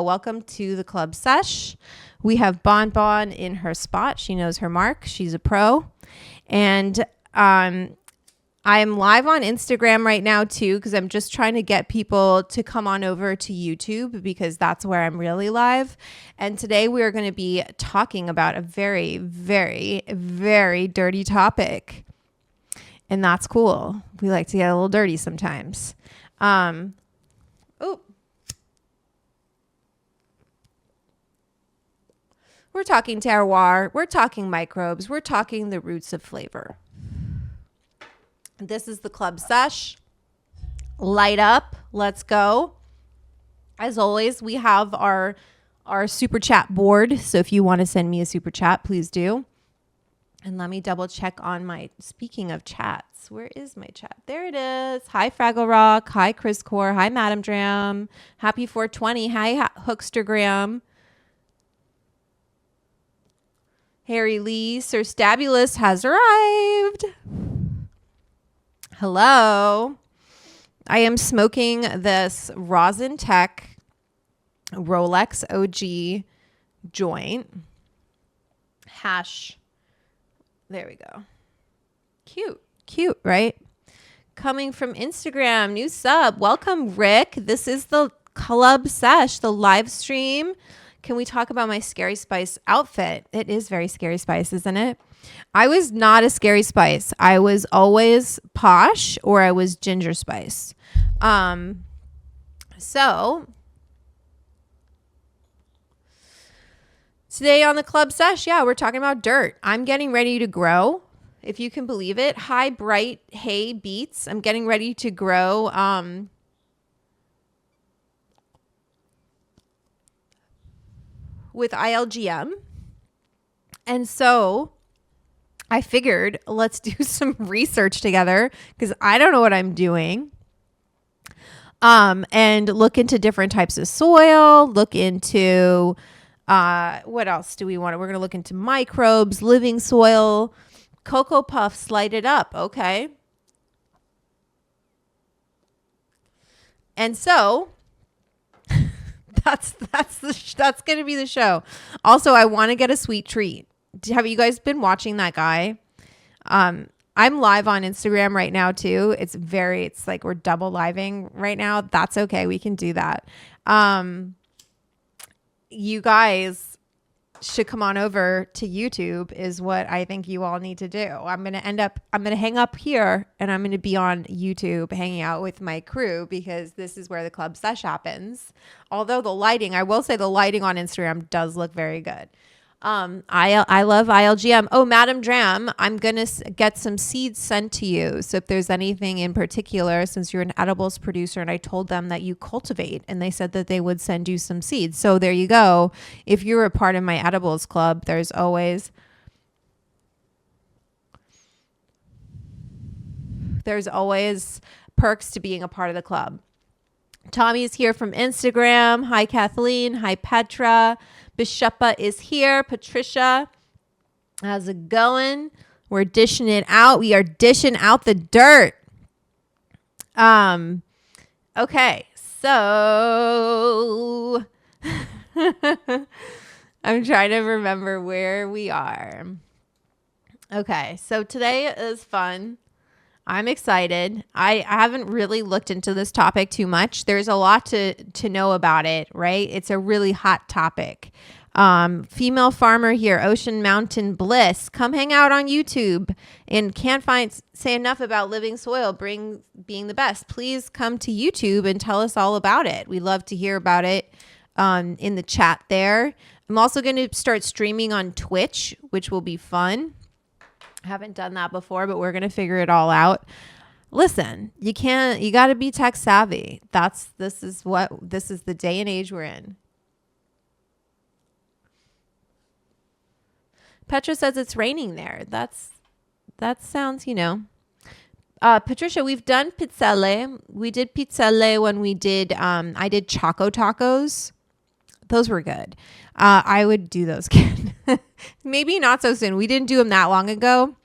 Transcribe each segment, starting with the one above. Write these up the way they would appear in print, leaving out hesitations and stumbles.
Welcome to the Club Sesh. We have Bon Bon in her spot. She knows her mark. She's a pro. And I'm live on Instagram right now too, because I'm just trying to get people to come on over to YouTube because that's where I'm really live. And today we are going to be talking about a very, very, very dirty topic. And that's cool. We like to get a little dirty sometimes. We're talking terroir, we're talking microbes, we're talking the roots of flavor. This is the Club Sesh. Light up, let's go. As always, we have our super chat board. So if you want to send me a super chat, please do. And let me double check on speaking of chats, where is my chat? There it is. Hi, Fraggle Rock. Hi, Chris Core. Hi, Madam Dram. Happy 420. Hi, Hookstergram. Harry Lee, Sir Stabulous has arrived. Hello. I am smoking this Rosin Tech Rolex OG joint. Hash. There we go. Cute, right? Coming from Instagram, new sub. Welcome, Rick. This is the Club Sesh, the live stream. Can we talk about my Scary Spice outfit? It is very Scary Spice, isn't it? I was not a Scary Spice. I was always Posh or I was Ginger Spice. So today on the Club Sesh, we're talking about dirt. I'm getting ready to grow, if you can believe it. Hi, Bright Hay Beats. I'm getting ready to grow with ILGM. And so I figured let's do some research together because I don't know what I'm doing. And look into different types of soil, look into what else do we want? We're going to look into microbes, living soil, Cocoa Puffs, light it up. Okay. And so that's going to be the show. Also, I want to get a sweet treat. Have you guys been watching that guy? I'm live on Instagram right now too. It's like we're double living right now. That's okay. We can do that. You guys should come on over to YouTube is what I think you all need to do. I'm going to hang up here and I'm going to be on YouTube hanging out with my crew because this is where the Club Sesh happens. Although I will say the lighting on Instagram does look very good. I love ILGM. Oh, Madam Dram, I'm going to get some seeds sent to you. So if there's anything in particular, since you're an edibles producer and I told them that you cultivate and they said that they would send you some seeds. So there you go. If you're a part of my edibles club, there's always perks to being a part of the club. Tommy's here from Instagram. Hi, Kathleen. Hi, Petra. Bishopa is here. Patricia, how's it going? We're dishing it out. We are dishing out the dirt. Okay, so I'm trying to remember where we are. Okay, so today is fun. I'm excited. I haven't really looked into this topic too much. There's a lot to know about it, right? It's a really hot topic. Female farmer here, Ocean Mountain Bliss. Come hang out on YouTube and can't say enough about living soil being the best. Please come to YouTube and tell us all about it. We love to hear about it in the chat there. I'm also going to start streaming on Twitch, which will be fun. I haven't done that before, but we're going to figure it all out. Listen, you got to be tech savvy. This is the day and age we're in. Petra says it's raining there. That sounds, Patricia, we've done pizzelle. We did pizzelle when we did, I did Choco Tacos. Those were good. I would do those again. Maybe not so soon. We didn't do them that long ago,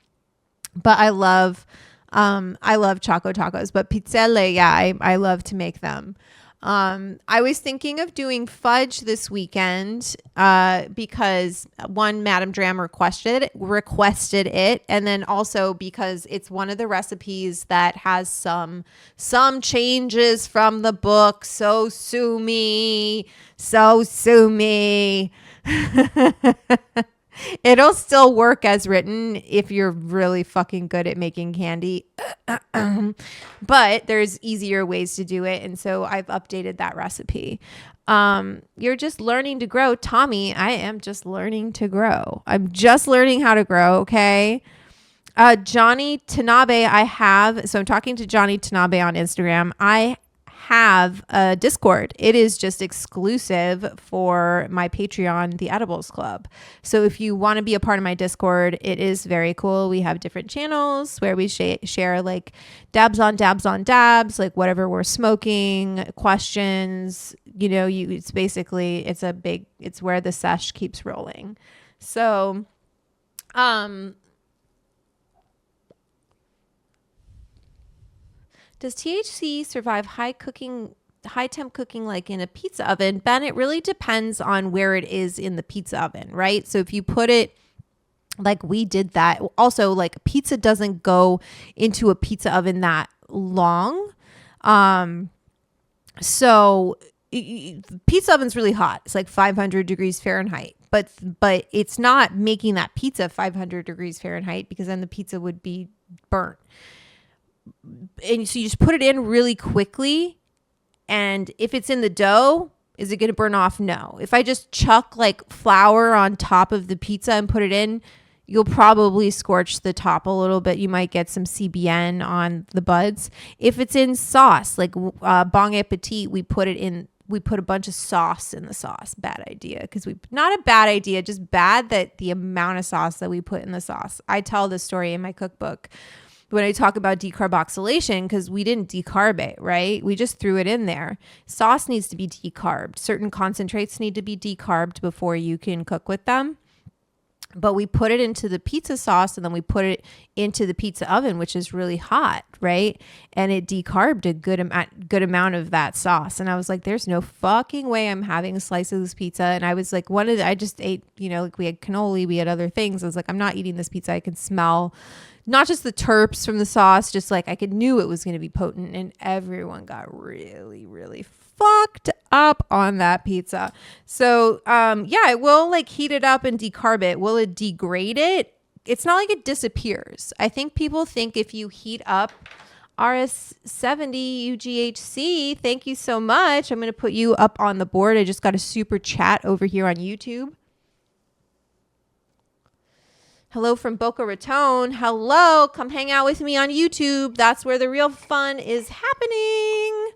but I love Choco Tacos, but pizzelle, yeah, I love to make them. I was thinking of doing fudge this weekend because one, Madame Dram requested it, and then also because it's one of the recipes that has some changes from the book. So sue me. It'll still work as written if you're really fucking good at making candy. But there's easier ways to do it. And so I've updated that recipe. You're just learning to grow. Tommy, I am just learning to grow. I'm just learning how to grow. Okay. Johnny Tanabe, so I'm talking to Johnny Tanabe on Instagram. I have a Discord. It is just exclusive for my Patreon, the Edibles Club. So if you want to be a part of my Discord, it is very cool. We have different channels where we share like dabs on dabs, like whatever we're smoking, questions, it's basically, it's where the sesh keeps rolling. So, does THC survive high temp cooking like in a pizza oven? Ben, it really depends on where it is in the pizza oven, right? So if you put it like we did that, also like pizza doesn't go into a pizza oven that long. So pizza oven's really hot. It's like 500 degrees Fahrenheit, but it's not making that pizza 500 degrees Fahrenheit because then the pizza would be burnt. And so you just put it in really quickly. And if it's in the dough, is it going to burn off? No. If I just chuck like flour on top of the pizza and put it in, you'll probably scorch the top a little bit. You might get some CBN on the buds. If it's in sauce, like Bon Appetit, we put a bunch of sauce in the sauce. Bad idea. Not a bad idea, just bad that the amount of sauce that we put in the sauce. I tell this story in my cookbook when I talk about decarboxylation, because we didn't decarb it, right? We just threw it in there. Sauce needs to be decarbed. Certain concentrates need to be decarbed before you can cook with them. But we put it into the pizza sauce and then we put it into the pizza oven, which is really hot, right? And it decarbed a good amount of that sauce. And I was like, there's no fucking way I'm having a slice of this pizza. And I was like, I just ate, like we had cannoli, we had other things. I was like, I'm not eating this pizza. I can smell not just the terps from the sauce, just like knew it was going to be potent. And everyone got really, really fucked up on that pizza. So I will like heat it up and decarb it. Will it degrade it? It's not like it disappears. I think people think if you heat up RS70 UGHC, thank you so much. I'm going to put you up on the board. I just got a super chat over here on YouTube. Hello from Boca Raton. Hello, come hang out with me on YouTube. That's where the real fun is happening.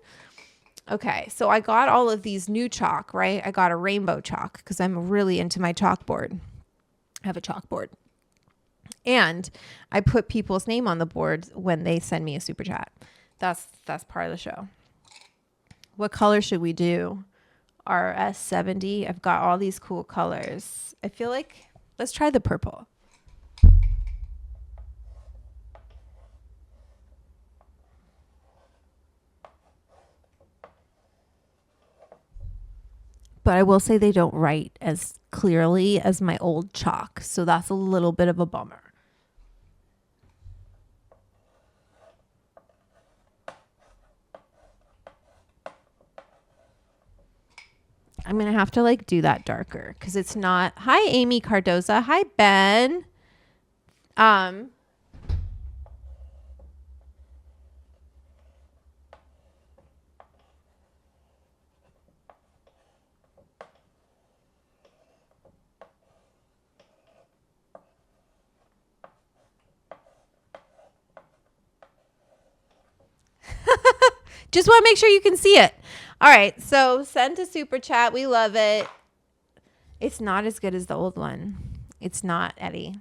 Okay, so I got all of these new chalk, right? I got a rainbow chalk because I'm really into my chalkboard. I have a chalkboard. And I put people's name on the board when they send me a super chat. That's part of the show. What color should we do? RS70. I've got all these cool colors. I feel like let's try the purple. But I will say they don't write as clearly as my old chalk. So that's a little bit of a bummer. I'm going to have to like do that darker because it's not. Hi, Amy Cardoza. Hi, Ben. Just want to make sure you can see it. All right. So send a super chat. We love it. It's not as good as the old one. It's not, Eddie.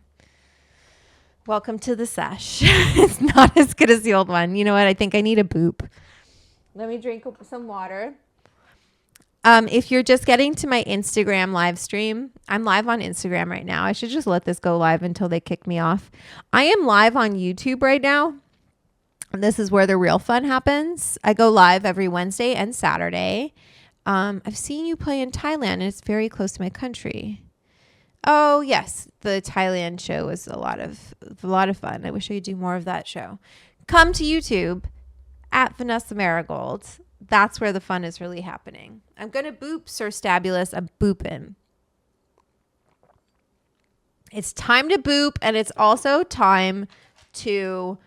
Welcome to the sesh. It's not as good as the old one. You know what? I think I need a boop. Let me drink some water. If you're just getting to my Instagram live stream, I'm live on Instagram right now. I should just let this go live until they kick me off. I am live on YouTube right now. This is where the real fun happens. I go live every Wednesday and Saturday. I've seen you play in Thailand, and it's very close to my country. Oh yes, the Thailand show was a lot of fun. I wish I could do more of that show. Come to YouTube at Vanessa Marigold. That's where the fun is really happening. I'm gonna boop Sir Stabulus. I'm booping. It's time to boop, and it's also time to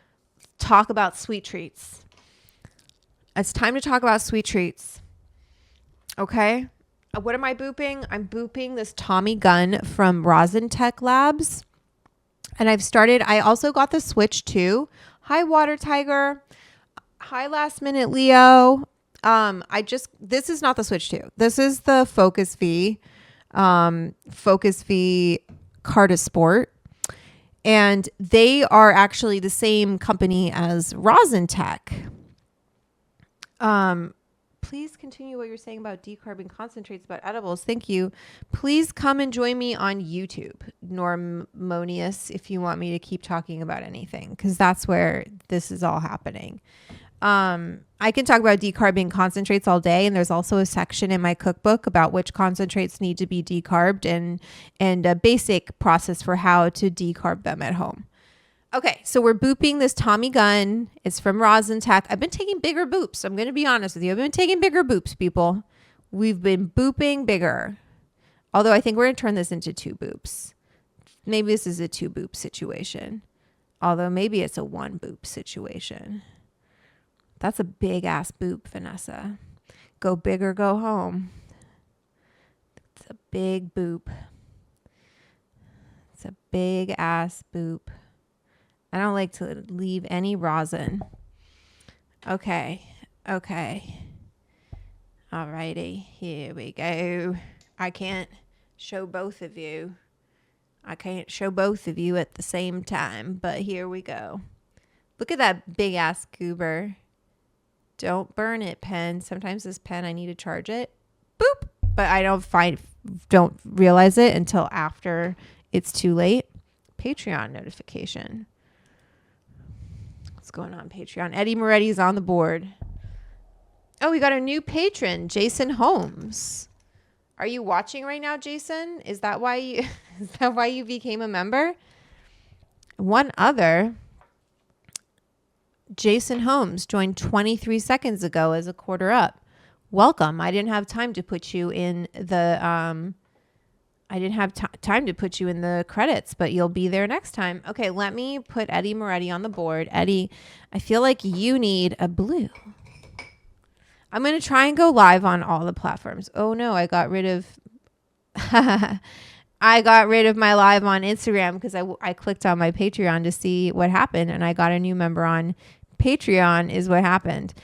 talk about sweet treats. It's time to talk about sweet treats. Okay. What am I booping? I'm booping this Tommy gun from Rosin Tech Labs. And I also got the Switch 2. Hi, Water Tiger. Hi, Last Minute Leo. This is not the Switch 2. This is the Focus V Carta Sport. And they are actually the same company as Rosin Tech. Please continue what you're saying about decarbing concentrates, about edibles. Thank you. Please come and join me on YouTube, Normonius, if you want me to keep talking about anything, because that's where this is all happening. I can talk about decarbing concentrates all day, and there's also a section in my cookbook about which concentrates need to be decarbed and a basic process for how to decarb them at home. Okay, so we're booping this Tommy gun. It's from Rosin Tech. I've been taking bigger boops. I'm going to be honest with you. I've been taking bigger boops, people. We've been booping bigger. Although I think we're going to turn this into 2 boops. Maybe this is a 2 boop situation. Although maybe it's a 1 boop situation. That's a big ass boop, Vanessa. Go big or go home. It's a big boop. It's a big ass boop. I don't like to leave any rosin. Okay. Alrighty, here we go. I can't show both of you. at the same time, but here we go. Look at that big ass goober. Don't burn it, pen. Sometimes this pen, I need to charge it. Boop. But I don't realize it until after it's too late. Patreon notification. What's going on, Patreon? Eddie Moretti's on the board. Oh, we got a new patron, Jason Holmes. Are you watching right now, Jason? Is that why you became a member? One other, Jason Holmes joined 23 seconds ago as a quarter up. Welcome. I didn't have time to put you in the time to put you in the credits, but you'll be there next time. Okay, let me put Eddie Moretti on the board. Eddie, I feel like you need a blue. I'm going to try and go live on all the platforms. Oh no, I got rid of my live on Instagram because I clicked on my Patreon to see what happened, and I got a new member on Patreon is what happened.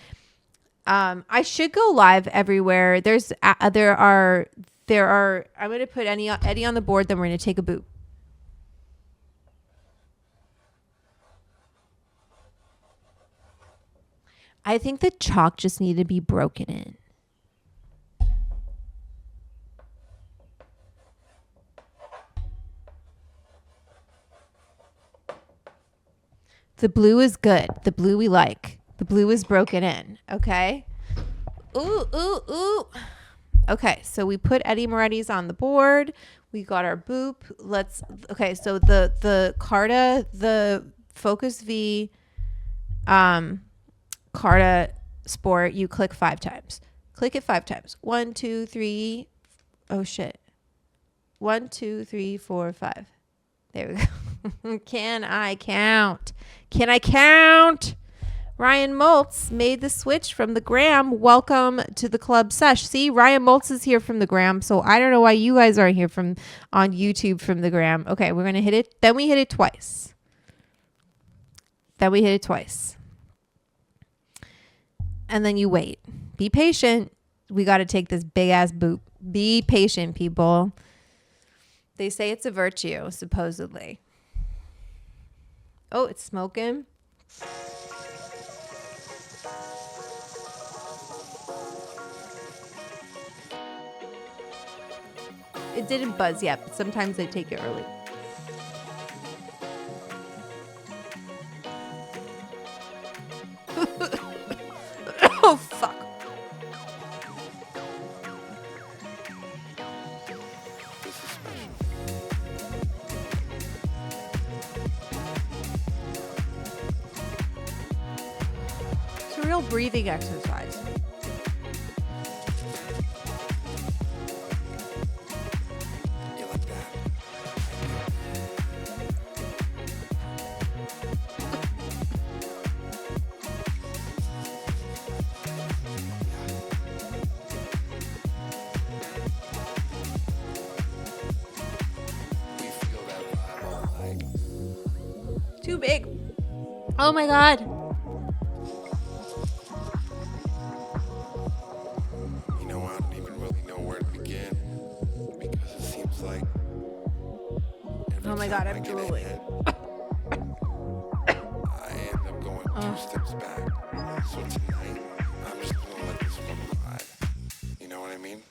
I should go live everywhere. I'm going to put Eddie on the board, then we're going to take a boot. I think the chalk just needed to be broken in. The blue is good. The blue we like. The blue is broken in. Okay. Ooh. Okay, so we put Eddie Moretti's on the board. We got our boop. So the Carta, the Focus V, Carta Sport, you click 5 times. Click it 5 times. 1, 2, 3, Oh shit. 1, 2, 3, 4, 5. There we go. Can I count? Can I count? Ryan Moltz made the switch from the gram. Welcome to the Club Sesh. See, Ryan Moltz is here from the gram, so I don't know why you guys aren't here from on YouTube from the gram. Okay, we're gonna hit it. Then we hit it twice. Then we hit it twice. And then you wait. Be patient. We got to take this big ass boop. Be patient, people. They say it's a virtue, supposedly. Oh, it's smoking. It didn't buzz yet, but sometimes they take it early. Oh, fuck. It's a real breathing exercise. Too big. Oh my God. You know, I don't even really know where to begin because it seems like Oh my God, I'm drooling. I end up going 2 steps back. So tonight, I'm just gonna let this one ride. You know what I mean?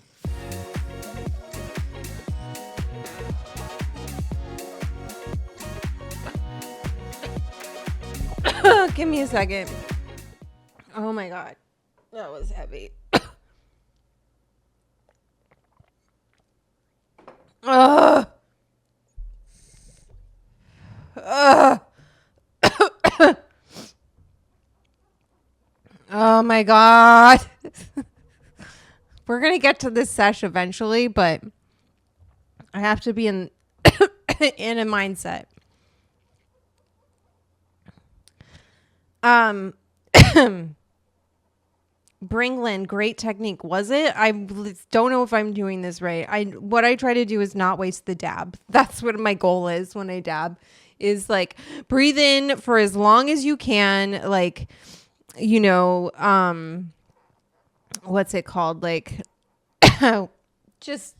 Give me a second. Oh my God. That was heavy. Ugh. Ugh. Oh my God. We're going to get to this sesh eventually, but I have to be in in a mindset. Bringland, great technique. Was it? I don't know if I'm doing this right. What I try to do is not waste the dab. That's what my goal is when I dab, is like breathe in for as long as you can. Like, you know, what's it called? Like, just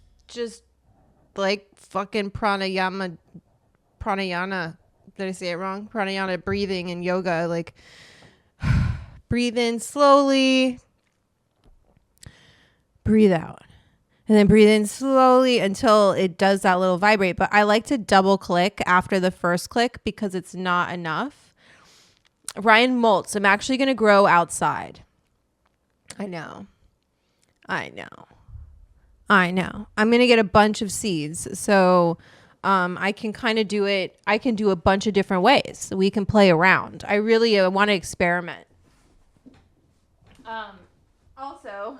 like fucking pranayama. Did I say it wrong? Pranayama breathing in yoga. Like, breathe in slowly. Breathe out. And then breathe in slowly until it does that little vibrate. But I like to double click after the first click because it's not enough. Ryan Moltz, I'm actually going to grow outside. I know. I'm going to get a bunch of seeds. So I can kind of do it. I can do a bunch of different ways. We can play around. I really want to experiment. Also,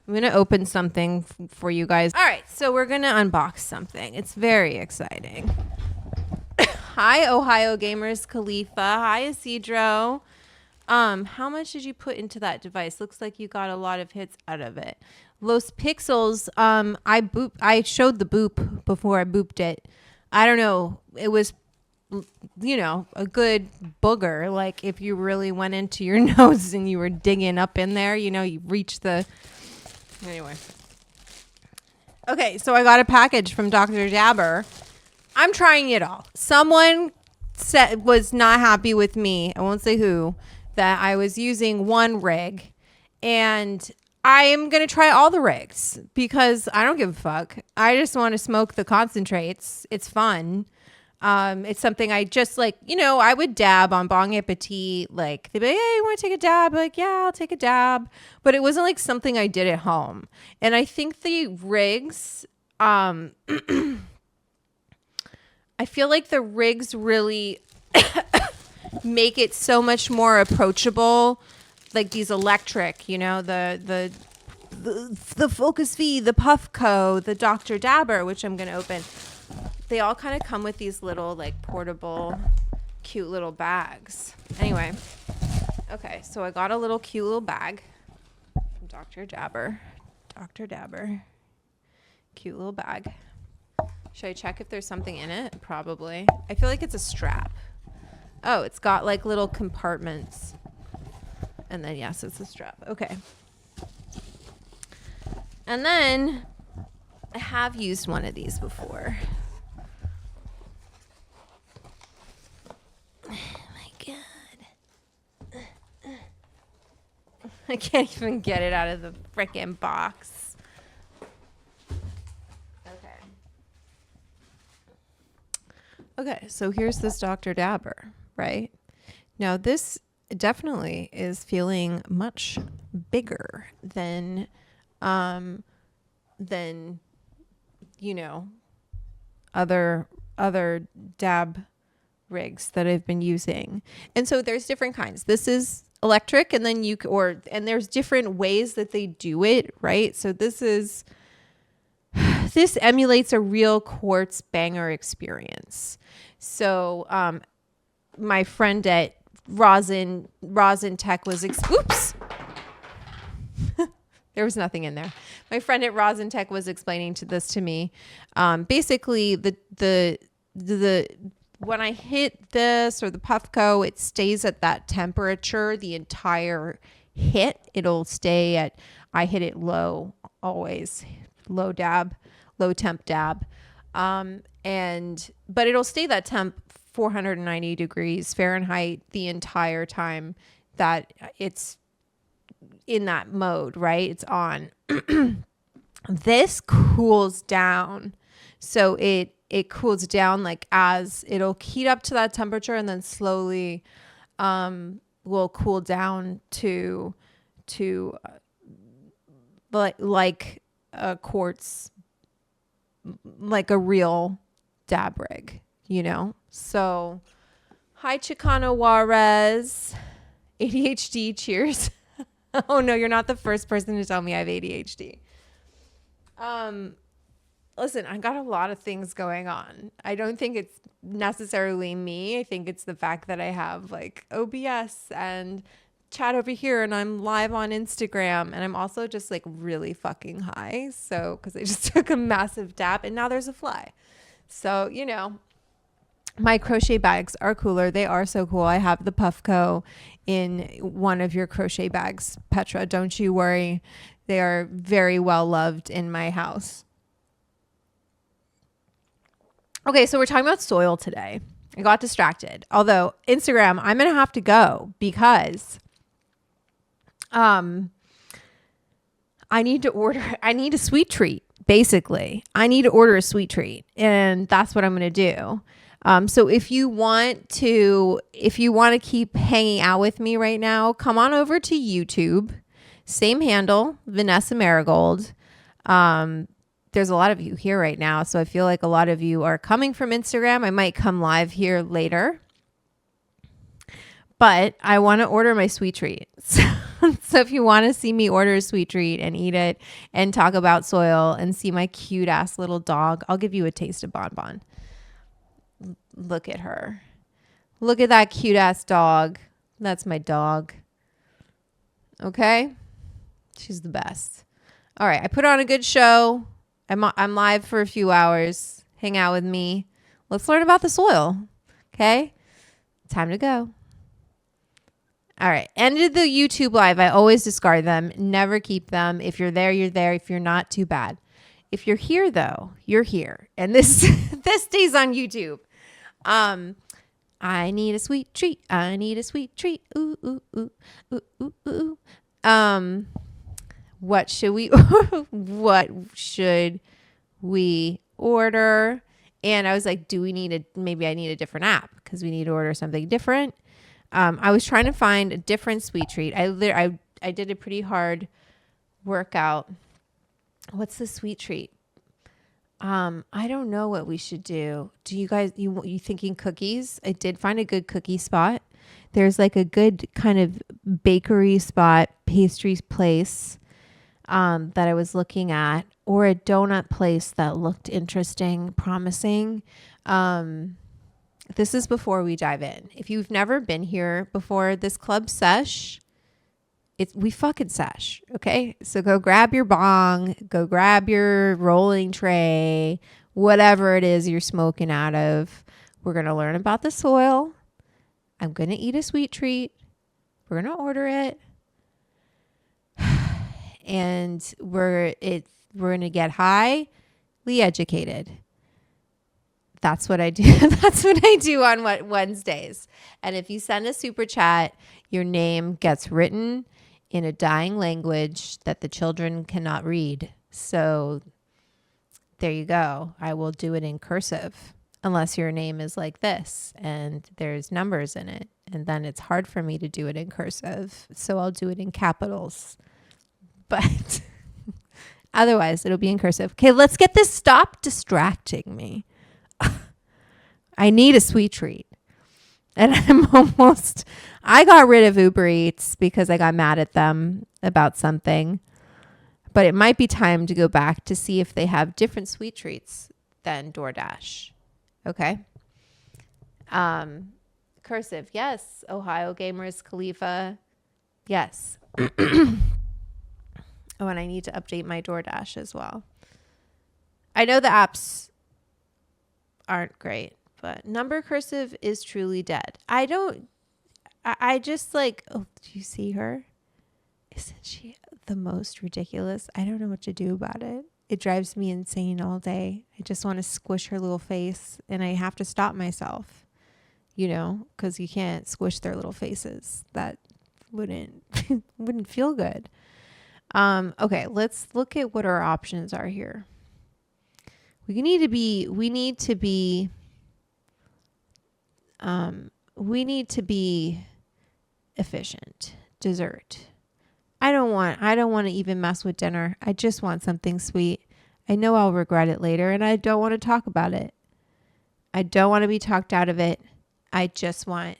I'm going to open something for you guys. All right. So we're going to unbox something. It's very exciting. Hi, Ohio Gamers Khalifa. Hi, Isidro. How much did you put into that device? Looks like you got a lot of hits out of it. Los Pixels. I showed the boop before I booped it. I don't know. It was, you know, a good booger. Like if you really went into your nose and you were digging up in there, you know, you reach the. Anyway. Okay, so I got a package from Dr. Dabber. I'm trying it all. Someone was not happy with me. I won't say who. That I was using one rig, and I am going to try all the rigs because I don't give a fuck. I just want to smoke the concentrates. It's fun. It's something I just like, you know, I would dab on Bong Appetit. Like they'd be like, hey, you want to take a dab? I'm like, yeah, I'll take a dab. But it wasn't like something I did at home. And I think the rigs, I feel like the rigs really make it so much more approachable. Like these electric, you know, the the Focus V, the Puffco, the Dr. Dabber, which I'm going to open. They all kind of come with these little like portable, cute little bags. Anyway, okay, so I got a little cute little bag from Dr. Dabber. Dr. Dabber. Cute little bag. Should I check if there's something in it? Probably. I feel like it's a strap. Oh, it's got like little compartments. And then, yes, it's a strap. Okay. And then I have used one of these before. Oh my God. I can't even get it out of the frickin' box. Okay, so here's this Dr. Dabber, right? Now this definitely is feeling much bigger than you know, other dab rigs that I've been using. And so there's different kinds. This is electric, and then and there's different ways that they do it, right? So this emulates a real quartz banger experience. So my friend at Rosin Tech was oops. There was nothing in there. My friend at Rosin Tech was explaining this to me. Basically, the when I hit this or the Puffco, it stays at that temperature the entire hit. It'll stay at, I hit it low always, low temp dab. But it'll stay that temp 490 degrees Fahrenheit the entire time that it's in that mode, right? It's on. This cools down. So it cools down like as it'll heat up to that temperature and then slowly will cool down to like a quartz, like a real dab rig, you know? So hi Chicano Juarez, ADHD, cheers. Oh no, you're not the first person to tell me I have ADHD. Listen, I got a lot of things going on. I don't think it's necessarily me. I think it's the fact that I have like OBS and chat over here and I'm live on Instagram, and I'm also just like really fucking high. So, cause I just took a massive dab and now there's a fly. So, you know, my crochet bags are cooler. They are so cool. I have the Puffco in one of your crochet bags, Petra. Don't you worry. They are very well loved in my house. Okay, so we're talking about soil today. I got distracted. Although Instagram, I'm going to have to go because I need a sweet treat, basically. I need to order a sweet treat, and that's what I'm going to do. So if you want to keep hanging out with me right now, come on over to YouTube. Same handle, Vanessa Marigold. There's a lot of you here right now, so I feel like a lot of you are coming from Instagram. I might come live here later, but I want to order my sweet treat. So if you want to see me order a sweet treat and eat it and talk about soil and see my cute ass little dog, I'll give you a taste of Bonbon. Look at her. Look at that cute ass dog. That's my dog. Okay? She's the best. All right. I put on a good show. I'm live for a few hours. Hang out with me. Let's learn about the soil. Okay? Time to go. All right. Ended the YouTube live. I always discard them. Never keep them. If you're there, you're there. If you're not, too bad. If you're here though, you're here. And this stays on YouTube. I need a sweet treat. I need a sweet treat. Ooh, ooh, ooh, ooh, ooh, ooh. What should we order? And I was like, maybe I need a different app because we need to order something different. I was trying to find a different sweet treat. I did a pretty hard workout. What's the sweet treat? I don't know what we should do. Do you guys, you thinking cookies? I did find a good cookie spot. There's like a good kind of bakery spot, pastries place. that I was looking at, or a donut place that looked interesting, promising. This is before we dive in. If you've never been here before, this Club Sesh, we fucking sesh, okay? So go grab your bong, go grab your rolling tray, whatever it is you're smoking out of. We're going to learn about the soil. I'm going to eat a sweet treat. We're going to order it. And we're going to get highly educated. That's what I do. That's what I do on Wednesdays. And if you send a super chat, your name gets written in a dying language that the children cannot read. So there you go. I will do it in cursive unless your name is like this and there's numbers in it. And then it's hard for me to do it in cursive. So I'll do it in capitals. But otherwise, it'll be in cursive. Okay, let's get this. Stop distracting me. I need a sweet treat. And I got rid of Uber Eats because I got mad at them about something. But it might be time to go back to see if they have different sweet treats than DoorDash. Okay. Cursive. Yes. Ohio Gamers, Khalifa. Yes. Oh, and I need to update my DoorDash as well. I know the apps aren't great, but number cursive is truly dead. I just like, oh, do you see her? Isn't she the most ridiculous? I don't know what to do about it. It drives me insane all day. I just want to squish her little face and I have to stop myself, because you can't squish their little faces. That wouldn't feel good. Okay, let's look at what our options are here. We need to be efficient. Dessert. I don't want to even mess with dinner. I just want something sweet. I know I'll regret it later and I don't want to talk about it. I don't want to be talked out of it. I just want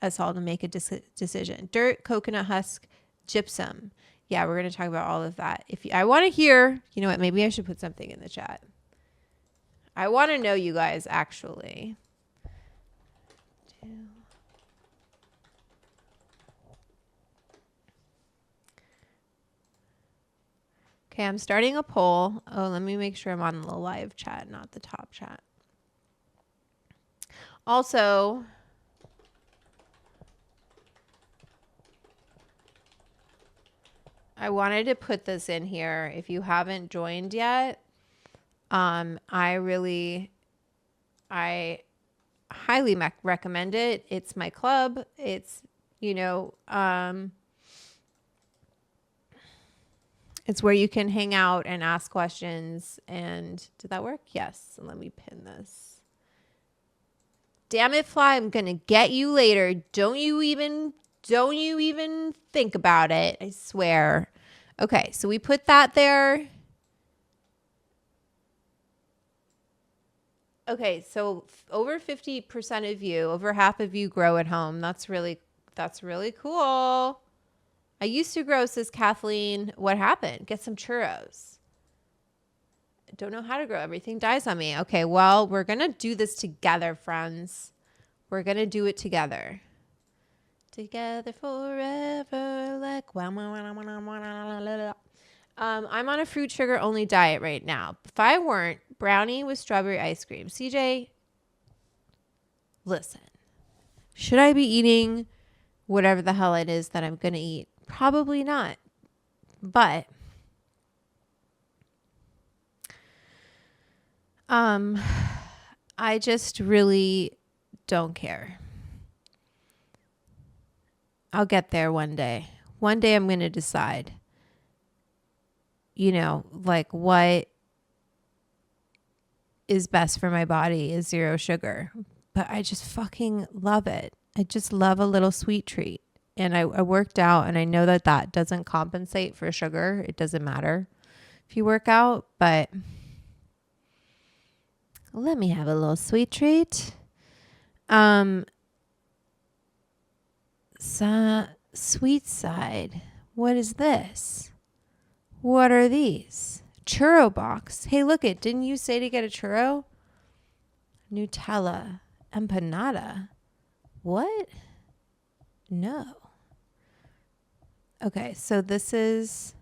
us all to make a decision. Dirt, coconut husk, gypsum. Yeah, we're going to talk about all of that. I want to hear, you know what, maybe I should put something in the chat. I want to know you guys actually. Okay, I'm starting a poll. Oh, let me make sure I'm on the live chat, not the top chat. Also, I wanted to put this in here. If you haven't joined yet, I highly recommend it. It's my club. It's, it's where you can hang out and ask questions. And did that work? Yes. And let me pin this. Damn it, Fly. I'm going to get you later. Don't you even think about it. I swear. Okay. So we put that there. Okay. So over 50% of you, over half of you grow at home. That's really cool. I used to grow, says Kathleen. What happened? Get some churros. I don't know how to grow. Everything dies on me. Okay, well, we're going to do this together, friends. We're going to do it together. Together forever. Like, I'm on a fruit sugar only diet right now. If I weren't, brownie with strawberry ice cream. CJ, listen. Should I be eating whatever the hell it is that I'm going to eat? Probably not. But I just really don't care. I'll get there one day. One day I'm going to decide, like what is best for my body is zero sugar. But I just fucking love it. I just love a little sweet treat. And I worked out and I know that doesn't compensate for sugar. It doesn't matter if you work out, but let me have a little sweet treat. Sweet side. What is this? What are these? Churro box. Hey, look it. Didn't you say to get a churro? Nutella. Empanada. What? No. Okay, so this is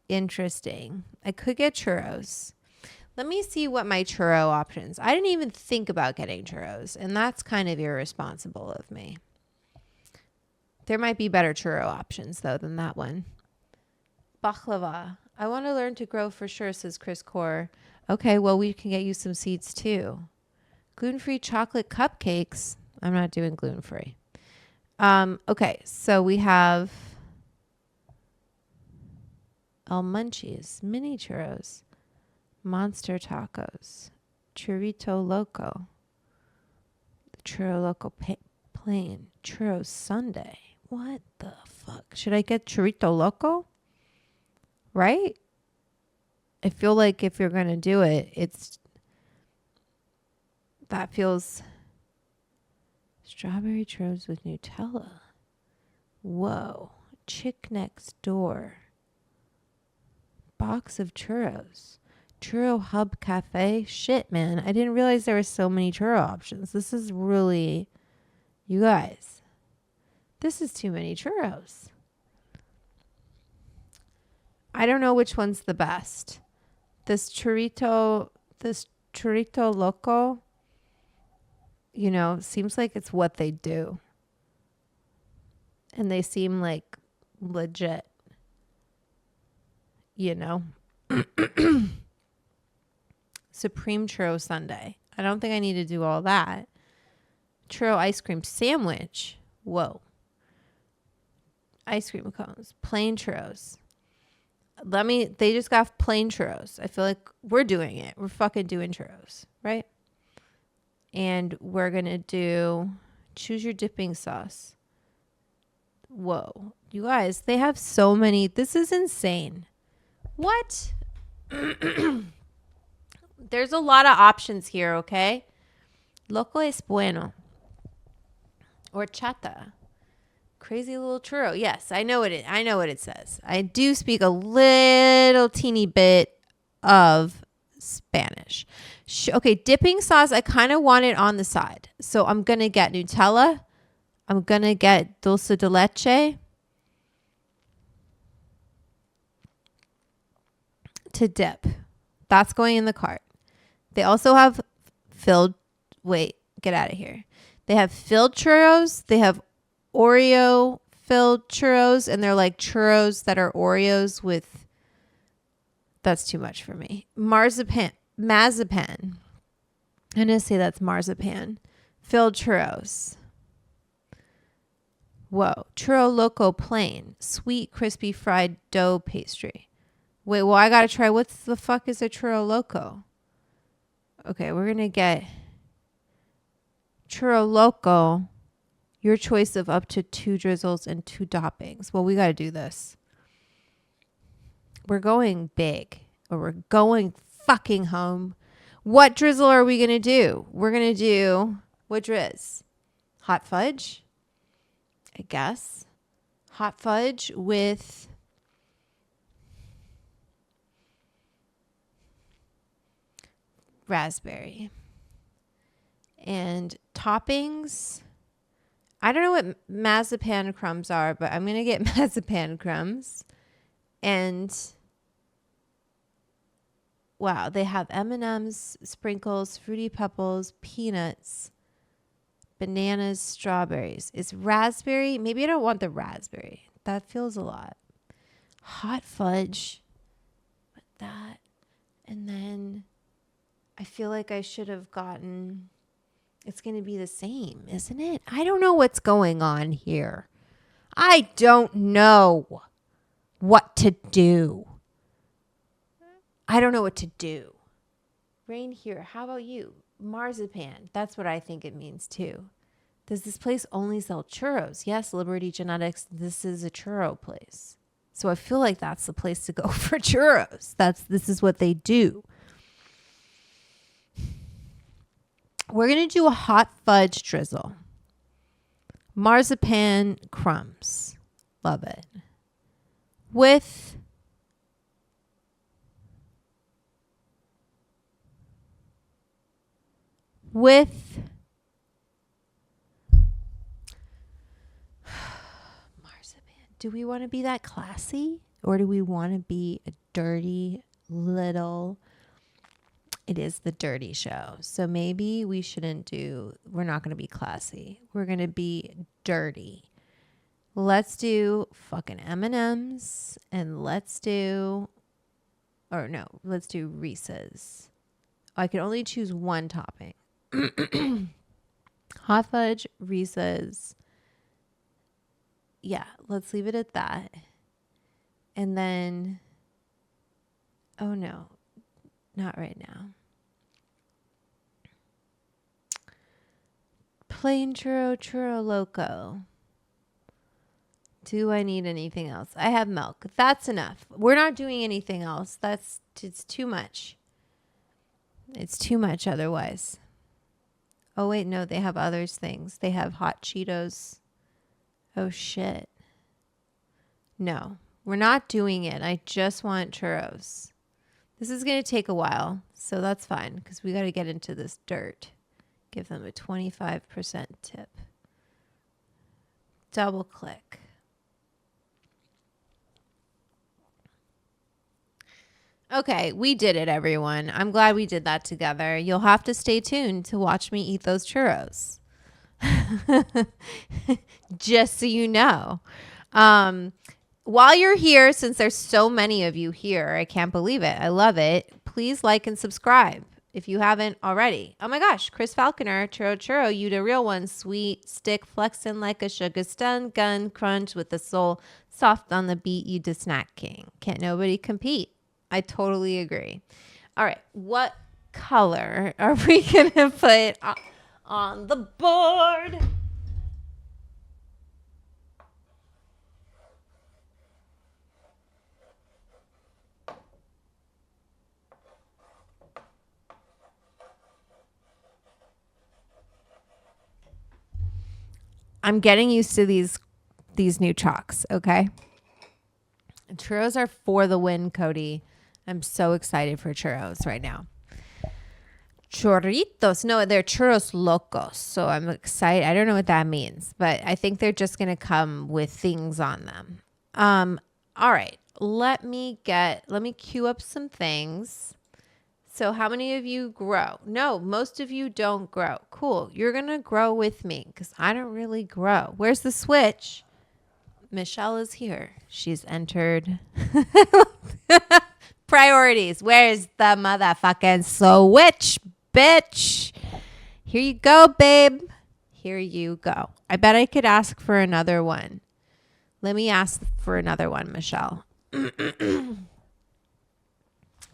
interesting. I could get churros. Let me see what my churro options. I didn't even think about getting churros, and that's kind of irresponsible of me. There might be better churro options, though, than that one. Baklava. I want to learn to grow for sure, says Chris Core. Okay, well, we can get you some seeds, too. Gluten-free chocolate cupcakes. I'm not doing gluten-free. Okay, so we have El Munchies, mini churros, monster tacos, churrito loco, churro loco plain, churros sundae. What the fuck? Should I get churrito loco? Right? I feel like if you're going to do it, that feels strawberry churros with Nutella. Whoa. Chick next door. Box of churros. Churro Hub Cafe. Shit, man. I didn't realize there were so many churro options. This is really, you guys, this is too many churros. I don't know which one's the best. This churrito loco, you know, seems like it's what they do. And they seem like legit, you know. Supreme churro sundae. I don't think I need to do all that. Churro ice cream sandwich. Whoa. Ice cream cones. Plain churros. They just got plain churros. I feel like we're doing it. We're fucking doing churros, right? And we're going to do choose your dipping sauce. Whoa. You guys, they have so many. This is insane. What? There's a lot of options here, okay? Loco es bueno. Horchata. Crazy little churro. Yes, I know what it says. I do speak a little teeny bit of Spanish. Okay, dipping sauce. I kind of want it on the side. So I'm going to get Nutella. I'm going to get dulce de leche to dip. That's going in the cart. They also have get out of here. They have filled churros. They have Oreo filled churros, and they're like churros that are Oreos with, that's too much for me. Marzipan. I'm going to say that's marzipan. Filled churros. Whoa. Churro loco plain. Sweet, crispy fried dough pastry. Wait, well, I got to try. What the fuck is a churro loco? Okay, we're going to get churro loco. Your choice of up to 2 drizzles and 2 toppings. Well, we got to do this. We're going big, or we're going fucking home. What drizzle are we going to do? We're going to do, what drizz? Hot fudge? I guess. Hot fudge with raspberry. And toppings, I don't know what marzipan crumbs are, but I'm going to get marzipan crumbs. And wow, they have M&Ms, sprinkles, Fruity Pebbles, peanuts, bananas, strawberries. Is raspberry? Maybe I don't want the raspberry. That feels a lot. Hot fudge with that. And then I feel like I should have gotten, it's going to be the same, isn't it? I don't know what's going on here. I don't know what to do. I don't know what to do. Rain here. How about you? Marzipan. That's what I think it means too. Does this place only sell churros? Yes, Liberty Genetics. This is a churro place. So I feel like that's the place to go for churros. This is what they do. We're going to do a hot fudge drizzle. Marzipan crumbs. Love it. With with marzipan. Do we want to be that classy, or do we want to be a dirty little? It is the dirty show. So maybe we shouldn't we're not going to be classy. We're going to be dirty. Let's do fucking M&Ms and let's do Reese's. I can only choose one topping. Hot fudge, Reese's. Yeah, let's leave it at that. And then, oh no. Not right now. Plain churro loco. Do I need anything else? I have milk. That's enough. We're not doing anything else. It's too much. It's too much otherwise. Oh wait, no, they have other things. They have hot Cheetos. Oh shit. No, we're not doing it. I just want churros. This is going to take a while, so that's fine because we got to get into this dirt. Give them a 25% tip. Double click. Okay, we did it, everyone. I'm glad we did that together. You'll have to stay tuned to watch me eat those churros. Just so you know. While you're here, since there's so many of you here, I can't believe it. I love it. Please like and subscribe if you haven't already. Oh my gosh, Chris Falconer, churro, you the real one. Sweet, stick, flexing like a sugar stun, gun, crunch with the soul, soft on the beat, you the snack king. Can't nobody compete. I totally agree. All right, what color are we going to put on the board? I'm getting used to these new chalks, okay? Churros are for the win, Cody. I'm so excited for churros right now. Chorritos. No, they're churros locos. So I'm excited. I don't know what that means, but I think they're just going to come with things on them. All right. Let me queue up some things. So how many of you grow? No, most of you don't grow. Cool. You're going to grow with me because I don't really grow. Where's the switch? Michelle is here. She's entered. Priorities. Where's the motherfucking switch, bitch? Here you go, babe. Here you go. I bet I could ask for another one. Let me ask for another one, Michelle.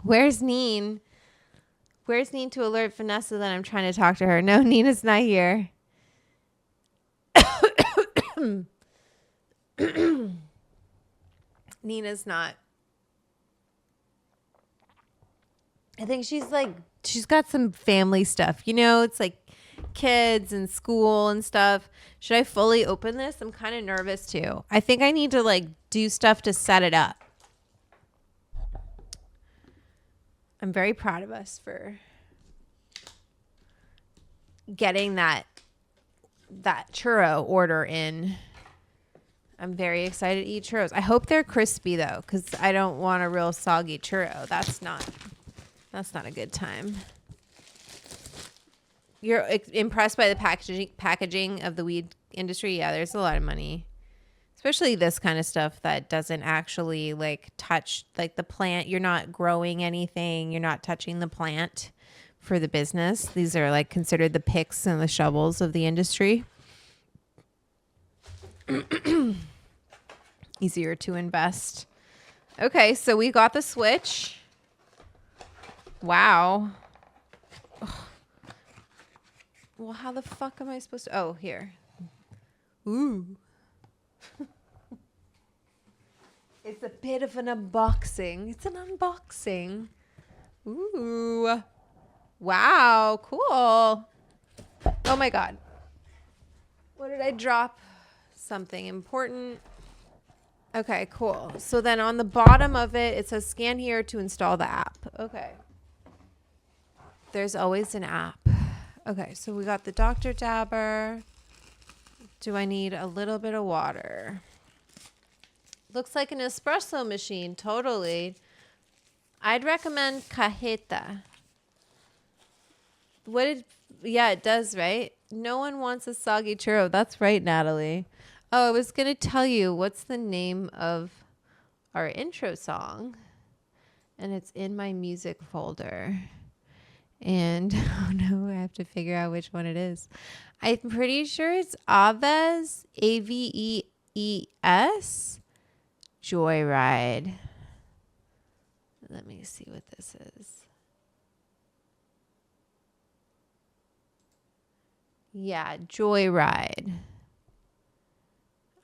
Where's Neen? Where's Neen to alert Vanessa that I'm trying to talk to her? No, Nina's not here. Nina's not. I think she's got some family stuff. You know, it's like kids and school and stuff. Should I fully open this? I'm kind of nervous too. I think I need to do stuff to set it up. I'm very proud of us for getting that churro order in. I'm very excited to eat churros. I hope they're crispy though, because I don't want a real soggy churro. That's not a good time. You're impressed by the packaging of the weed industry? Yeah, there's a lot of money. Especially this kind of stuff that doesn't actually touch the plant. You're not growing anything. You're not touching the plant for the business. These are considered the picks and the shovels of the industry. Easier to invest. Okay, so we got the switch. Wow. Ugh. Well, how the fuck am I supposed to? Oh, here. Ooh. It's a bit of an unboxing. It's an unboxing. Ooh. Wow. Cool. Oh my God. What did I drop? Something important. Okay, cool. So then on the bottom of it, it says scan here to install the app. Okay. There's always an app. Okay, so we got the Dr. Dabber. Do I need a little bit of water? Looks like an espresso machine, totally. I'd recommend cajeta. Yeah, it does, right? No one wants a soggy churro. That's right, Natalie. Oh, I was going to tell you what's the name of our intro song. And it's in my music folder. And oh no, I have to figure out which one it is. I'm pretty sure it's Aves, Avees, Joyride. Let me see what this is. Yeah, Joyride.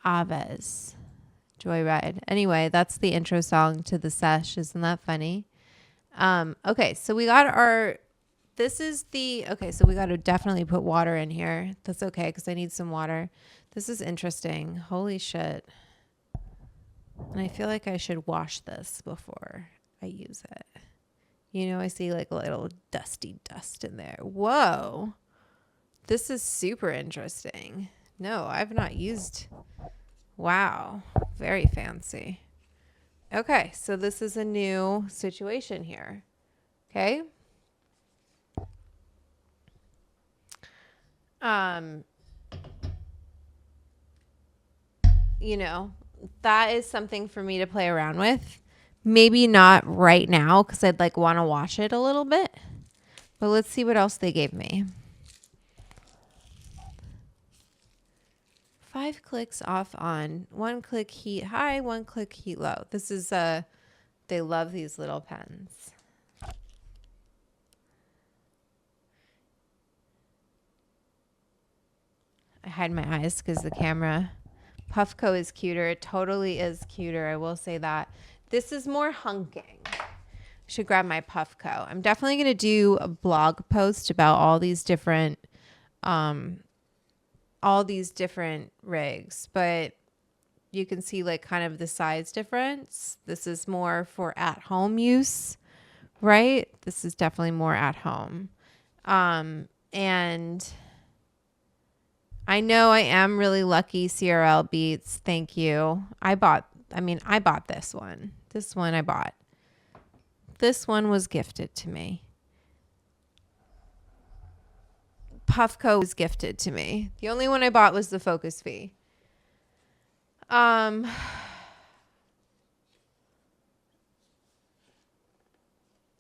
Aves. Joyride. Anyway, that's the intro song to the sesh. Isn't that funny? Okay, so we got our... Okay, so we got to definitely put water in here. That's okay, because I need some water. This is interesting. Holy shit. And I feel like I should wash this before I use it. You know, I see like a little dusty dust in there. Whoa. This is super interesting. No, I've not used... Wow. Very fancy. Okay, so this is a new situation here. Okay. You know, that is something for me to play around with. Maybe not right now because I'd like want to wash it a little bit. But let's see what else they gave me. 5 clicks off on, 1 click heat high, 1 click heat low. This is they love these little pens. I hide my eyes because the camera. Puffco is cuter. It totally is cuter. I will say that. This is more hunking. I should grab my Puffco. I'm definitely going to do a blog post about all these different rigs, but you can see like kind of the size difference. This is more for at home use, right? This is definitely more at home. And I know I am really lucky, CRL Beats. Thank you. I bought this one. This one I bought. This one was gifted to me. Puffco was gifted to me. The only one I bought was the Focus V.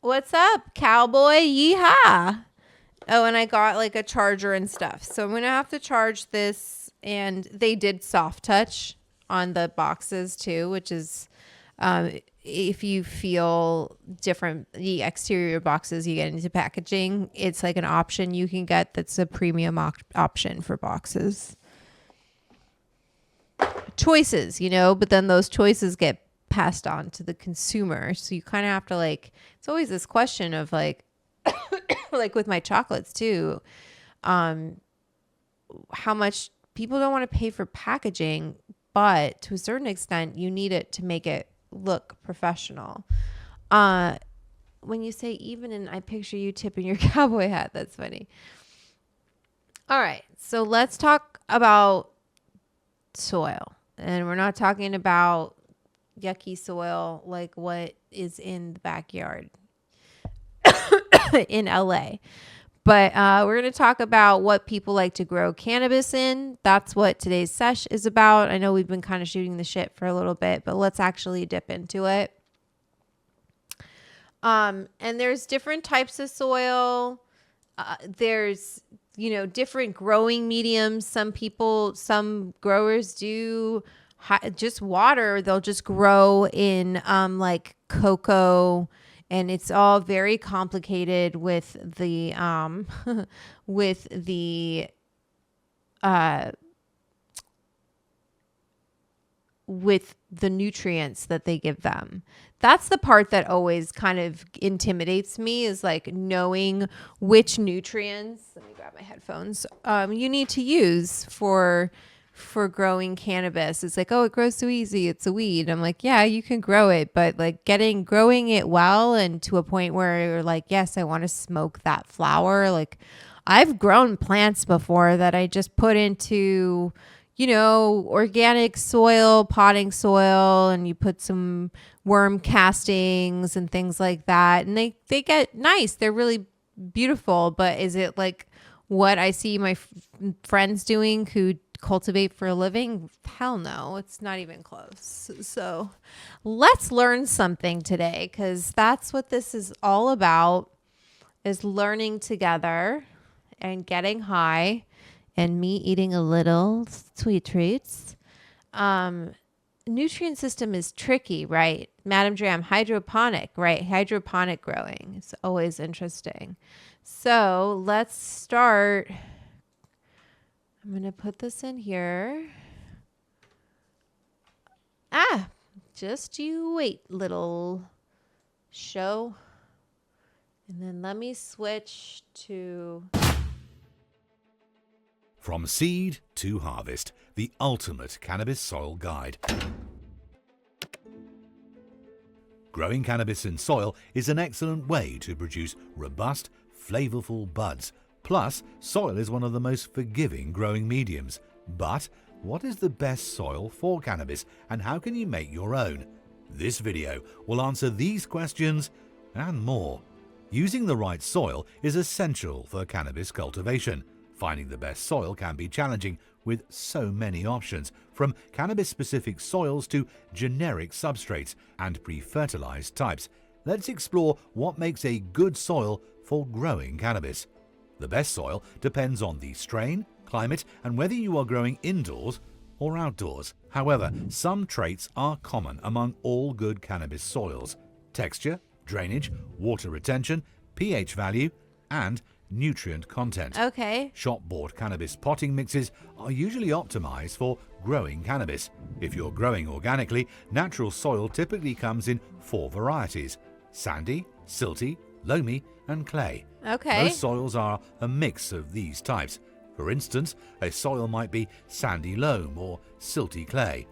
What's up, cowboy? Yeehaw. Oh, and I got like a charger and stuff. So I'm going to have to charge this. And they did soft touch on the boxes too, which is if you feel different, the exterior boxes you get into packaging, it's like an option you can get that's a premium option for boxes. Choices, you know, but then those choices get passed on to the consumer. So you kind of have to like, it's always this question of like, like with my chocolates too, how much people don't want to pay for packaging, but to a certain extent you need it to make it look professional. When you say even, and I picture you tipping your cowboy hat, that's funny. All right, so let's talk about soil. And we're not talking about yucky soil like what is in the backyard in LA. But we're going to talk about what people like to grow cannabis in. That's what today's sesh is about. I know we've been kind of shooting the shit for a little bit, but let's actually dip into it. And there's different types of soil. There's, you know, different growing mediums. Some growers do just water. They'll just grow in like cocoa. And it's all very complicated with the nutrients that they give them. That's the part that always kind of intimidates me, is like knowing which nutrients, let me grab my headphones, you need to use for for growing cannabis. It's like, oh, it grows so easy. It's a weed. I'm like, yeah, you can grow it, but like growing it well and to a point where you're like, yes, I want to smoke that flower. Like I've grown plants before that I just put into, organic soil, potting soil, and you put some worm castings and things like that. And they get nice. They're really beautiful. But is it like what I see my friends doing who cultivate for a living? Hell no, it's not even close. So let's learn something today, because that's what this is all about, is learning together and getting high and me eating a little sweet treats. Nutrient system is tricky, right? Madam Dram, hydroponic, right? Hydroponic growing. It's always interesting. So let's start. I'm going to put this in here. Just you wait, little show. And then let me switch to... From seed to harvest, the ultimate cannabis soil guide. Growing cannabis in soil is an excellent way to produce robust, flavorful buds. Plus, soil is one of the most forgiving growing mediums. But what is the best soil for cannabis, and how can you make your own? This video will answer these questions and more. Using the right soil is essential for cannabis cultivation. Finding the best soil can be challenging with so many options, from cannabis-specific soils to generic substrates and pre-fertilized types. Let's explore what makes a good soil for growing cannabis. The best soil depends on the strain, climate, and whether you are growing indoors or outdoors. However, some traits are common among all good cannabis soils: texture, drainage, water retention, pH value, and nutrient content. Okay. Shop-bought cannabis potting mixes are usually optimized for growing cannabis. If you're growing organically, natural soil typically comes in 4 varieties: sandy, silty, loamy, and clay. Okay. Most soils are a mix of these types. For instance, a soil might be sandy loam or silty clay.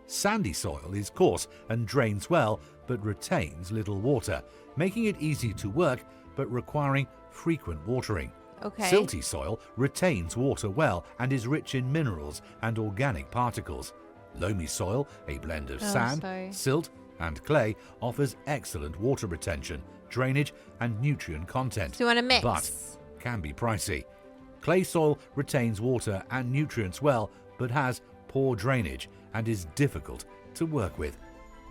Sandy soil is coarse and drains well, but retains little water, making it easy to work but requiring frequent watering. Okay. Silty soil retains water well and is rich in minerals and organic particles. Loamy soil, a blend of sand, silt, and clay, offers excellent water retention, drainage, and nutrient content, So you want to mix? but can be pricey. Clay soil retains water and nutrients well, but has poor drainage and is difficult to work with.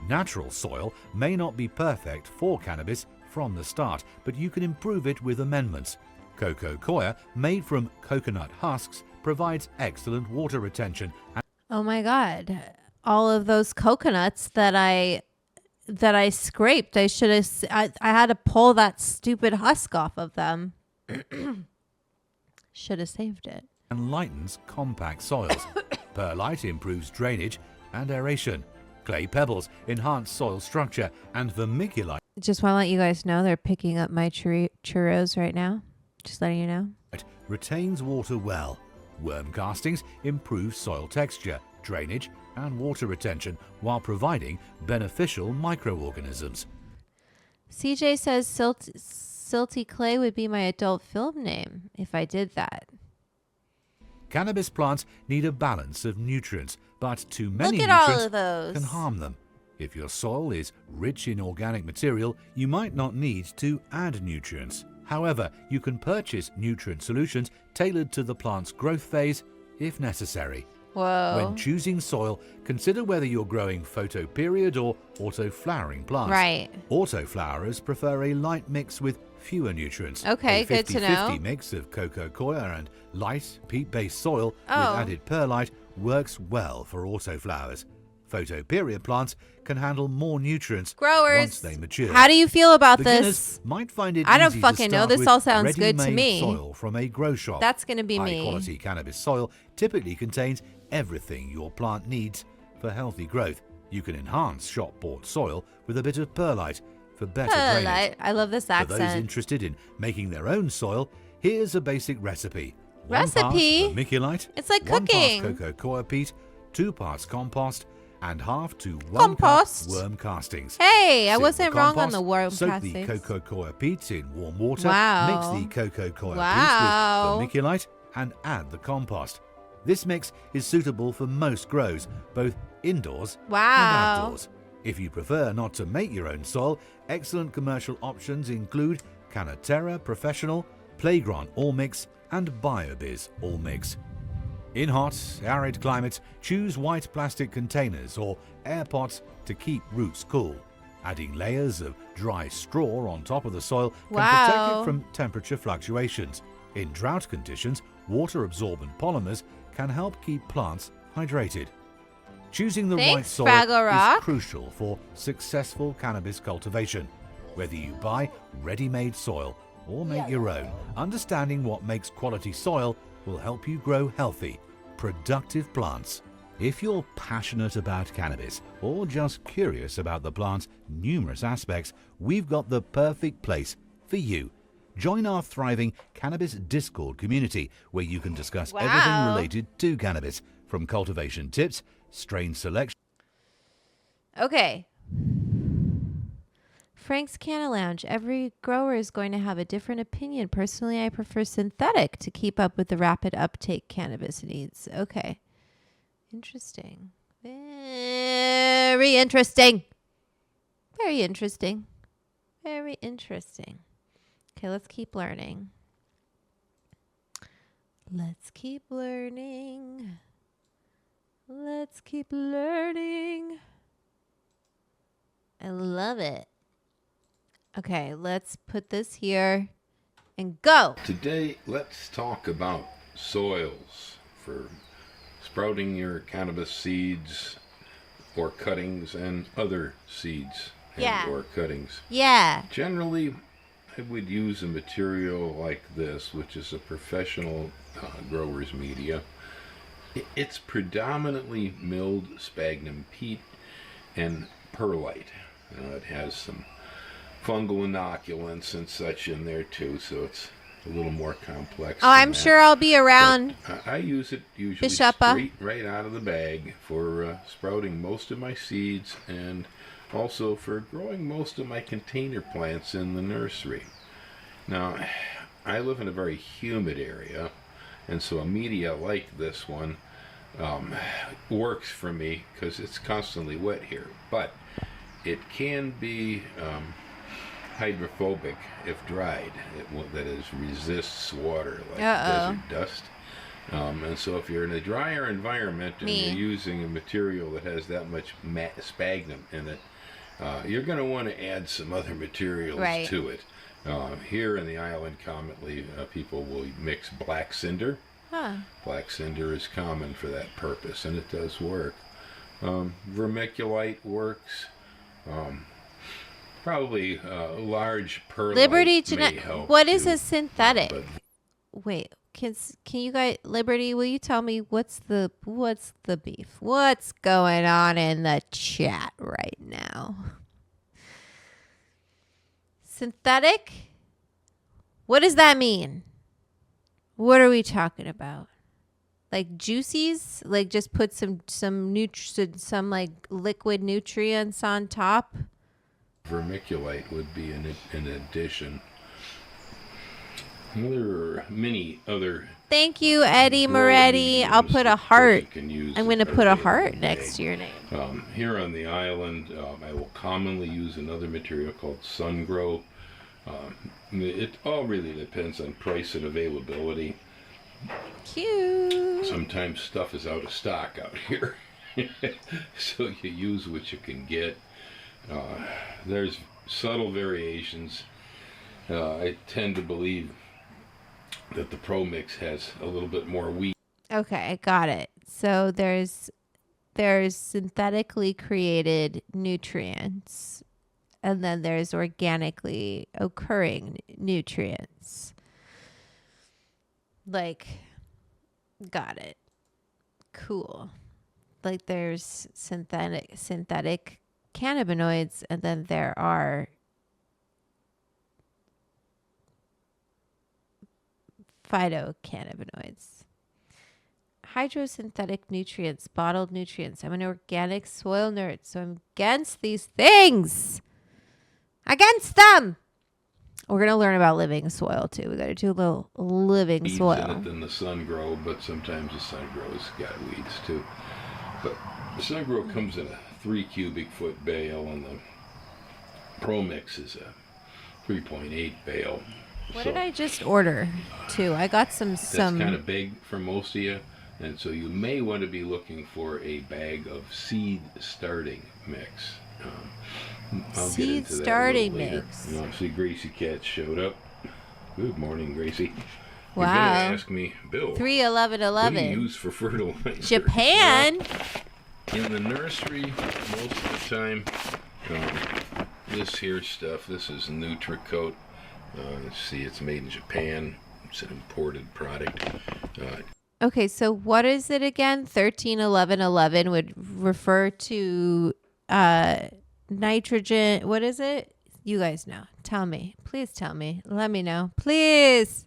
Natural soil may not be perfect for cannabis from the start, but you can improve it with amendments. Coco coir, made from coconut husks, provides excellent water retention. Oh my God. All of those coconuts that I scraped, I had to pull that stupid husk off of them. Should have saved it. And lightens compact soils. Perlite improves drainage and aeration. Clay pebbles enhance soil structure, and vermiculite Just want to let you guys know they're picking up my churros right now. Just letting you know. retains water well. Worm castings improve soil texture, drainage, and water retention while providing beneficial microorganisms. CJ says Silty Clay would be my adult film name if I did that. Cannabis plants need a balance of nutrients, but too many Look at all nutrients of those. can harm them. If your soil is rich in organic material, you might not need to add nutrients. However, you can purchase nutrient solutions tailored to the plant's growth phase if necessary. Whoa. When choosing soil, consider whether you're growing photoperiod or auto-flowering plants. Right. Autoflowerers prefer a light mix with fewer nutrients. Okay, a good to know. 50-50 mix of coco coir and light peat-based soil Oh. with added perlite works well for autoflowers. Photoperiod plants can handle more nutrients Growers, once they mature. how do you feel about Beginners this? might find it I don't easy fucking to know. start This with all sounds good to ready-made me. soil from a grow shop. That's going to be me. High-quality cannabis soil typically contains everything your plant needs for healthy growth. You can enhance shop-bought soil with a bit of perlite for better drainage. Perlite. I love this For those accent. interested in making their own soil, here's a basic recipe. Recipe? 1 part vermiculite, It's like 1 cooking. part cocoa coir peat, 2 parts compost, and half to 1 Compost? cup worm castings. Hey, I Seal wasn't the wrong on compost, the worm soak the castings. cocoa coir peat in warm water, Wow. mix the cocoa coir Wow. peat with vermiculite, and add the compost. This mix is suitable for most grows, both indoors and Wow. outdoors. If you prefer not to make your own soil, excellent commercial options include Terra Professional, Playground All Mix, and BioBiz All Mix. In hot, arid climates, choose white plastic containers or air pots to keep roots cool. Adding layers of dry straw on top of the soil can protect Wow. it from temperature fluctuations. In drought conditions, water-absorbent polymers can help keep plants hydrated. Choosing the right Thanks, soil Fraggle Rock. is crucial for successful cannabis cultivation. Whether you buy ready-made soil or make your own, understanding what makes quality soil will help you grow healthy, productive plants. If you're passionate about cannabis or just curious about the plant's numerous aspects, we've got the perfect place for you. Join our thriving Cannabis Discord community where you can discuss everything Wow. related to cannabis, from cultivation tips, strain selection. Okay. Frank's Canna Lounge. Every grower is going to have a different opinion. Personally, I prefer synthetic to keep up with the rapid uptake cannabis needs. Okay. Interesting. Very interesting. Very interesting. Very interesting. Okay, let's keep learning. Let's keep learning. Let's keep learning. I love it. Okay, let's put this here and go. Today, let's talk about soils for sprouting your cannabis seeds or cuttings and other seeds Yeah. or cuttings. Yeah. Generally, I would use a material like this, which is a professional grower's media. It's predominantly milled sphagnum peat and perlite. It has some fungal inoculants and such in there too, so it's a little more complex. Oh, than I'm that. sure I'll be around. But I use it usually Bishoppa. straight right out of the bag for sprouting most of my seeds and also for growing most of my container plants in the nursery. Now, I live in a very humid area, and so a media like this one works for me because it's constantly wet here. But it can be hydrophobic if dried. That is, resists water like desert dust. And so if you're in a drier environment and you're using a material that has that much sphagnum in it, you're going to want to add some other materials to it. Here in the island, commonly people will mix black cinder. Black cinder is common for that purpose, and it does work. Vermiculite works. Probably large perlite Liberty may help. What is too, a synthetic? but Wait, can you guys, Liberty, will you tell me what's the beef? What's going on in the chat right now? Synthetic? What does that mean? What are we talking about? Like juices? Like just put some like liquid nutrients on top? vermiculite would be an addition. There are many other. Thank you, Eddie grow Moretti. I'll mediums put a that heart. person can use I'm that going to are put a available heart today. next to your name. Here on the island, I will commonly use another material called Sungrow. It all really depends on price and availability. Cute. Sometimes stuff is out of stock out here, so you use what you can get. There's subtle variations. I tend to believe that the Pro Mix has a little bit more wheat. Okay, I got it. So there's synthetically created nutrients, and then there's organically occurring nutrients. Like, got it. Cool. Like there's synthetic cannabinoids, and then there are phytocannabinoids. Hydrosynthetic nutrients, bottled nutrients. I'm an organic soil nerd, so I'm against these things. Against them. We're going to learn about living soil, too. We got to do a little living soil. In it than the sun grow, but sometimes the sun grow's got weeds, too. But the sun grow comes in a 3 cubic foot bale, and the Pro Mix is a 3.8 bale. What did I just order, too? I got some... That's kind of big for most of you, and so you may want to be looking for a bag of seed starting mix. I'll get into that a little later. Mix. See, Gracie Cat showed up. Good morning, Gracie. Wow. You're going to ask me, Bill, 3-11-11. what do you use for fertilizer? Japan? In the nursery, most of the time, this here stuff, this is NutriCoat. See, it's made in Japan. It's an imported product. Okay, so what is it again? 13-11-11 would refer to nitrogen. What is it? You guys know. Tell me. Please tell me. Let me know. Please.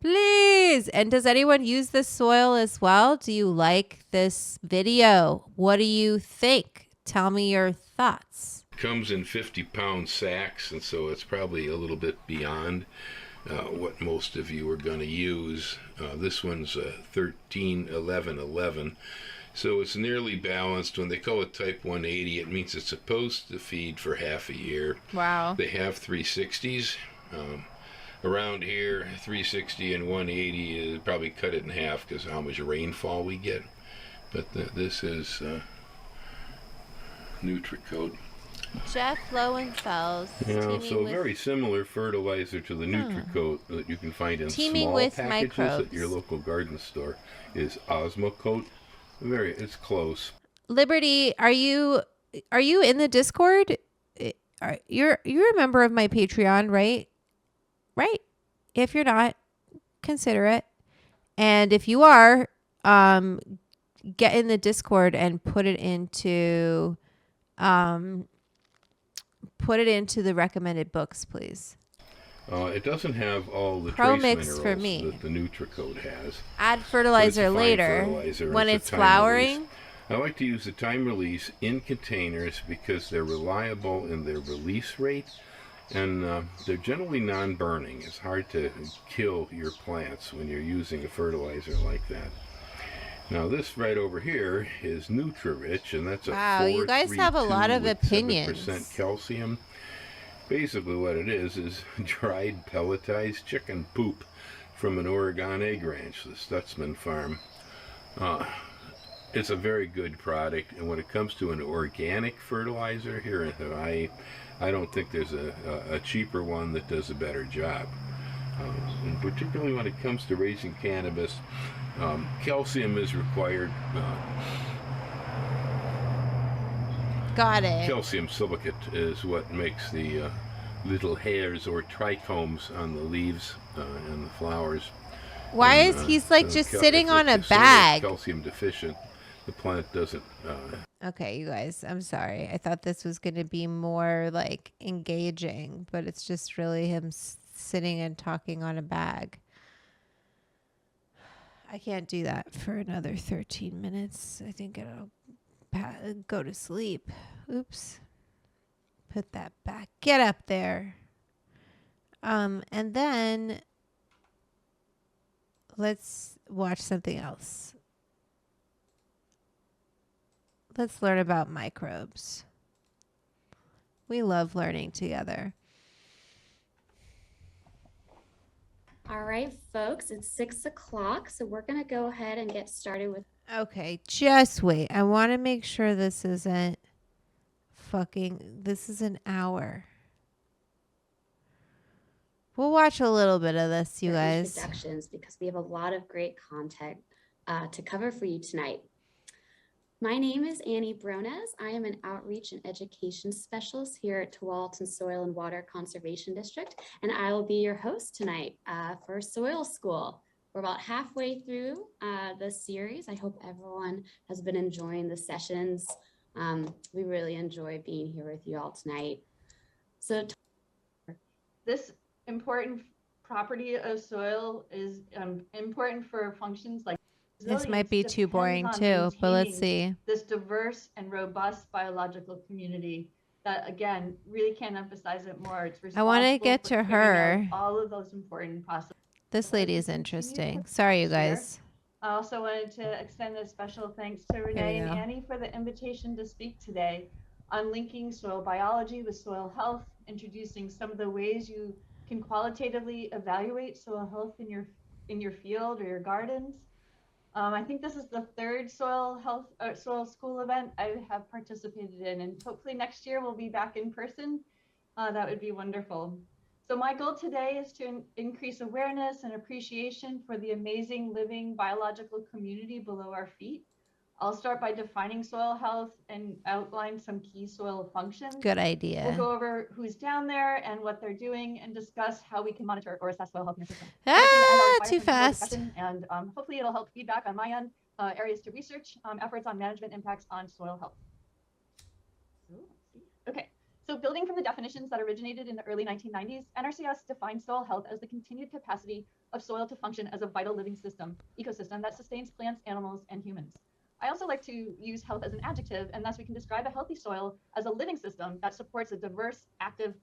Please. And does anyone use this soil as well? Do you like this video? What do you think? Tell me your thoughts. It comes in 50-pound sacks, and so it's probably a little bit beyond what most of you are going to use. This one's 13-11-11. So it's nearly balanced. When they call it type 180, it means it's supposed to feed for half a year. Wow. They have 360s. Around here, 360 and 180 is probably cut it in half because of how much rainfall we get. But this is NutriCoat. Jeff Lowenfels. Yeah, so very similar fertilizer to the NutriCoat that you can find in small packages microbes. at your local garden store is Osmocoat. It's close. Liberty, are you in the Discord? You're a member of my Patreon, right? Right? If you're not, consider it. And if you are, get in the Discord and put it into the recommended books, please. It doesn't have all the Pro trace Mix minerals for me. that the NutriCoat has. Add fertilizer later when it's flowering. Release. I like to use the time release in containers because they're reliable in their release rate, and they're generally non-burning. It's hard to kill your plants when you're using a fertilizer like that. Now this right over here is Nutri-Rich, and that's a 4, you guys have a lot of opinions. 7% calcium. Basically what it is dried pelletized chicken poop from an Oregon egg ranch, the Stutzman farm. It's a very good product, and when it comes to an organic fertilizer here in Hawaii, I don't think there's a cheaper one that does a better job. And particularly when it comes to raising cannabis, calcium is required. Got it. Calcium silicate is what makes the little hairs or trichomes on the leaves and the flowers. Why is he's like just sitting on a bag? Calcium deficient, the plant doesn't. Okay, you guys, I'm sorry. I thought this was going to be more like engaging, but it's just really him sitting and talking on a bag. I can't do that for another 13 minutes. I think it'll go to sleep. Oops. Put that back. Get up there. And then let's watch something else. Let's learn about microbes. We love learning together. All right, folks, it's 6 o'clock, so we're going to go ahead and get started with... Okay, just wait. I want to make sure this isn't this is an hour. We'll watch a little bit of this, you guys. Introductions, because we have a lot of great content to cover for you tonight. My name is Annie Brones. I am an outreach and education specialist here at Tualatin Soil and Water Conservation District, and I will be your host tonight for Soil School. We're about halfway through the series. I hope everyone has been enjoying the sessions. We really enjoy being here with you all tonight. So this important property of soil is important for functions like this might be too depends boring on too, but let's maintaining see. this diverse and robust biological community that, again, really can't emphasize it more. It's I want to responsible get for to carrying her. out all of those important processes. This As lady we is continue interesting. to Sorry, you share, guys. I also wanted to extend a special thanks to Here we Renee and go. Annie for the invitation to speak today on linking soil biology with soil health, introducing some of the ways you can qualitatively evaluate soil health in your field or your gardens. I think this is the third soil school event I have participated in, and hopefully next year we'll be back in person. That would be wonderful. So my goal today is to increase awareness and appreciation for the amazing living biological community below our feet. I'll start by defining soil health and outline some key soil functions. Good idea. We'll go over who's down there and what they're doing and discuss how we can monitor or assess soil health in your system. Too fast. And hopefully it'll help feedback on my end, areas to research, efforts on management impacts on soil health. Okay. So building from the definitions that originated in the early 1990s, NRCS defined soil health as the continued capacity of soil to function as a vital living ecosystem that sustains plants, animals, and humans. I also like to use health as an adjective, and thus we can describe a healthy soil as a living system that supports a diverse, active.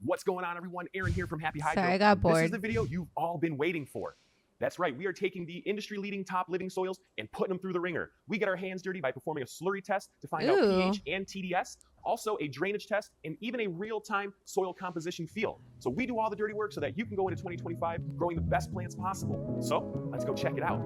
What's going on, everyone? Aaron here from Happy Hydro. Sorry, I got bored. This is the video you've all been waiting for. That's right, we are taking the industry-leading top living soils and putting them through the ringer. We get our hands dirty by performing a slurry test to find out pH and TDS, also a drainage test, and even a real-time soil composition feel. So we do all the dirty work so that you can go into 2025 growing the best plants possible. So let's go check it out.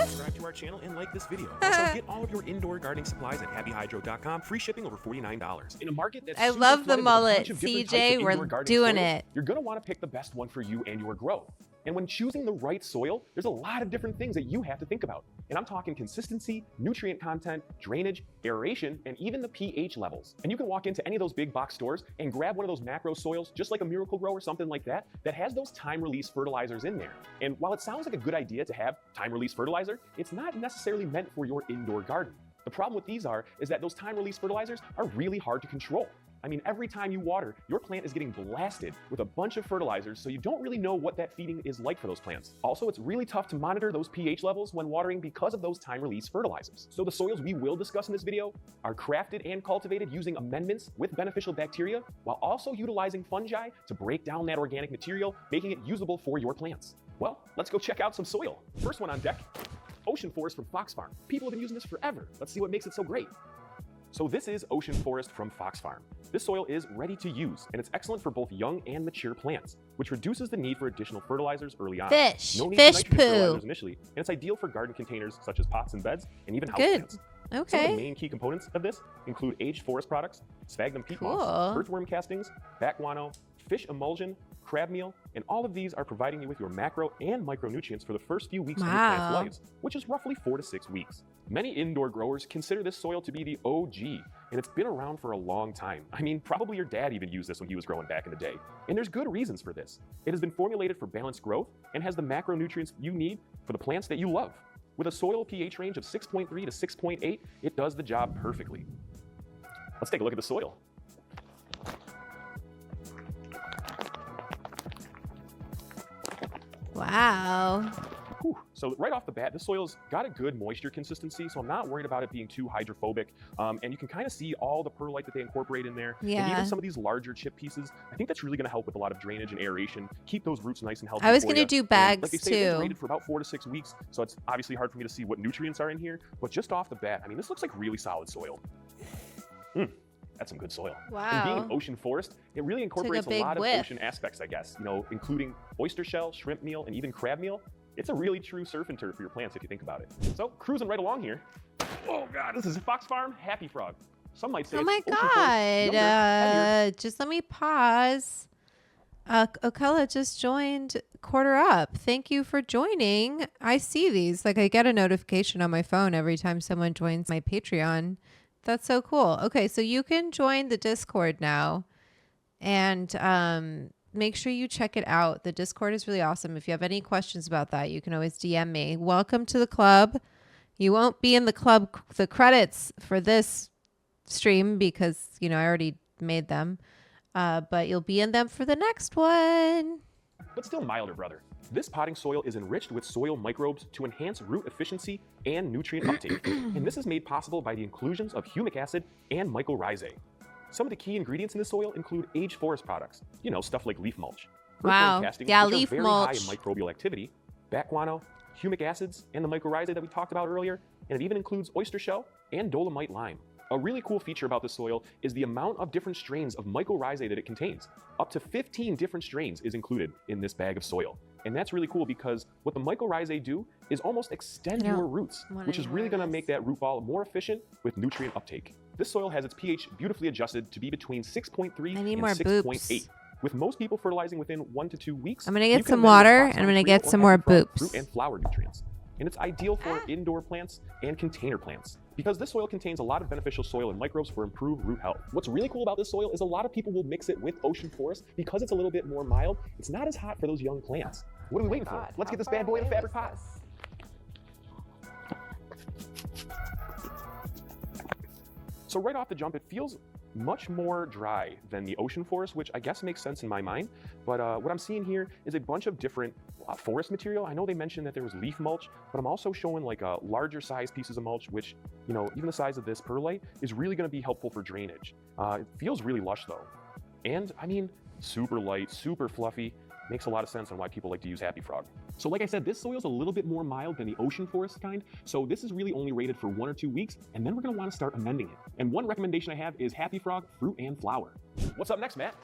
Subscribe to our channel and like this video. Also, get all of your indoor gardening supplies at happyhydro.com. Free shipping over $49. In a market that's I super love the flooded with a mullet, bunch of different types of CJ. indoor We're gardening doing soils, it. You're going to want to pick the best one for you and your growth. And when choosing the right soil, there's a lot of different things that you have to think about. And I'm talking consistency, nutrient content, drainage, aeration, and even the pH levels. And you can walk into any of those big box stores and grab one of those macro soils, just like a Miracle-Gro or something like that, that has those time-release fertilizers in there. And while it sounds like a good idea to have time-release fertilizer, it's not necessarily meant for your indoor garden. The problem with these is that those time-release fertilizers are really hard to control. I mean, every time you water, your plant is getting blasted with a bunch of fertilizers, so you don't really know what that feeding is like for those plants. Also, it's really tough to monitor those pH levels when watering because of those time-release fertilizers. So the soils we will discuss in this video are crafted and cultivated using amendments with beneficial bacteria, while also utilizing fungi to break down that organic material, making it usable for your plants. Well, let's go check out some soil. First one on deck, Ocean Forest from Fox Farm. People have been using this forever. Let's see what makes it so great. So this is Ocean Forest from Fox Farm. This soil is ready to use, and it's excellent for both young and mature plants, which reduces the need for additional fertilizers early on. Fish. No need Fish for nitrogen poo. fertilizers initially, and it's ideal for garden containers such as pots and beds, and even Good. houseplants. Some of the Okay. main key components of this include aged forest products, sphagnum peat moss, Cool. earthworm castings, bat guano, fish emulsion, crab meal, and all of these are providing you with your macro and micronutrients for the first few weeks of your plant's Wow. lives, which is roughly 4 to 6 weeks. Many indoor growers consider this soil to be the OG, and it's been around for a long time. I mean, probably your dad even used this when he was growing back in the day. And there's good reasons for this. It has been formulated for balanced growth and has the macronutrients you need for the plants that you love. With a soil pH range of 6.3 to 6.8, it does the job perfectly. Let's take a look at the soil. Wow. Whew. So right off the bat, this soil's got a good moisture consistency, so I'm not worried about it being too hydrophobic. And you can kind of see all the perlite that they incorporate in there. And Yeah. even some of these larger chip pieces, I think that's really going to help with a lot of drainage and aeration, keep those roots nice and healthy. I was for gonna ya. do And bags like they say, it's too. rated for about 4 to 6 weeks, so it's obviously hard for me to see what nutrients are in here. But just off the bat, I mean, this looks like really solid soil. That's some good soil. And being Wow. an ocean forest, it really incorporates a big lot of whiff. ocean aspects, I guess, including oyster shell, shrimp meal, and even crab meal. It's a really true surf and turf for your plants if you think about it. So cruising right along here. Oh God, this is Fox Farm Happy Frog. Some might say Oh it's my Ocean Forest, younger, heavier. God. Just let me pause. Okella just joined Quarter Up. Thank you for joining. I see these. Like, I get a notification on my phone every time someone joins my Patreon. That's so cool. Okay, so you can join the Discord now. And make sure you check it out. The Discord is really awesome. If you have any questions about that, you can always DM me. Welcome to the club. You won't be in the club, the credits for this stream because, I already made them. But you'll be in them for the next one. But still milder, brother. This potting soil is enriched with soil microbes to enhance root efficiency and nutrient uptake. And this is made possible by the inclusions of humic acid and mycorrhizae. Some of the key ingredients in the soil include aged forest products, stuff like leaf mulch. Wow. Castings, Yeah, which leaf are very mulch. high in microbial activity, bat guano, humic acids, and the mycorrhizae that we talked about earlier, and it even includes oyster shell and dolomite lime. A really cool feature about this soil is the amount of different strains of mycorrhizae that it contains. Up to 15 different strains is included in this bag of soil. And that's really cool because what the mycorrhizae do is almost extend your roots, which is really going to make that root ball more efficient with nutrient uptake. This soil has its pH beautifully adjusted to be between 6.3 and 6.8. With most people fertilizing within 1 to 2 weeks, I'm going to get some water and I'm going to get some more boops. Fruit and flower nutrients. And it's ideal for indoor plants and container plants because this soil contains a lot of beneficial soil and microbes for improved root health. What's really cool about this soil is a lot of people will mix it with ocean forest because it's a little bit more mild. It's not as hot for those young plants. What are we waiting for? Let's get this bad boy in a fabric pot. So right off the jump, it feels much more dry than the ocean forest, which I guess makes sense in my mind. But what I'm seeing here is a bunch of different forest material. I know they mentioned that there was leaf mulch, but I'm also showing like larger size pieces of mulch, which, even the size of this perlite is really going to be helpful for drainage. It feels really lush though. And I mean, super light, super fluffy. Makes a lot of sense on why people like to use Happy Frog. So like I said, this soil is a little bit more mild than the ocean forest kind. So this is really only rated for 1 or 2 weeks, and then we're gonna wanna start amending it. And one recommendation I have is Happy Frog Fruit and Flower. What's up next, Matt?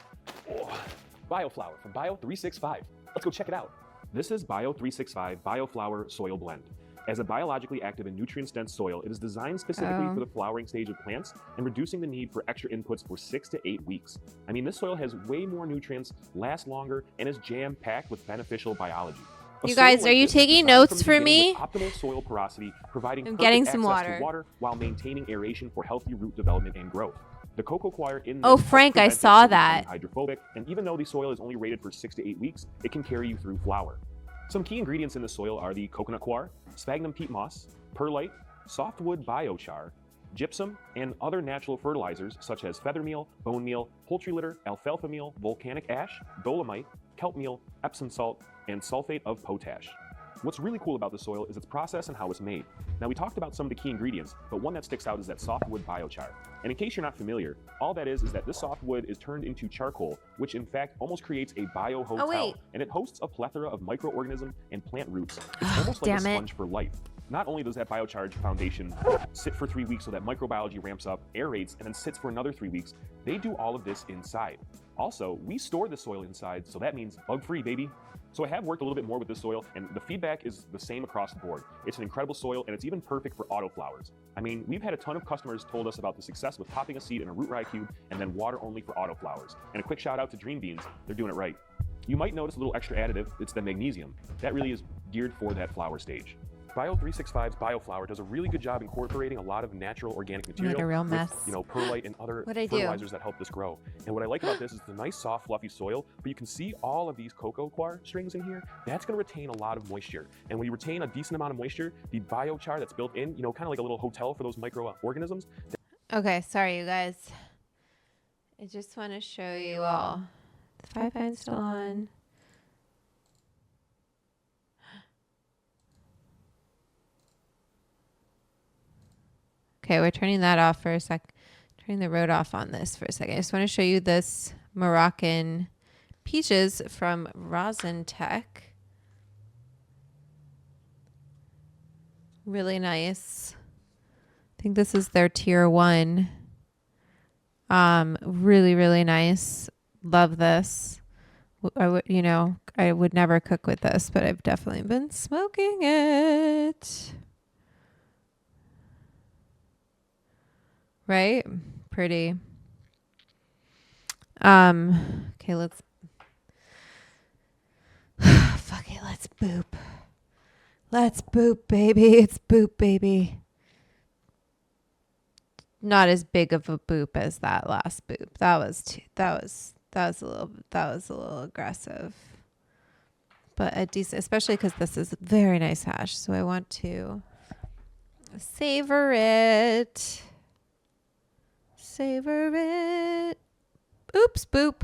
BioFlower from Bio365. Let's go check it out. This is Bio365 BioFlower Soil Blend. As a biologically active and nutrient-dense soil, it is designed specifically for the flowering stage of plants and reducing the need for extra inputs for 6 to 8 weeks. I mean, this soil has way more nutrients, lasts longer, and is jam-packed with beneficial biology. You guys, are you taking notes for me? Optimal soil porosity, providing I'm getting perfect some access to water while maintaining aeration for healthy root development and growth. The cocoa coir in Oh, Frank, I saw that. Hydrophobic, and even though the soil is only rated for 6 to 8 weeks, it can carry you through flower. Some key ingredients in the soil are the coconut coir, sphagnum peat moss, perlite, softwood biochar, gypsum, and other natural fertilizers such as feather meal, bone meal, poultry litter, alfalfa meal, volcanic ash, dolomite, kelp meal, Epsom salt, and sulfate of potash. What's really cool about the soil is its process and how it's made. Now, we talked about some of the key ingredients, but one that sticks out is that softwood biochar. And in case you're not familiar, all that is that this softwood is turned into charcoal, which in fact almost creates a biohotel. And it hosts a plethora of microorganisms and plant roots. It's almost like a sponge for life. Not only does that biochar foundation sit for 3 weeks so that microbiology ramps up, aerates, and then sits for another 3 weeks, they do all of this inside. Also, we store the soil inside, so that means bug-free, baby. So I have worked a little bit more with this soil, and the feedback is the same across the board. It's an incredible soil, and it's even perfect for autoflowers. I mean, we've had a ton of customers told us about the success with popping a seed in a root rye cube and then water only for autoflowers. And a quick shout out to Dream Beans, they're doing it right. You might notice a little extra additive, it's the magnesium. That really is geared for that flower stage. Bio365's BioFlower does a really good job incorporating a lot of natural organic material like a real mess. with, perlite and other fertilizers that help this grow. And what I like about this is the nice, soft, fluffy soil, but you can see all of these cocoa coir strings in here. That's going to retain a lot of moisture. And when you retain a decent amount of moisture, the biochar that's built in, kind of like a little hotel for those microorganisms. Okay, sorry, you guys. I just want to show you all. The 5 iron's still on. Okay, we're turning that off for a sec. Turning the road off on this for a second. I just want to show you this Moroccan peaches from Rosin Tech. Really nice. I think this is their tier 1. Really, really nice. Love this. I would never cook with this, but I've definitely been smoking it. Right? Pretty. Okay, let's fuck it, let's boop. Let's boop, baby. It's boop, baby. Not as big of a boop as that last boop. That was a little aggressive. But a decent, especially because this is very nice hash, so I want to savor it. savor it. Oops, boop.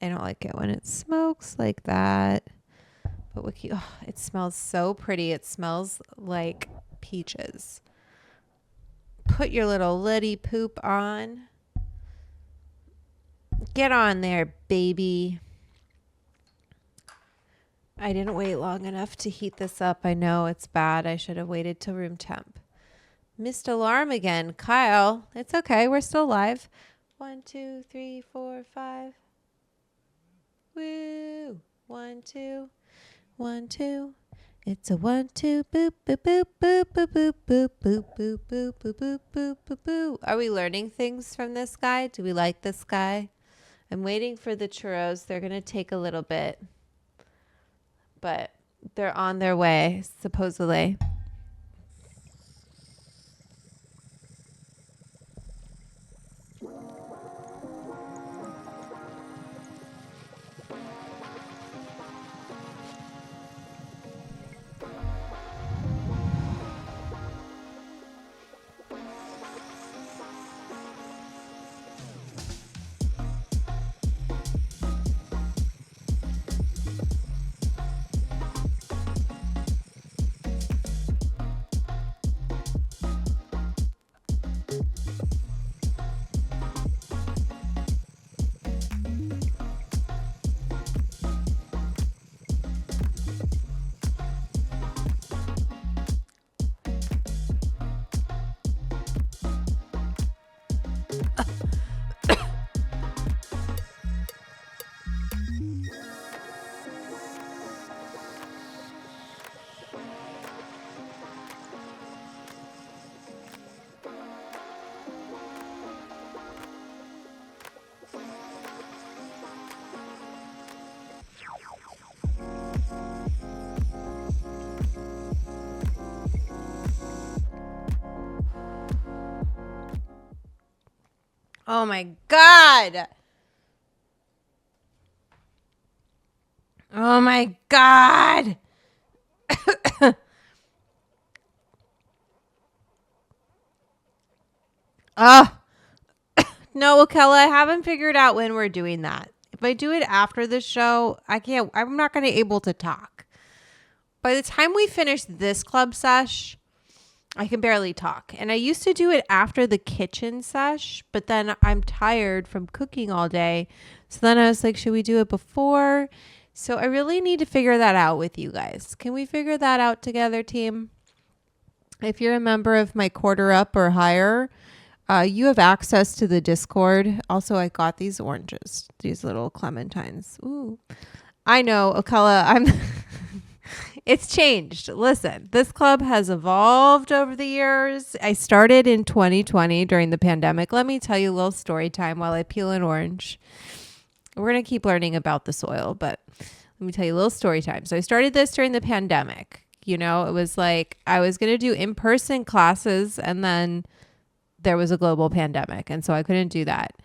I don't like it when it smokes like that. But it smells so pretty. It smells like peaches. Put your little liddy poop on. Get on there, baby. I didn't wait long enough to heat this up. I know it's bad. I should have waited till room temp. Missed alarm again. Kyle, it's okay. We're still live. 1, 2, 3, 4, 5. Woo. 1, 2. 1, 2. It's a 1, 2. Boop, boop, boop, boop, boop, boop, boop, boop, boop, boop, boop, boop, boop, boop, boop. Are we learning things from this guy? Do we like this guy? I'm waiting for the churros. They're going to take a little bit, but they're on their way, supposedly. Oh my God. Oh my God. Oh, no, Akella, I haven't figured out when we're doing that. If I do it after the show, I'm not going to be able to talk. By the time we finish this club sesh, I can barely talk. And I used to do it after the kitchen sesh, but then I'm tired from cooking all day. So then I was like, should we do it before? So I really need to figure that out with you guys. Can we figure that out together, team? If you're a member of my quarter up or higher, you have access to the Discord. Also, I got these oranges, these little clementines. Ooh, I know, Akella, it's changed. Listen, this club has evolved over the years. I started in 2020 during the pandemic. Let me tell you a little story time while I peel an orange. We're going to keep learning about the soil, but let me tell you a little story time. So I started this during the pandemic. You know, it was like I was going to do in-person classes, and then there was a global pandemic, and so I couldn't do that.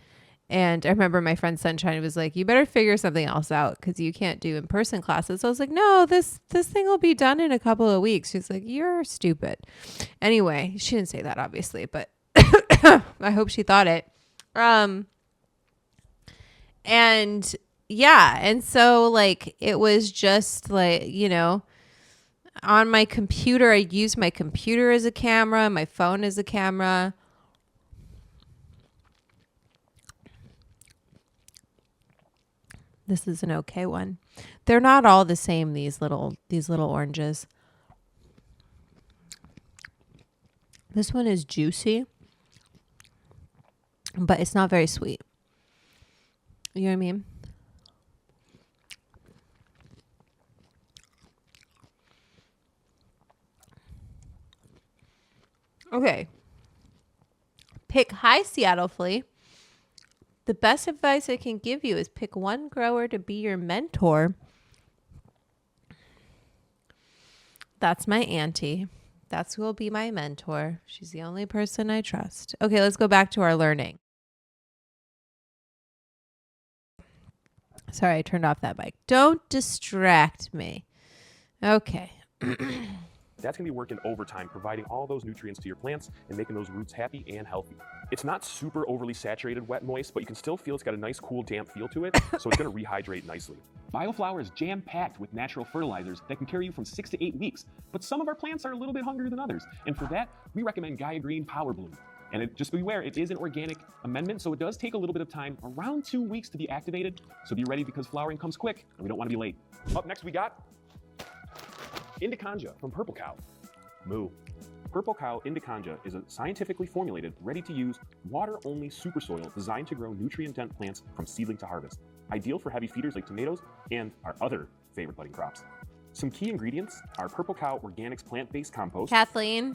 And I remember my friend Sunshine was like, you better figure something else out because you can't do in-person classes. So I was like, no, this thing will be done in a couple of weeks. She's like, you're stupid. Anyway, she didn't say that, obviously, but I hope she thought it. And yeah, and so like it was just like, you know, on my computer, I use my computer as a camera, my phone as a camera. This is an okay one. They're not all the same, these little oranges. This one is juicy, but it's not very sweet. You know what I mean? Okay. Pick Hi Seattle Flea. The best advice I can give you is pick one grower to be your mentor. That's my auntie. That's who will be my mentor. She's the only person I trust. Okay, let's go back to our learning. Sorry, I turned off that mic. Don't distract me. Okay. That's going to be working overtime, providing all those nutrients to your plants and making those roots happy and healthy. It's not super overly saturated wet moist, but you can still feel it's got a nice cool damp feel to it, so it's going to rehydrate nicely. Bioflower is jam-packed with natural fertilizers that can carry you from 6 to 8 weeks, but some of our plants are a little bit hungrier than others, and for that, we recommend Gaia Green Power Bloom. And just beware, it is an organic amendment, so it does take a little bit of time, around 2 weeks to be activated, so be ready because flowering comes quick, and we don't want to be late. Up next, we got Indiconja from Purple Cow. Moo. Purple Cow Indiconja is a scientifically formulated, ready-to-use, water-only super soil designed to grow nutrient-dense plants from seedling to harvest. Ideal for heavy feeders like tomatoes and our other favorite budding crops. Some key ingredients are Purple Cow Organics plant-based compost. Kathleen,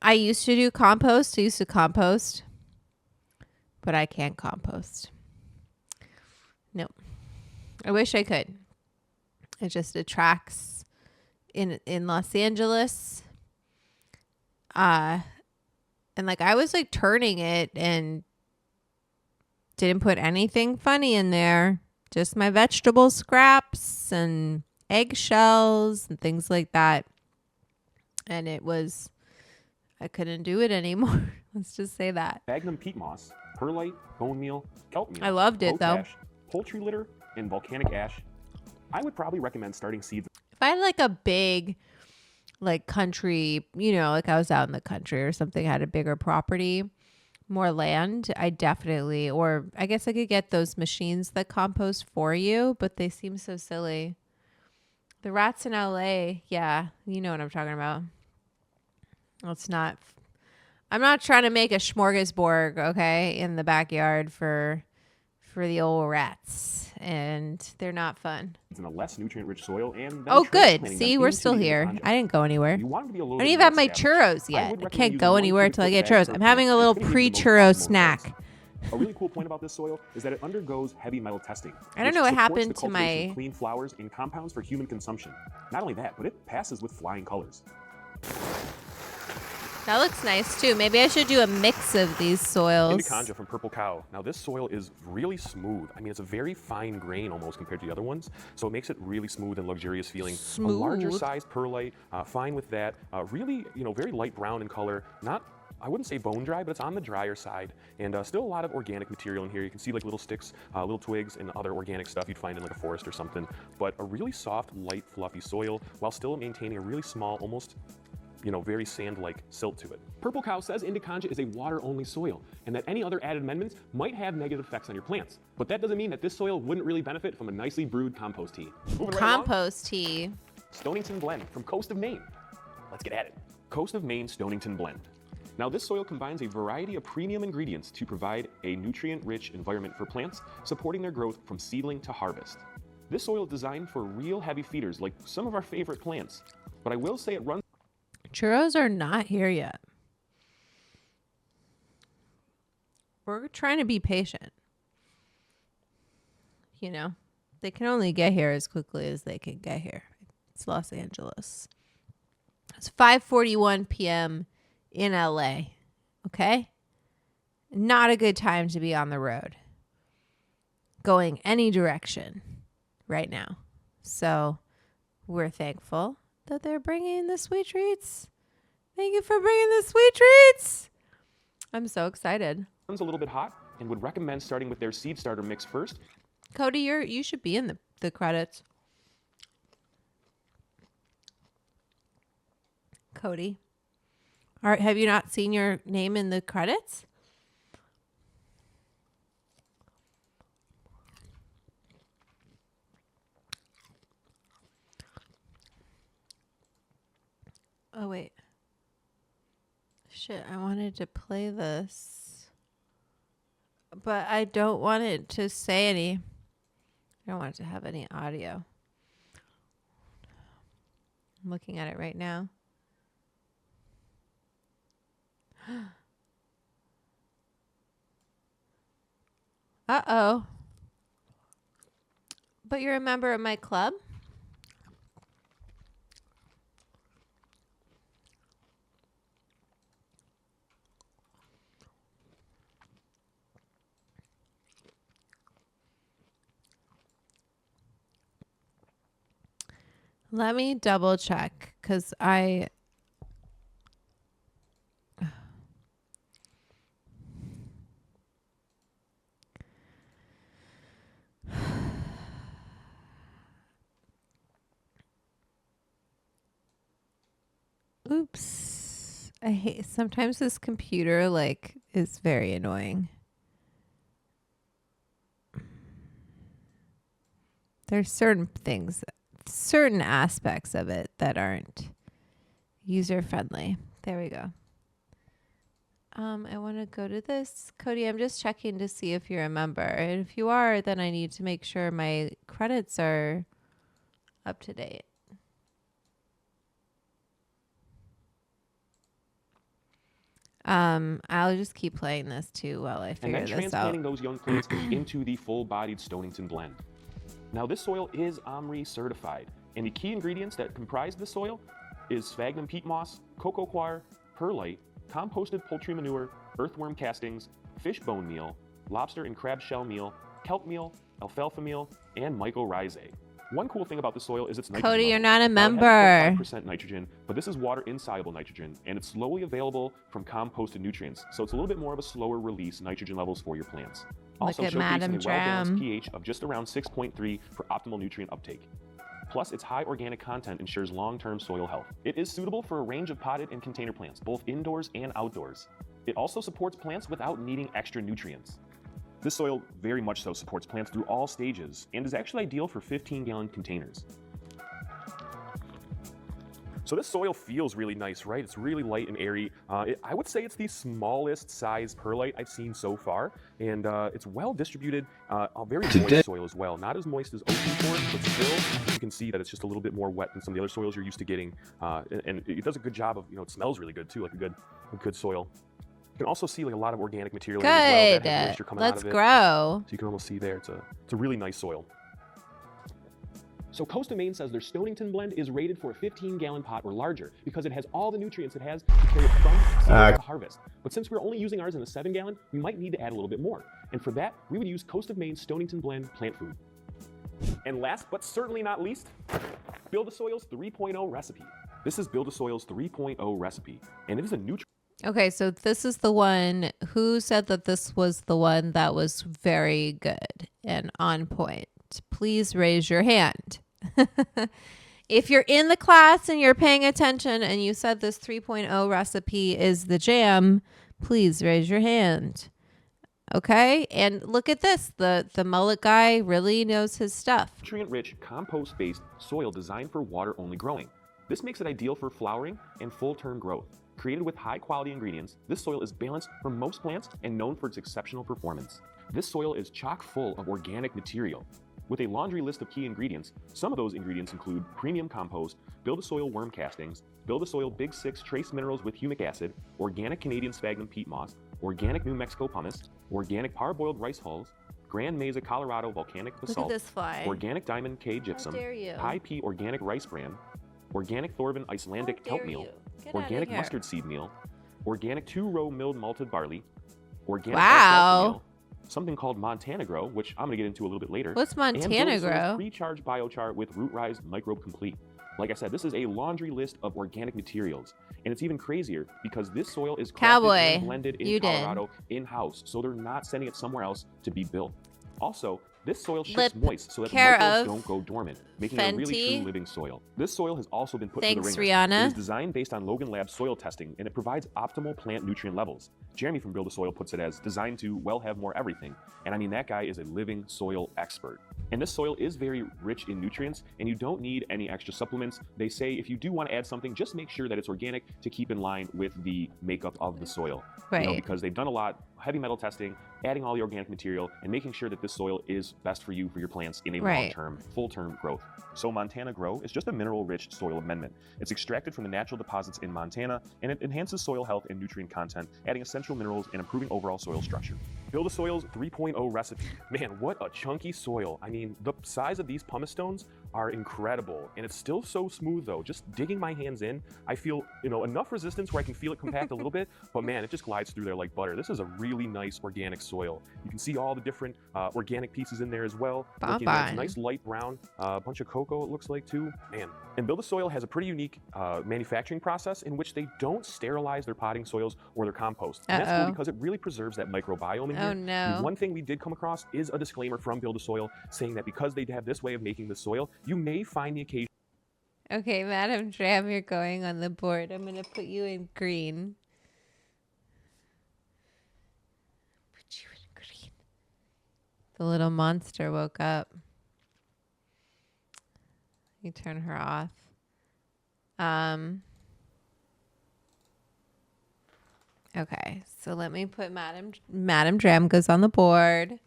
I used to do compost. I used to compost, but I can't compost. Nope. I wish I could. It just attracts in Los Angeles. And like I was like turning it and didn't put anything funny in there. Just my vegetable scraps and eggshells and things like that. And I couldn't do it anymore. Let's just say that. Sphagnum peat moss, perlite, bone meal, kelp meal. I loved it though. Poultry litter, and volcanic ash. I would probably recommend starting seeds. If I had like a big like country, like I was out in the country or something, had a bigger property, more land, I definitely, or I guess I could get those machines that compost for you, but they seem so silly. The rats in LA, yeah, you know what I'm talking about. I'm not trying to make a smorgasbord, okay, in the backyard for the old rats, and they're not fun. It's in a less nutrient-rich soil, and oh, good. See, we're still here. I didn't go anywhere. I don't even have my churros yet. I can't go anywhere until I get churros. I'm having a little pre-churro snack. A really cool point about this soil is that it undergoes heavy metal testing. I don't know what happened to my clean flowers and compounds for human consumption. Not only that, but it passes with flying colors. That looks nice too. Maybe I should do a mix of these soils. Indiconja from Purple Cow. Now this soil is really smooth. I mean, it's a very fine grain almost compared to the other ones. So it makes it really smooth and luxurious feeling. Smooth. A larger size perlite, fine with that. Really, very light brown in color. Not, I wouldn't say bone dry, but it's on the drier side. And still a lot of organic material in here. You can see like little sticks, little twigs, and other organic stuff you'd find in like a forest or something. But a really soft, light, fluffy soil while still maintaining a really small, almost very sand-like silt to it. Purple Cow says Indiconja is a water-only soil, and that any other added amendments might have negative effects on your plants. But that doesn't mean that this soil wouldn't really benefit from a nicely brewed compost tea. Compost tea. Stonington Blend from Coast of Maine. Let's get at it. Coast of Maine Stonington Blend. Now this soil combines a variety of premium ingredients to provide a nutrient-rich environment for plants, supporting their growth from seedling to harvest. This soil is designed for real heavy feeders like some of our favorite plants. But I will say it runs. Churros are not here yet. We're trying to be patient. They can only get here as quickly as they can get here. It's Los Angeles. It's 5:41 p.m. in LA. Okay? Not a good time to be on the road. Going any direction right now. So we're thankful that they're bringing the sweet treats. Thank you for bringing the sweet treats. I'm so excited. Runs a little bit hot and would recommend starting with their seed starter mix first. Cody, you should be in the credits. Cody. All right, have you not seen your name in the credits? Oh, wait. Shit, I wanted to play this. But I don't want it to say any. I don't want it to have any audio. I'm looking at it right now. Uh-oh. But you're a member of my club? Let me double check, because I oops. I hate sometimes this computer like is very annoying. There's certain things, certain aspects of it that aren't user friendly. There we go. I want to go to this. Cody, I'm just checking to see if you're a member. And if you are, then I need to make sure my credits are up to date. I'll just keep playing this too while I figure this out. And then transplanting those young plants into the full-bodied Stonington blend. Now this soil is OMRI certified, and the key ingredients that comprise the soil is sphagnum peat moss, cocoa coir, perlite, composted poultry manure, earthworm castings, fish bone meal, lobster and crab shell meal, kelp meal, alfalfa meal, and mycorrhizae. One cool thing about the soil is its nitrogen Cody, level. you're not a Now, it member. has 5% nitrogen, but this is water-insoluble nitrogen, and it's slowly available from composted nutrients, so it's a little bit more of a slower release nitrogen levels for your plants. Also Look at showcasing Madam a well-balanced Dram. pH of just around 6.3 for optimal nutrient uptake. Plus, its high organic content ensures long-term soil health. It is suitable for a range of potted and container plants, both indoors and outdoors. It also supports plants without needing extra nutrients. This soil very much so supports plants through all stages and is actually ideal for 15-gallon containers. So this soil feels really nice, right? It's really light and airy. I would say it's the smallest size perlite I've seen so far, and it's well distributed, a very moist soil as well. Not as moist as ocean forest, but still you can see that it's just a little bit more wet than some of the other soils you're used to getting, and it does a good job of, it smells really good too, like a good soil. You can also see like a lot of organic material in it as well that has moisture coming out Let's of it. grow. So you can almost see there, it's a really nice soil. So Coast of Maine says their Stonington blend is rated for a 15-gallon pot or larger because it has all the nutrients it has to carry it from seed to harvest. But since we're only using ours in a 7-gallon, we might need to add a little bit more. And for that, we would use Coast of Maine Stonington blend plant food. And last but certainly not least, Build a Soil's 3.0 recipe. This is Build a Soil's 3.0 recipe, and it is a nutrient. Okay, so this is the one. Who said that this was the one that was very good and on point? Please raise your hand. If you're in the class and you're paying attention and you said this 3.0 recipe is the jam, please raise your hand. Okay, and look at this. The mullet guy really knows his stuff. Nutrient-rich, compost-based soil designed for water-only growing. This makes it ideal for flowering and full-term growth. Created with high-quality ingredients, this soil is balanced for most plants and known for its exceptional performance. This soil is chock full of organic material. With a laundry list of key ingredients, some of those ingredients include premium compost, Build-A-Soil worm castings, Build-A-Soil Big 6 trace minerals with humic acid, organic Canadian sphagnum peat moss, organic New Mexico pumice, organic parboiled rice hulls, Grand Mesa Colorado volcanic basalt, Look at this fly. organic Diamond K gypsum, dare you. high P organic rice bran, organic Thorvin Icelandic How kelp dare meal, you. Get outta organic here. mustard seed meal, organic 2-row milled malted barley, organic Wow. alfalfa meal, something called Montana Grow, which I'm going to get into a little bit later. What's Montana and Build-A-Soil's Grow? Pre-charged biochar with root rise microbe complete. Like I said, this is a laundry list of organic materials. And it's even crazier because this soil is crafted Cowboy, and blended in you did. Colorado in-house. So they're not sending it somewhere else to be built. Also, this soil ships Lip moist so that the care microbes of don't go dormant, making it a really Fenty. true living soil. This soil has also been put Thanks, through the ringer. Rihanna. It is designed based on Logan Labs soil testing, and it provides optimal plant nutrient levels. Jeremy from Build a Soil puts it as designed to, well, have more everything. And I mean, that guy is a living soil expert. And this soil is very rich in nutrients, and you don't need any extra supplements. They say if you do want to add something, just make sure that it's organic to keep in line with the makeup of the soil. Right. Because they've done a lot, heavy metal testing, adding all the organic material, and making sure that this soil is best for you, for your plants in a Right. long-term, full-term growth. So Montana Grow is just a mineral-rich soil amendment. It's extracted from the natural deposits in Montana, and it enhances soil health and nutrient content, adding essential minerals and improving overall soil structure. Build a Soil's 3.0 recipe. Man, what a chunky soil. I mean, the size of these pumice stones are incredible, and it's still so smooth though. Just digging my hands in, I feel, enough resistance where I can feel it compact a little bit, but man, it just glides through there like butter. This is a really nice organic soil. You can see all the different organic pieces in there as well. Looking at nice light brown, a bunch of cocoa it looks like too. Man, and Build a Soil has a pretty unique manufacturing process in which they don't sterilize their potting soils or their compost. And that's cool because it really preserves that microbiome in here. Oh no. The one thing we did come across is a disclaimer from Build a Soil saying that because they have this way of making the soil, you may find the occasion. Okay, Madam Dram, you're going on the board. I'm going to put you in green. Put you in green. The little monster woke up. You turn her off. Okay, so let me put Madam Dram goes on the board.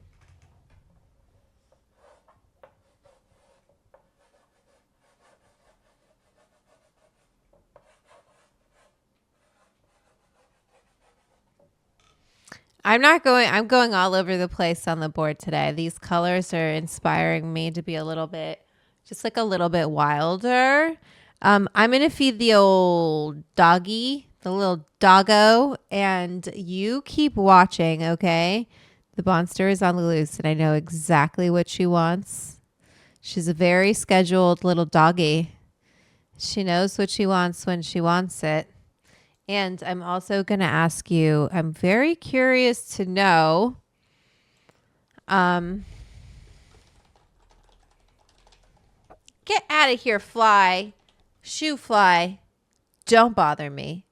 I'm going all over the place on the board today. These colors are inspiring me to be a little bit wilder. I'm going to feed the old doggy, the little doggo, and you keep watching, okay? The monster is on the loose, and I know exactly what she wants. She's a very scheduled little doggy. She knows what she wants when she wants it. And I'm also going to ask you, I'm very curious to know, get out of here, fly, shoo fly, don't bother me.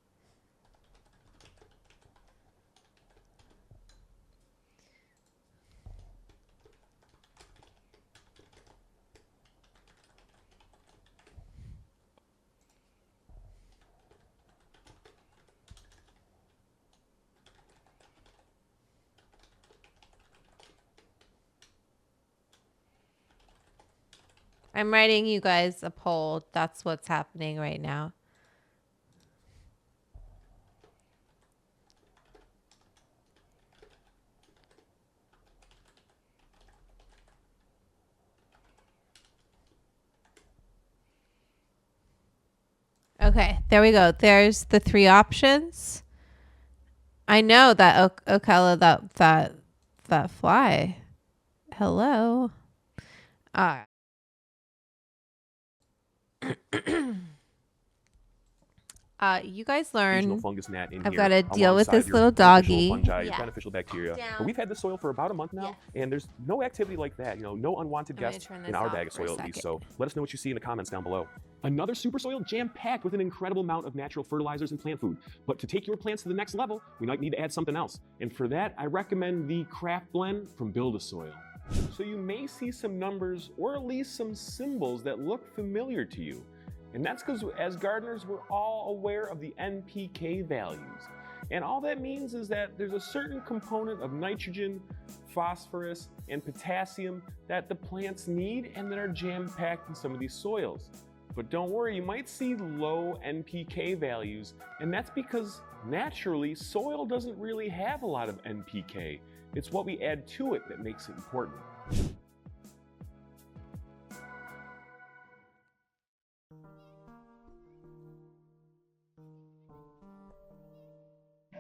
I'm writing you guys a poll. That's what's happening right now. Okay, there we go. There's the 3 options. I know that Ocala, that fly. Hello. You guys learn. Fungus gnat in I've here got to deal with this alongside little your beneficial doggy. fungi, your beneficial bacteria. Down. But we've had this soil for about a month now, and there's no activity like that. No unwanted guests in our bag of soil at least. So let us know what you see in the comments down below. Another super soil jam-packed with an incredible amount of natural fertilizers and plant food. But to take your plants to the next level, we might need to add something else. And for that, I recommend the Craft Blend from Build a Soil. So you may see some numbers or at least some symbols that look familiar to you. And that's because as gardeners, we're all aware of the NPK values. And all that means is that there's a certain component of nitrogen, phosphorus, and potassium that the plants need and that are jam-packed in some of these soils. But don't worry, you might see low NPK values, and that's because naturally, soil doesn't really have a lot of NPK. It's what we add to it that makes it important.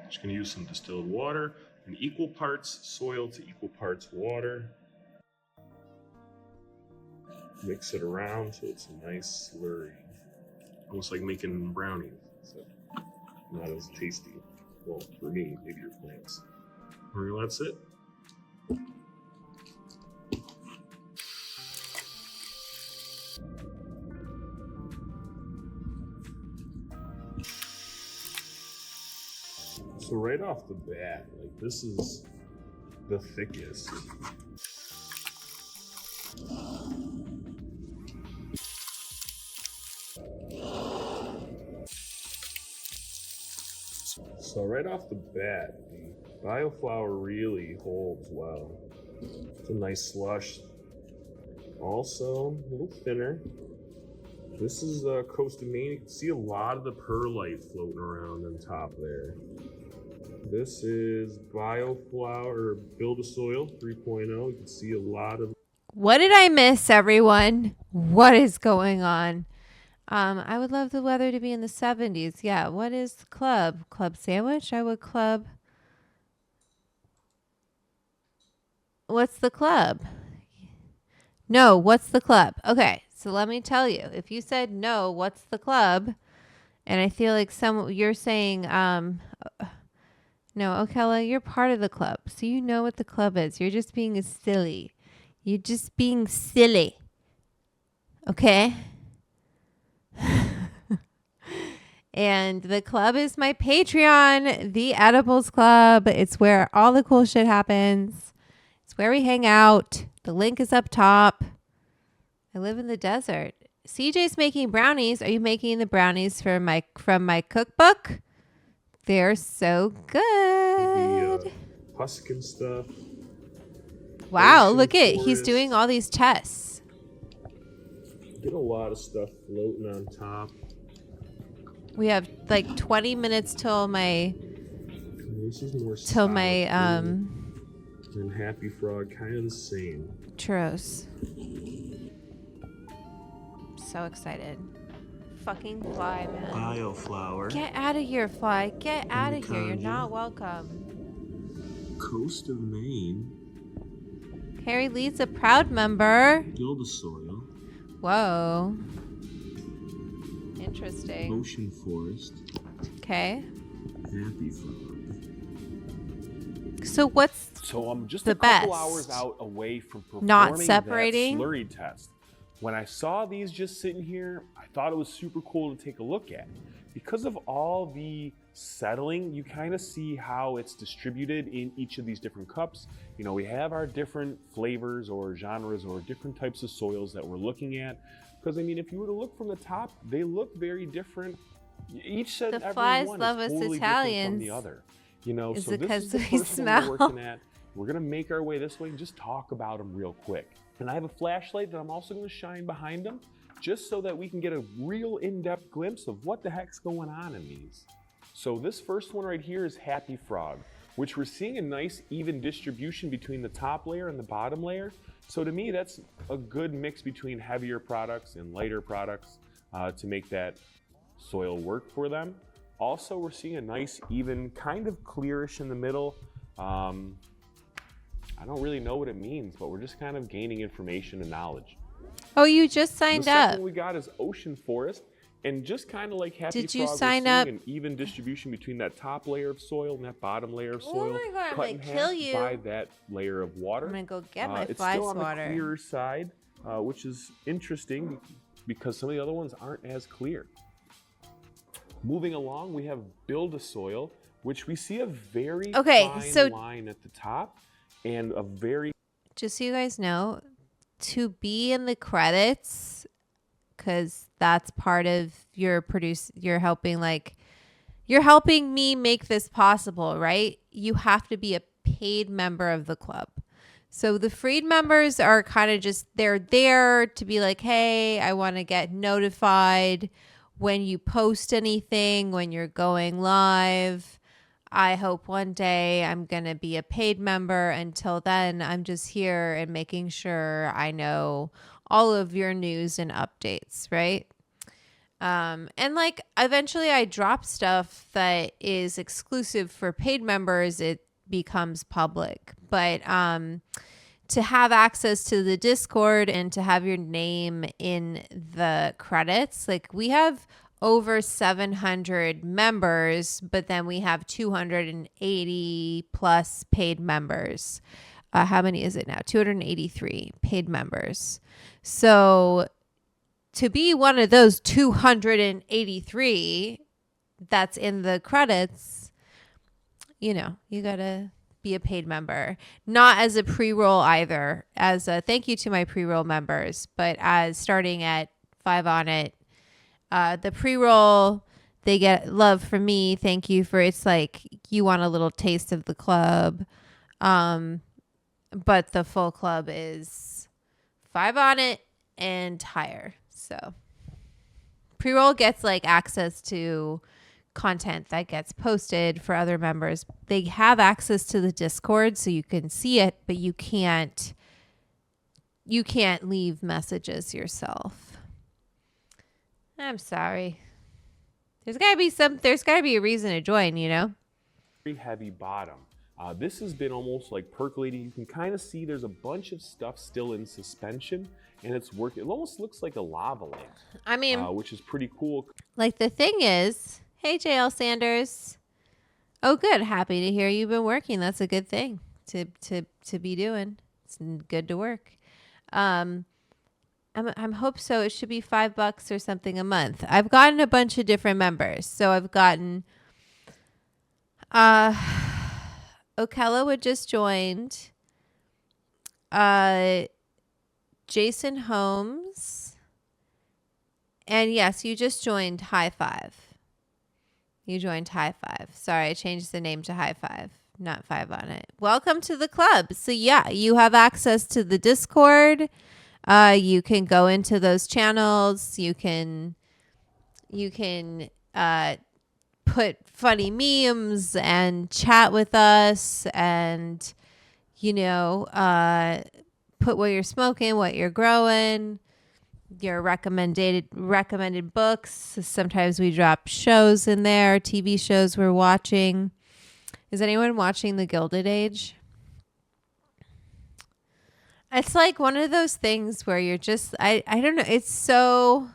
Just going to use some distilled water in equal parts soil to equal parts water. Mix it around so it's a nice slurry. Almost like making brownies, so not as tasty. Well, for me, maybe your plants. Well, that's it. So right off the bat, like this is the thickest. So right off the bat, the bioflower really holds well. It's a nice slush. Also, a little thinner. This is Costa Maine. You can see a lot of the perlite floating around on top there. This is Bioflower Build a Soil 3.0. You can see a lot of. What did I miss, everyone? What is going on? I would love the weather to be in the 70s. Yeah. What is the club? Club sandwich? I would club. What's the club? No, what's the club? Okay. So let me tell you. If you said no, what's the club? And I feel like you're saying, no, Okella, you're part of the club. So you know what the club is. You're just being silly. You're just being silly. Okay? And the club is my Patreon, the Edibles Club. It's where all the cool shit happens. It's where we hang out. The link is up top. I live in the desert. CJ's making brownies. Are you making the brownies from my cookbook? They're so good. The husk and stuff. Wow, Ocean look at forest. he's doing all these tests. Get a lot of stuff floating on top. We have like 20 minutes till my This is more and Happy Frog, kind of the same. churros. So excited. Fucking fly, man. Bioflower. Get out of here, fly. Get out of here. You're not welcome. Coast of Maine. Harry Lee's a proud member. Build a Soil. Whoa. Interesting. Ocean Forest. Okay. Happy Frog. So what's So I'm just the a couple best? hours out away from performing Not separating? that slurry test. When I saw these just sitting here, I thought it was super cool to take a look at. Because of all the settling, you kind of see how it's distributed in each of these different cups. You know, we have our different flavors or genres or different types of soils that we're looking at. Because I mean, if you were to look from the top, they look very different. Each set, The every flies one love is us totally Italians. different from the other. You know, Is so it this 'cause is the we first one smell? we're working at. We're gonna make our way this way and just talk about them real quick. And I have a flashlight that I'm also gonna shine behind them, just so that we can get a real in-depth glimpse of what the heck's going on in these. So this first one right here is Happy Frog, which we're seeing a nice even distribution between the top layer and the bottom layer. So to me, that's a good mix between heavier products and lighter products to make that soil work for them. Also, we're seeing a nice even kind of clearish in the middle. I don't really know what it means, but we're just kind of gaining information and knowledge. Oh, you just The signed second up. one we got is Ocean Forest, and just kind of like Happy Did you Frog, sign we're up? seeing an even distribution between that top layer of soil and that bottom layer of Oh soil, my God, I'm cut gonna in kill half you. by that layer of water. I'm gonna go get my it's fly still on swatter. the clearer side, which is interesting because some of the other ones aren't as clear. Moving along, we have Build a Soil, which we see a very fine line at the top and a very Just so you guys know, to be in the credits, because that's part of your you're helping me make this possible, right? You have to be a paid member of the club. So the freed members are kind of just, they're there to be like, hey, I want to get notified when you post anything, when you're going live. I hope one day I'm going to be a paid member. Until then, I'm just here and making sure I know all of your news and updates, right? And like eventually I drop stuff that is exclusive for paid members, it becomes public. But to have access to the Discord and to have your name in the credits, like we have over 700 members, but then we have 280 plus paid members. How many is it now? 283 paid members. So to be one of those 283 that's in the credits, you know, you gotta be a paid member. Not as a pre-roll either, as a thank you to my pre-roll members, but as starting at 5 on it. The pre-roll, they get love from me. Thank you for, it's like you want a little taste of the club. But the full club is 5 on it and higher. So pre-roll gets like access to content that gets posted for other members. They have access to the Discord so you can see it, but you can't leave messages yourself. I'm sorry. There's got to be a reason to join, you know? Very heavy bottom. This has been almost like percolating. You can kind of see there's a bunch of stuff still in suspension, and it's working. It almost looks like a lava lamp. I mean, which is pretty cool. Like the thing is, hey JL Sanders. Oh, good. Happy to hear you've been working. That's a good thing to be doing. It's good to work. I'm hope so. It should be $5 or something a month. I've gotten a bunch of different members. So I've gotten Okella would just joined. Jason Holmes. And yes, you just joined High Five. You joined High Five. Sorry, I changed the name to High Five, not 5 on it. Welcome to the club. So yeah, you have access to the Discord. You can go into those channels. You can put funny memes and chat with us, and put what you're smoking, what you're growing, your recommended books. Sometimes we drop shows in there, TV shows we're watching. Is anyone watching The Gilded Age? It's like one of those things where you're just, I don't know. It's kind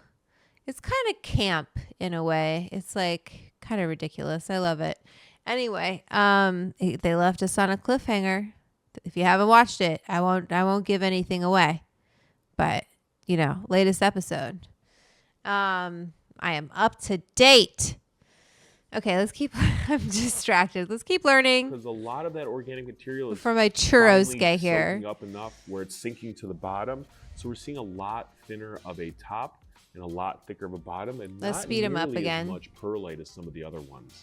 of camp in a way. It's like kind of ridiculous. I love it. Anyway, they left us on a cliffhanger. If you haven't watched it, I won't give anything away, but latest episode. I am up to date. Okay, I'm distracted. Let's keep learning. Because a lot of that organic material is for my churros get here. Soaking up enough where it's sinking to the bottom. So we're seeing a lot thinner of a top and a lot thicker of a bottom, and let's not speed them up nearly again. As much perlite as some of the other ones.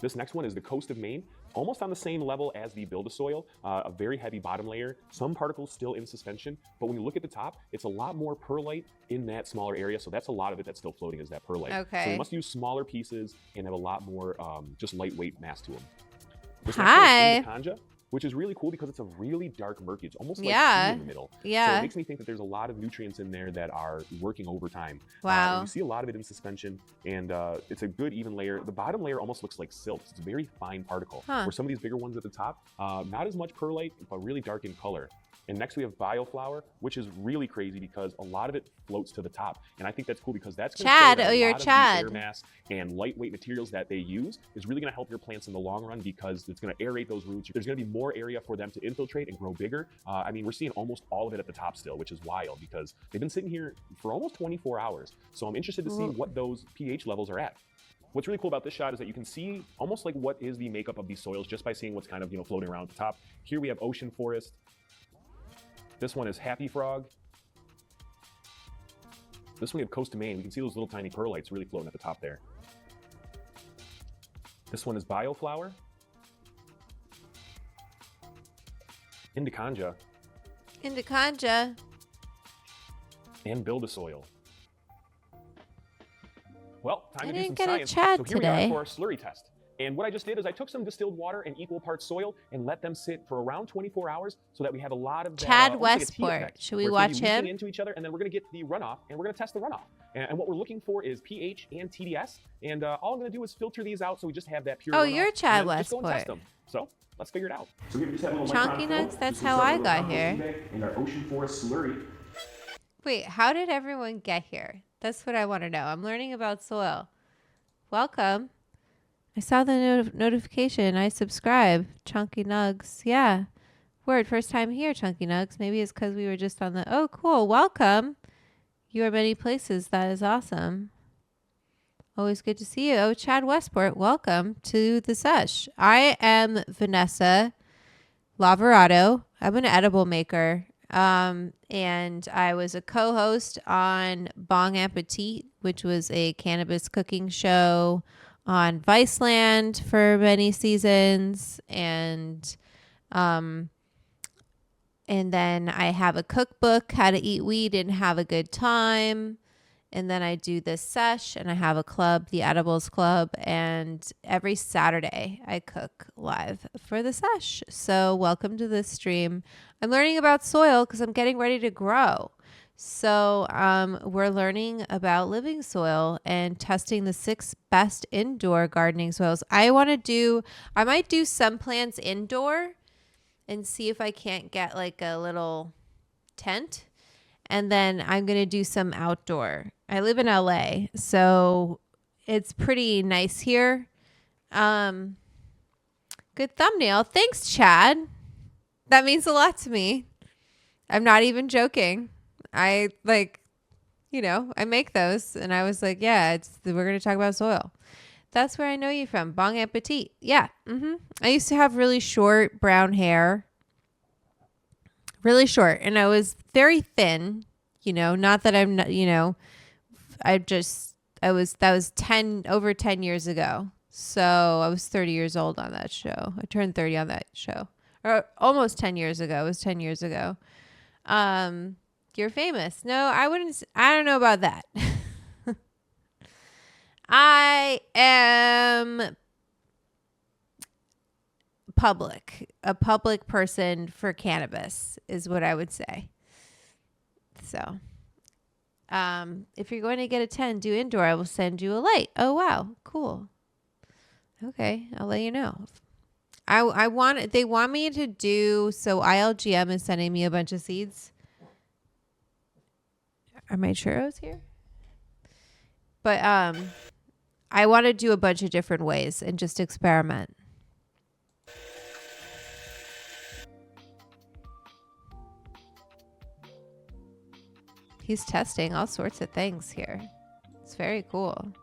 This next one is the Coast of Maine. Almost on the same level as the Build-A-Soil, a very heavy bottom layer, some particles still in suspension, but when you look at the top, it's a lot more perlite in that smaller area, so that's a lot of it that's still floating is that perlite. Okay. So you must use smaller pieces and have a lot more just lightweight mass to them. This Hi. next one is Indica, which is really cool because it's a really dark murky. It's almost like yeah. in the middle. Yeah. So it makes me think that there's a lot of nutrients in there that are working overtime. Wow. You see a lot of it in suspension, and it's a good even layer. The bottom layer almost looks like silk. It's a very fine particle. Where some of these bigger ones at the top, not as much perlite, but really dark in color. And next we have bioflower, which is really crazy because a lot of it floats to the top. And I think that's cool because that's going to show that a lot of the air mass and lightweight materials that they use is really going to help your plants in the long run because it's going to aerate those roots. There's going to be more area for them to infiltrate and grow bigger. I mean, we're seeing almost all of it at the top still, which is wild because they've been sitting here for almost 24 hours. So I'm interested to see what those pH levels are at. What's really cool about this shot is that you can see almost like what is the makeup of these soils just by seeing what's kind of floating around at the top. Here we have ocean forest. This one is Happy Frog. This one we have Coast of Maine. We can see those little tiny perlites really floating at the top there. This one is Bioflower. Indica. And Build-A-Soil. Well, time to do some science. So here we are for our slurry test. And what I just did is I took some distilled water and equal parts soil and let them sit for around 24 hours so that we have a lot of that, Chad Westport. Should we watch him? Into each other, and then we're going to get the runoff, and we're going to test the runoff. And what we're looking for is pH and TDS. And all I'm going to do is filter these out so we just have that pure runoff. Oh, you're Chad Westport. Just go and test them. So let's figure it out. Chunky Nuts, that's how I got here. In our ocean forest slurry. Wait, how did everyone get here? That's what I want to know. I'm learning about soil. Welcome. I saw the notification. I subscribe. Chunky Nugs. Yeah. Word. First time here, Chunky Nugs. Maybe it's because we were just on the... Oh, cool. Welcome. You are many places. That is awesome. Always good to see you. Oh, Chad Westport. Welcome to the sesh. I am Vanessa Laverado. I'm an edible maker. And I was a co-host on Bong Appetit, which was a cannabis cooking show on Viceland for many seasons, and then I have a cookbook, How to Eat Weed and Have a Good Time, And then I do this sesh, and I have a club, the Edibles Club, and every Saturday I cook live for the sesh. So welcome to this stream. I'm learning about soil because I'm getting ready to grow. So we're learning about living soil and testing the 6 best indoor gardening soils. I might do some plants indoor and see if I can't get like a little tent. And then I'm going to do some outdoor. I live in LA, so it's pretty nice here. Good thumbnail. Thanks, Chad. That means a lot to me. I'm not even joking. I make those, and I was like, yeah, we're going to talk about soil. That's where I know you from. Bon appetit. Yeah. I used to have really short brown hair. Really short. And I was very thin, not that I'm not, that was over 10 years ago. So I was 30 years old on that show. I turned 30 on that show, or almost 10 years ago. It was 10 years ago. You're famous. No, I don't know about that. I am a public person for cannabis is what I would say. So, if you're going to get a 10, do indoor. I will send you a light. Oh, wow. Cool. Okay. I'll let you know. They want me to do, so ILGM is sending me a bunch of seeds. Are my churros here? But, I want to do a bunch of different ways and just experiment. He's testing all sorts of things here. It's very cool.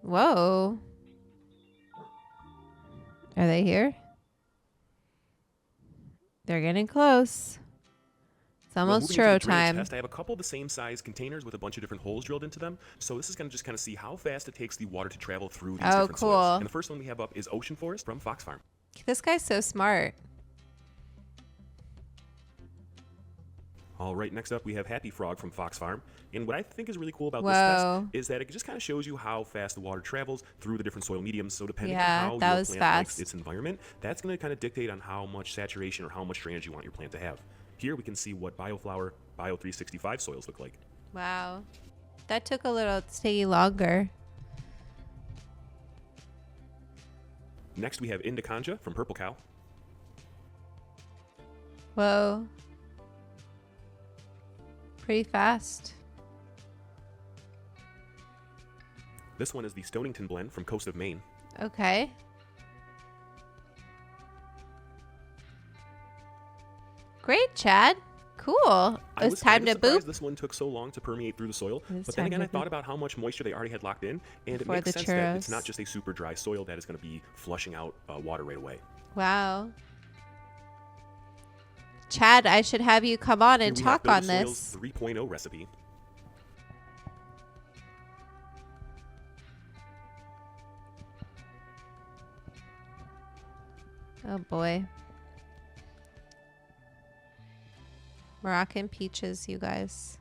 Whoa. Are they here? They're getting close. It's almost churro time. Test, I have a couple of the same size containers with a bunch of different holes drilled into them. So this is going to just kind of see how fast it takes the water to travel through these different soils. And the first one we have up is Ocean Forest from Fox Farm. This guy's so smart. All right, next up we have Happy Frog from Fox Farm. And what I think is really cool about this test is that it just kind of shows you how fast the water travels through the different soil mediums. So depending on how your plant likes its environment, that's going to kind of dictate on how much saturation or how much drainage you want your plant to have. Here we can see what BioFlower Bio 365 soils look like. Wow. That took a little longer. Next we have Indicanja from Purple Cow. Whoa. Pretty fast. This one is the Stonington blend from Coast of Maine. Okay. Great, Chad. Cool. It was time to boop. This one took so long to permeate through the soil. But then again, I thought about how much moisture they already had locked in. And it makes sense that it's not just a super dry soil that is going to be flushing out water right away. Wow. Chad, I should have you come on and talk on this. 3.0 recipe. Oh boy. Moroccan peaches, you guys.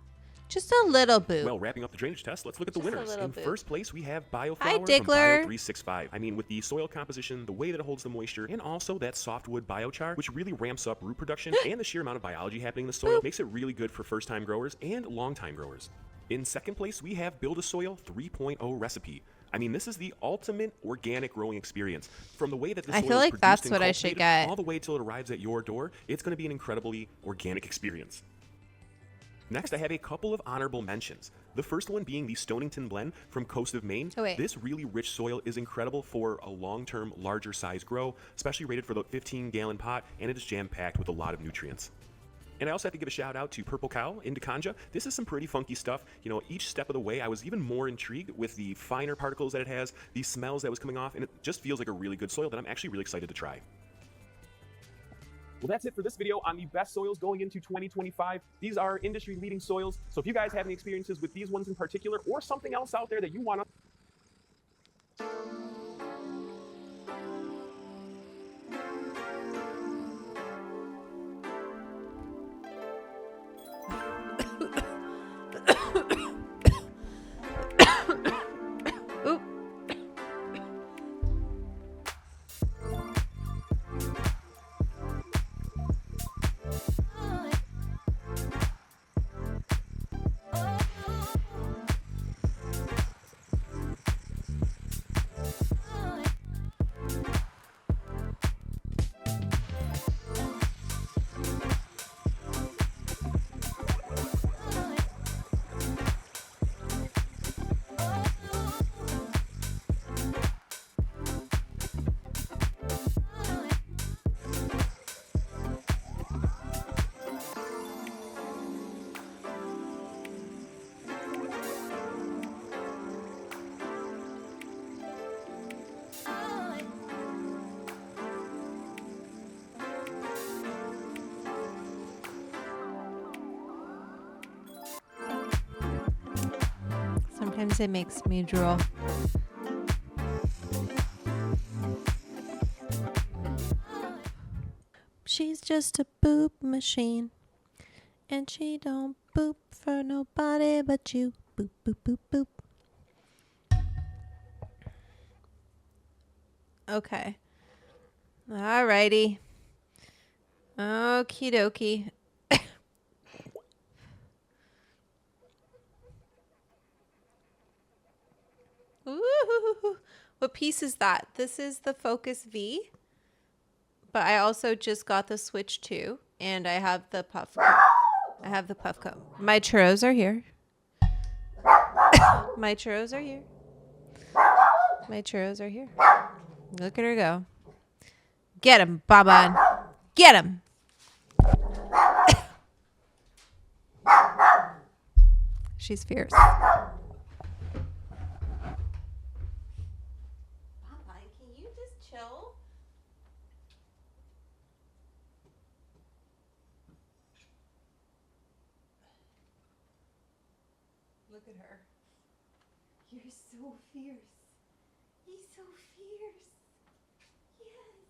Just a little boot. Well, wrapping up the drainage test, let's look at the winners. In first place, we have BioFlower Hi, from Diggler. Bio 365. I mean, with the soil composition, the way that it holds the moisture, and also that softwood biochar, which really ramps up root production, and the sheer amount of biology happening in the soil, makes it really good for first-time growers and long-time growers. In second place, we have Build a Soil 3.0 recipe. I mean, this is the ultimate organic growing experience. From the way that the soil I feel like is that's produced what and I should get. all the way till it arrives at your door, it's going to be an incredibly organic experience. Next, I have a couple of honorable mentions. The first one being the Stonington blend from Coast of Maine. This really rich soil is incredible for a long-term, larger size grow, especially rated for the 15-gallon pot, and it is jam-packed with a lot of nutrients. And I also have to give a shout out to Purple Cow, Indicanja. This is some pretty funky stuff. You know, each step of the way, I was even more intrigued with the finer particles that it has, the smells that was coming off, and it just feels like a really good soil that I'm actually really excited to try. Well, that's it for this video on the best soils going into 2025. These are industry-leading soils. So if you guys have any experiences with these ones in particular, or something else out there that you want to... Sometimes it makes me drool. She's just a boop machine, and she don't boop for nobody but you. Boop, boop, boop, boop. Okay. Alrighty. Okie dokie. Ooh, what piece is that? This is the Focus V, but I also just got the Switch 2, and I have the Puff. I have the Puff Co. My churros are here. My churros are here. My churros are here. Look at her go. Get him, Baba. Get him. She's fierce. Baba, can you just chill? Look at her. You're so fierce. He's so fierce. Yes.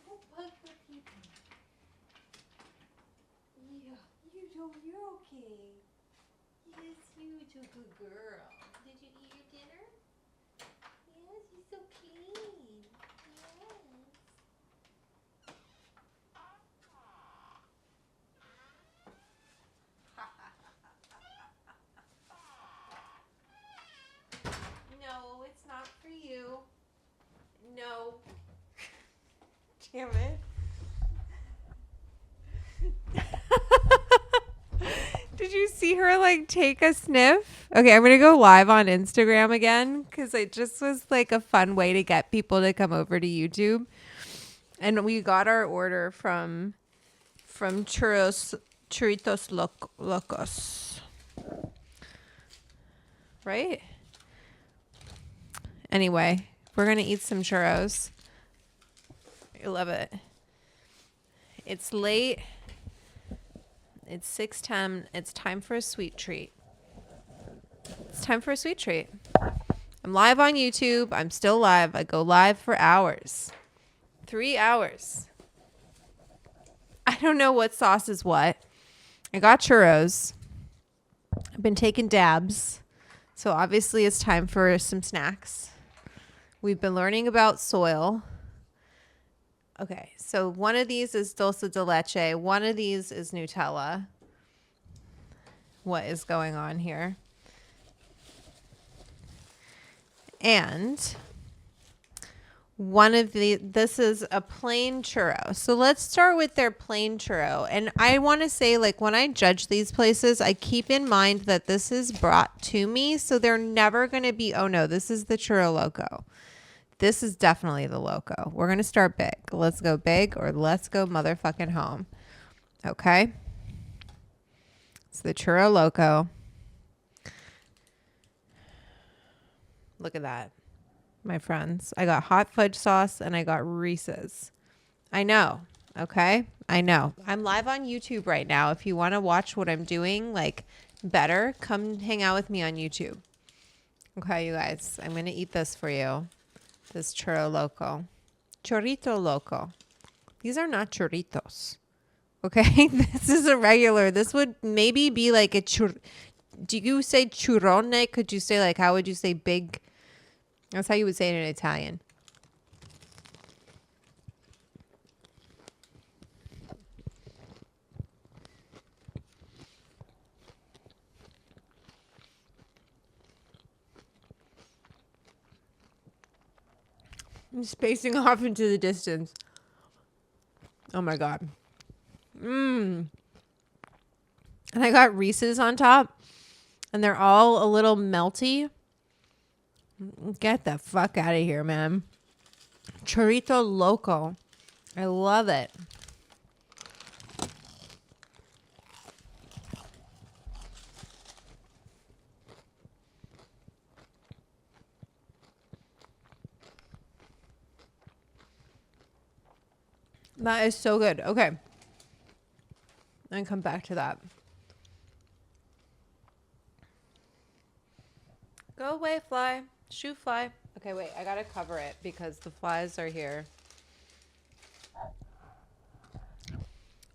Don't bug the people. Yeah, you're okay. Yes, you're a good girl. Did you eat your dinner? Yes, you're so clean. Yes. No, it's not for you. No. Damn it. Did you see her like take a sniff? Okay, I'm gonna go live on Instagram again because it just was like a fun way to get people to come over to YouTube. And we got our order from Churros Locos. Right? Anyway, we're gonna eat some churros. I love it. It's late. It's 6:10. It's time for a sweet treat. It's time for a sweet treat. I'm live on YouTube. I'm still live. I go live for hours. 3 hours. I don't know what sauce is what. I got churros. I've been taking dabs. So obviously it's time for some snacks. We've been learning about soil. Okay, so one of these is dulce de leche. One of these is Nutella. What is going on here? And this is a plain churro. So let's start with their plain churro. And I want to say, like, when I judge these places, I keep in mind that this is brought to me. So they're never going to be, oh no, this is the Churro Loco. This is definitely the Loco. We're going to start big. Let's go big or let's go motherfucking home. Okay. It's the Churro Loco. Look at that, my friends. I got hot fudge sauce and I got Reese's. I know. Okay. I know. I'm live on YouTube right now. If you want to watch what I'm doing, like better, come hang out with me on YouTube. Okay, you guys. I'm going to eat this for you. This Churro Loco. Chorrito Loco. These are not churritos. Okay? This is a regular. This would maybe be like a do you say churrone? Could you say like, how would you say big? That's how you would say it in Italian. I'm spacing off into the distance. Oh my God. And I got Reese's on top. And they're all a little melty. Get the fuck out of here, man. Chorrito Loco. I love it. That is so good. Okay. And come back to that. away, fly. Shoo, fly. Okay, wait. I got to cover it because the flies are here.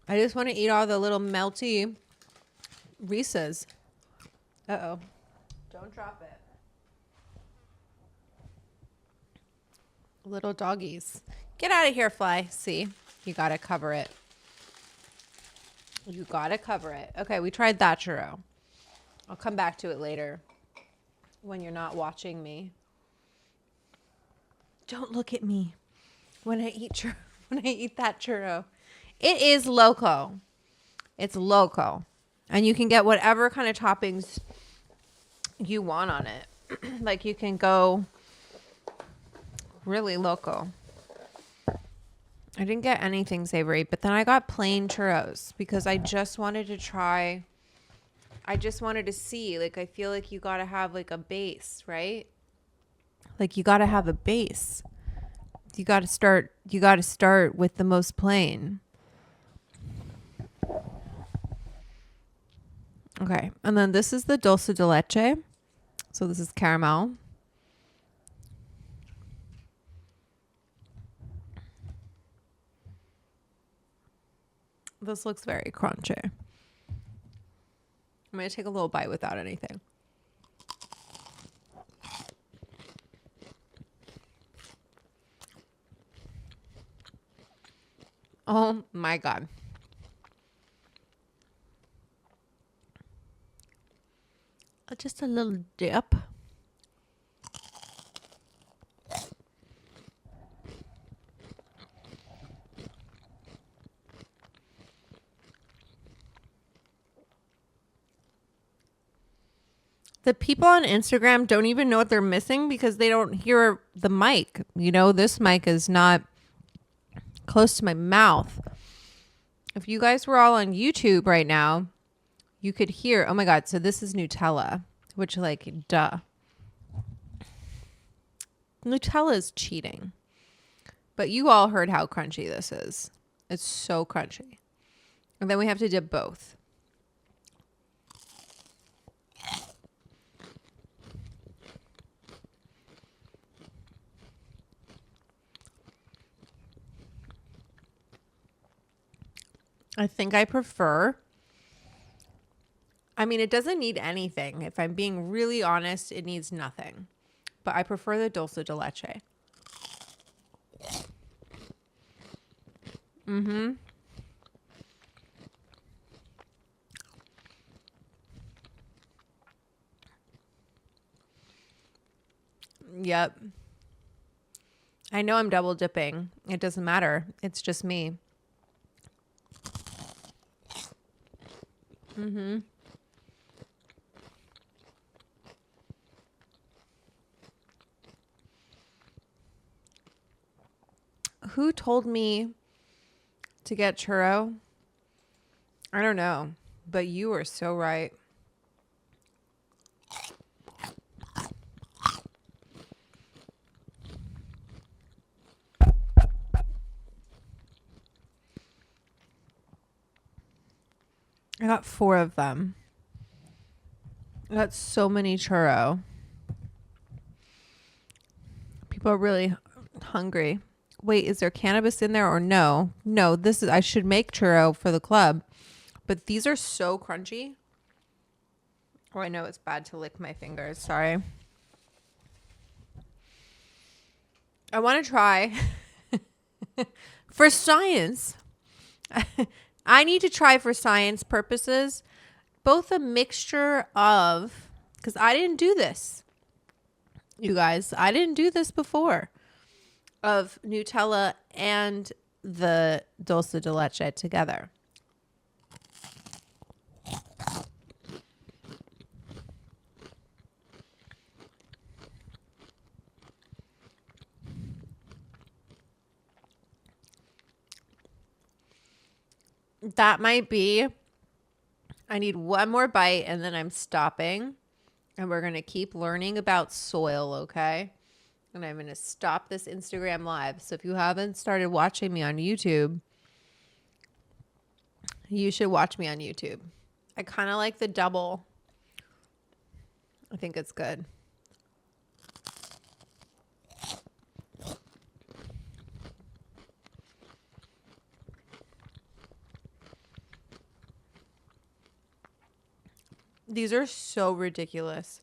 I just want to eat all the little melty Reese's. Uh-oh. Don't drop it. Little doggies. Get out of here, fly. See? You got to cover it. You got to cover it. Okay, we tried that churro. I'll come back to it later when you're not watching me. Don't look at me when I eat that churro. It is loco. It's loco. And you can get whatever kind of toppings you want on it. Like you can go really loco. I didn't get anything savory, but then I got plain churros because I just wanted to try. I just wanted to see. Like, I feel like you got to have like a base, right? Like you got to have a base. You got to start with the most plain. Okay. And then this is the dulce de leche. So this is caramel. This looks very crunchy. I'm going to take a little bite without anything. Oh my God. Just a little dip. The people on Instagram don't even know what they're missing because they don't hear the mic. You know, this mic is not close to my mouth. If you guys were all on YouTube right now, you could hear, oh my God, so this is Nutella, which like, duh. Nutella is cheating. But you all heard how crunchy this is. It's so crunchy. And then we have to dip both. I think I prefer. I mean, it doesn't need anything. If I'm being really honest, it needs nothing. But I prefer the dulce de leche. Mm-hmm. Yep. I know I'm double dipping. It doesn't matter. It's just me. Mm-hmm. Who told me to get churro? I don't know, but you are so right. I got 4 of them. I got so many churro. People are really hungry. Wait, is there cannabis in there or no? No, this is, I should make churro for the club, but these are so crunchy. Oh, I know it's bad to lick my fingers. Sorry. I want to try for science. I need to try for science purposes, both a mixture of, because I didn't do this. You guys, I didn't do this before. Of Nutella and the dulce de leche together. That might be, I need one more bite and then I'm stopping. And we're going to keep learning about soil, okay? And I'm going to stop this Instagram live. So if you haven't started watching me on YouTube, you should watch me on YouTube. I kind of like the double. I think it's good. These are so ridiculous.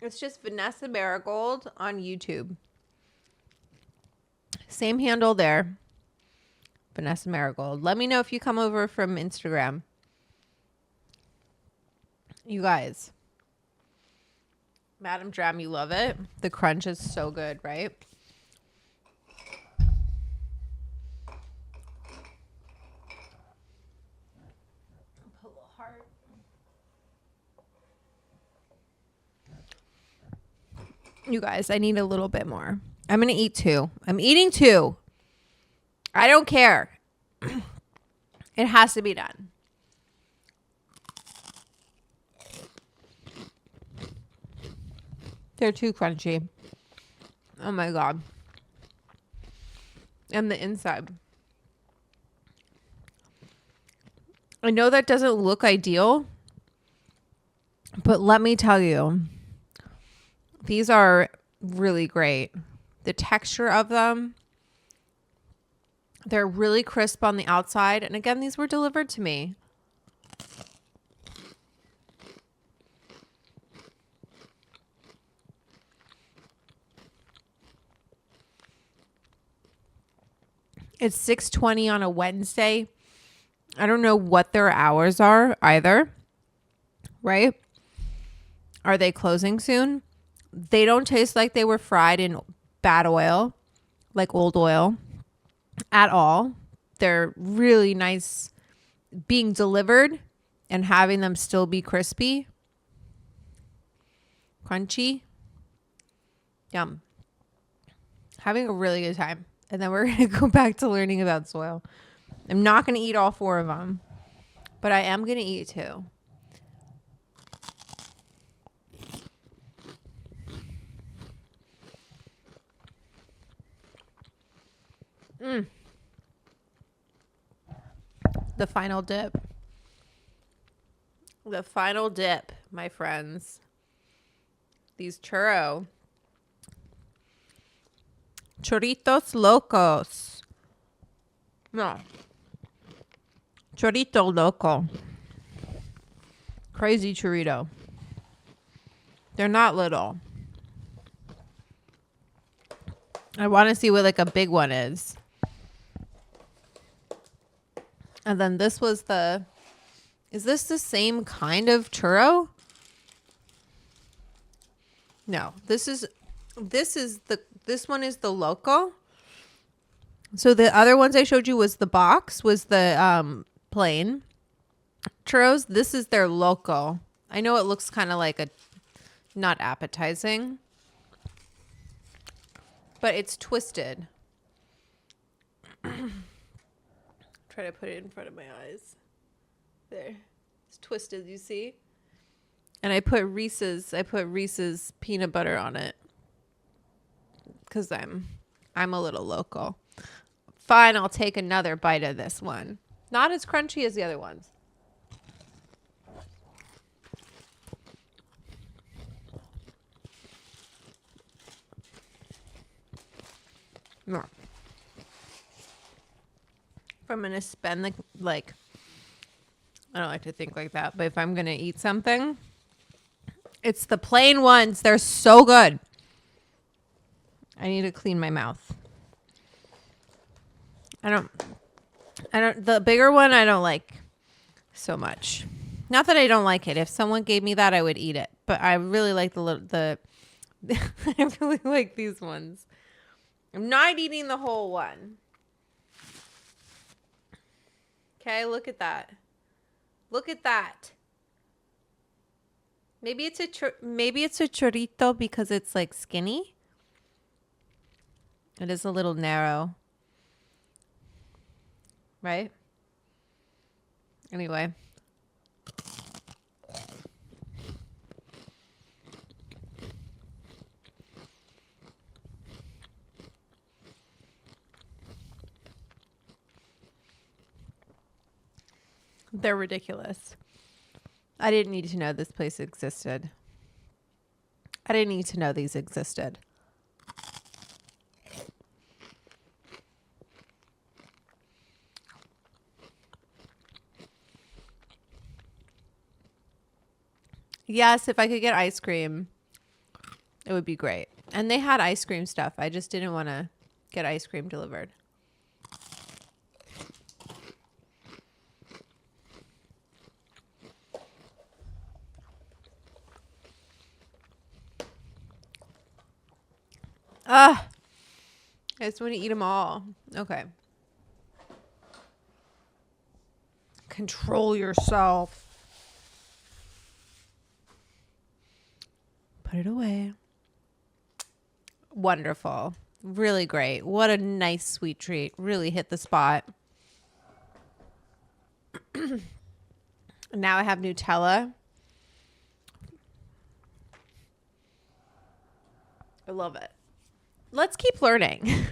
It's just Vanessa Marigold on YouTube. Same handle there. Vanessa Marigold. Let me know if you come over from Instagram. You guys. Madam Dram, you love it. The crunch is so good, right? Put a little heart. You guys, I need a little bit more. I'm going to eat 2. I'm eating 2. I don't care. It has to be done. They're too crunchy. Oh my God. And the inside. I know that doesn't look ideal, but let me tell you, these are really great. The texture of them, they're really crisp on the outside. And again, these were delivered to me. It's 6:20 on a Wednesday. I don't know what their hours are either, right? Are they closing soon? They don't taste like they were fried in bad oil, like old oil, at all. They're really nice being delivered and having them still be crispy, crunchy. Yum. Having a really good time. And then we're going to go back to learning about soil. I'm not going to eat all 4 of them, but I am going to eat 2. The final dip. The final dip, my friends. These churros. Chorritos locos. No. Chorrito loco. Crazy chorrito. They're not little. I want to see what like a big one is. And then this was the... Is this the same kind of churro? No. This one is the loco. So the other ones I showed you was the box, was the plain churros. This is their loco. I know it looks kind of like a not appetizing, but it's twisted. Try to put it in front of my eyes. There. It's twisted, you see? And I put Reese's peanut butter on it. Cuz I'm a little loco. Fine, I'll take another bite of this one. Not as crunchy as the other ones. No. If I'm going to spend like I don't like to think like that, but if I'm going to eat something, it's the plain ones. They're so good. I need to clean my mouth. The bigger one I don't like so much. Not that I don't like it. If someone gave me that, I would eat it. But I really like I really like these ones. I'm not eating the whole one. Okay, look at that. Look at that. Maybe it's a chorrito because it's like skinny. It is a little narrow. Right? Anyway. They're ridiculous. I didn't need to know this place existed. I didn't need to know these existed. Yes, if I could get ice cream, it would be great. And they had ice cream stuff. I just didn't want to get ice cream delivered. I just want to eat them all. Okay. Control yourself. Put it away. Wonderful. Really great. What a nice sweet treat. Really hit the spot. Now I have Nutella. I love it. Let's keep learning.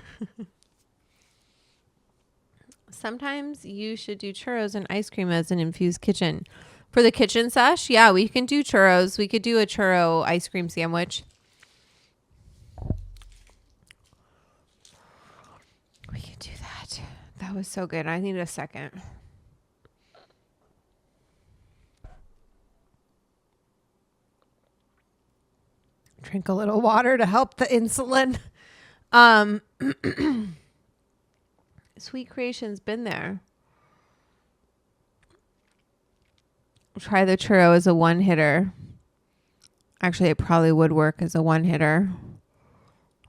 Sometimes you should do churros and ice cream as an infused kitchen. For the kitchen sesh, yeah, we can do churros. We could do a churro ice cream sandwich. We could do that. That was so good. I need a second. Drink a little water to help the insulin. Sweet Creation's been there. Try the churro as a one hitter. Actually, it probably would work as a one hitter.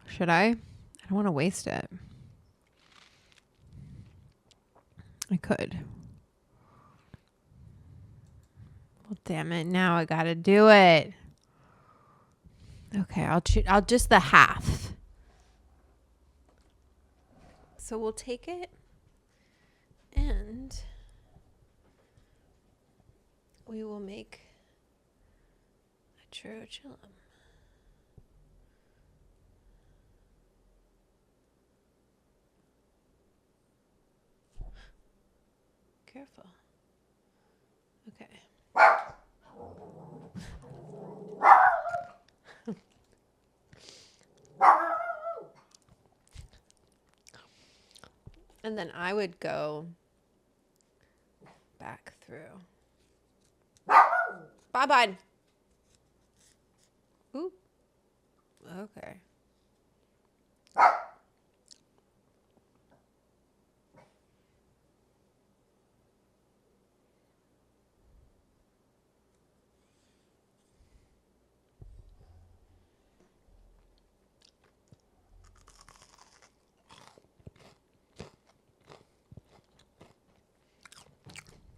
Should I? I don't want to waste it. I could. Well, damn it. Now I got to do it. Okay, I'll just the half. So we'll take it and we will make a churro chillum. Careful. Okay. And then I would go back through. Bye-bye. Ooh. Okay.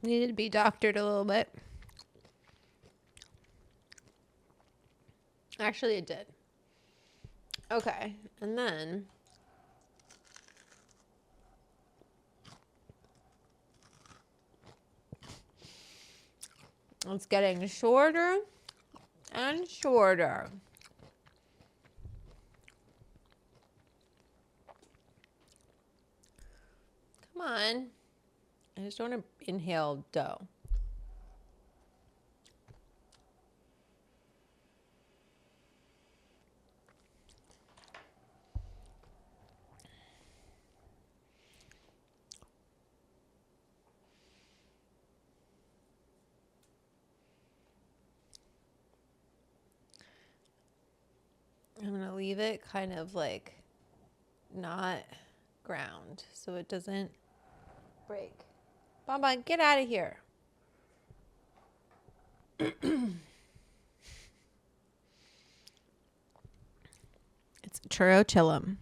Needed to be doctored a little bit. Actually, it did. Okay, and then it's getting shorter and shorter. Come on. I just don't want to inhale dough. I'm going to leave it kind of like not ground so it doesn't break. Bonbon, get out of here. It's churro chillum.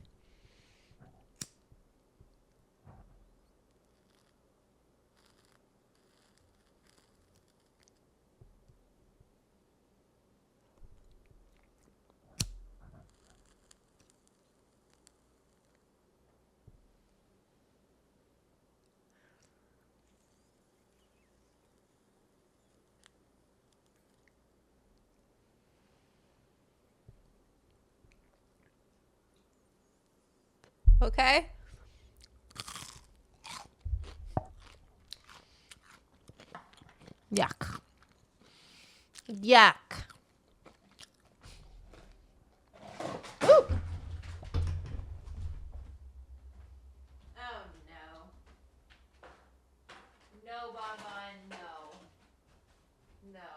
Okay? Yuck. Yuck. Ooh. Oh no. No, Bonbon, no. No.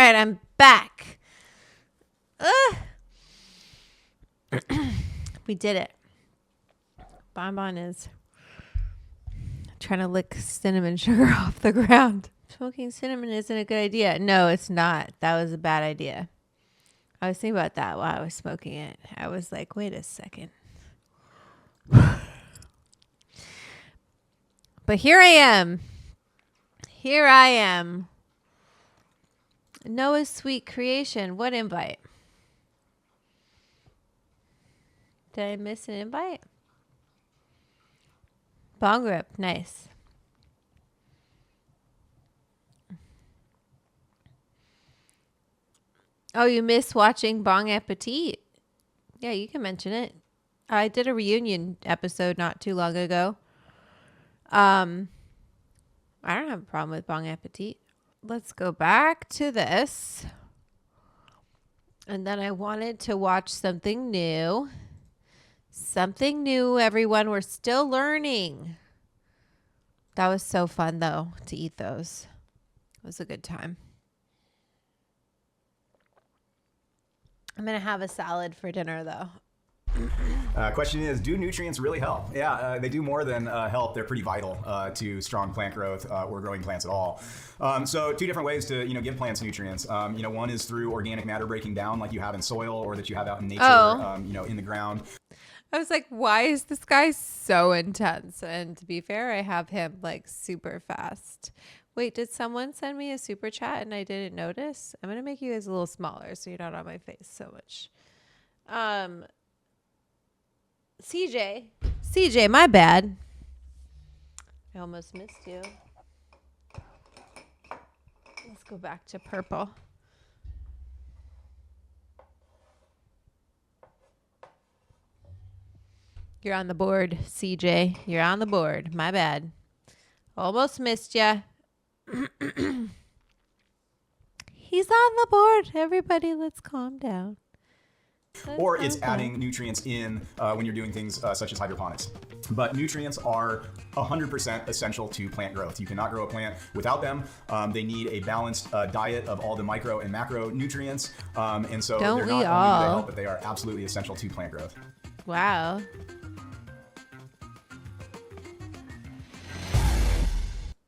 right, I'm back. We did it. Bonbon is trying to lick cinnamon sugar off the ground. Smoking cinnamon isn't a good idea. No, it's not. That was a bad idea. I was thinking about that while I was smoking it. I was like, wait a second. But here I am. Here I am. Noah's Sweet Creation. What invite? Did I miss an invite? Bong rip. Nice. Oh, you miss watching Bong Appetit? Yeah, you can mention it. I did a reunion episode not too long ago. I don't have a problem with Bong Appetit. Let's go back to this. And then I wanted to watch something new. Something new, everyone. We're still learning. That was so fun, though, to eat those. It was a good time. I'm going to have a salad for dinner, though. Question is, do nutrients really help? Yeah, they do more than help. They're pretty vital to strong plant growth or growing plants at all. So two different ways to give plants nutrients. One is through organic matter breaking down like you have in soil or that you have out in nature, in the ground. I was like, why is this guy so intense? And to be fair, I have him like super fast. Wait, did someone send me a super chat and I didn't notice? I'm going to make you guys a little smaller so you're not on my face so much. CJ, my bad. I almost missed you. Let's go back to purple. You're on the board, CJ. You're on the board. My bad. Almost missed ya. He's on the board. Everybody, let's calm down. Or it's adding nutrients in when you're doing things such as hydroponics. But nutrients are 100% essential to plant growth. You cannot grow a plant without them. They need a balanced diet of all the micro and macro nutrients. And so they're not only do they help, but they are absolutely essential to plant growth. Wow.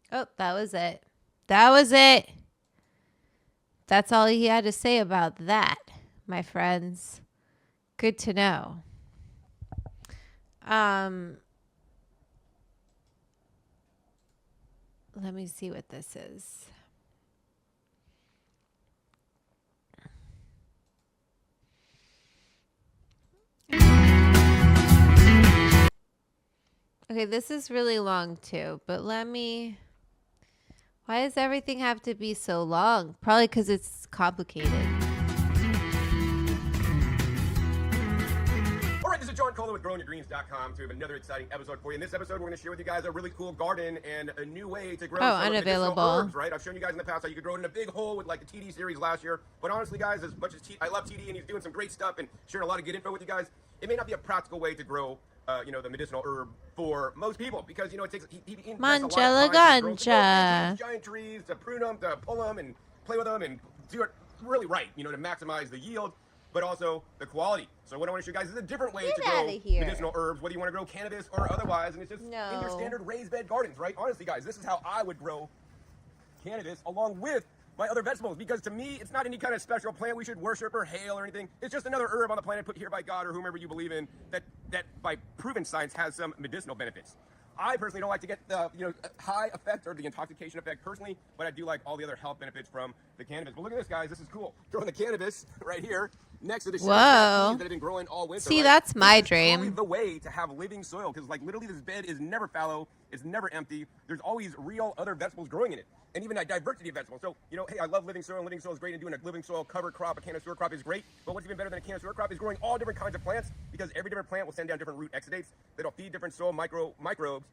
Oh, that was it. That was it. That's all he had to say about that, my friends. Good to know. Let me see what this is. Okay, this is really long too, but let me... Why does everything have to be so long? Probably because it's complicated. All right, this is John Kohler with GrowingYourGreens.com. So we have another exciting episode for you. In this episode, we're going to share with you guys a really cool garden and a new way to grow some unavailable herbs, right? I've shown you guys in the past how you could grow it in a big hole with like the TD series last year. But honestly, guys, as much as I love TD and he's doing some great stuff and sharing a lot of good info with you guys, it may not be a practical way to grow the medicinal herb for most people because, it takes he invests a lot of time to grow giant trees, to prune them, to pull them and play with them and do it really right, to maximize the yield, but also the quality. So what I want to show you guys is a different way to grow medicinal herbs, whether you want to grow cannabis or otherwise, and it's just in your standard raised bed gardens, right? Honestly, guys, this is how I would grow cannabis along with my other vegetables, because to me, it's not any kind of special plant we should worship or hail or anything. It's just another herb on the planet put here by God or whomever you believe in that by proven science has some medicinal benefits. I personally don't like to get the high effect or the intoxication effect personally, but I do like all the other health benefits from the cannabis. But look at this, guys. This is cool. Growing the cannabis right here next to the sugar that have been growing all winter. See, that's my dream. This is the way to have living soil, because literally this bed is never fallow. It's never empty. There's always real other vegetables growing in it. And even a diversity of vegetables. So, hey, I love living soil, and living soil is great, and doing a living soil cover crop, a can of sewer crop is great. But what's even better than a can of sewer crop is growing all different kinds of plants, because every different plant will send down different root exudates that'll feed different soil microbes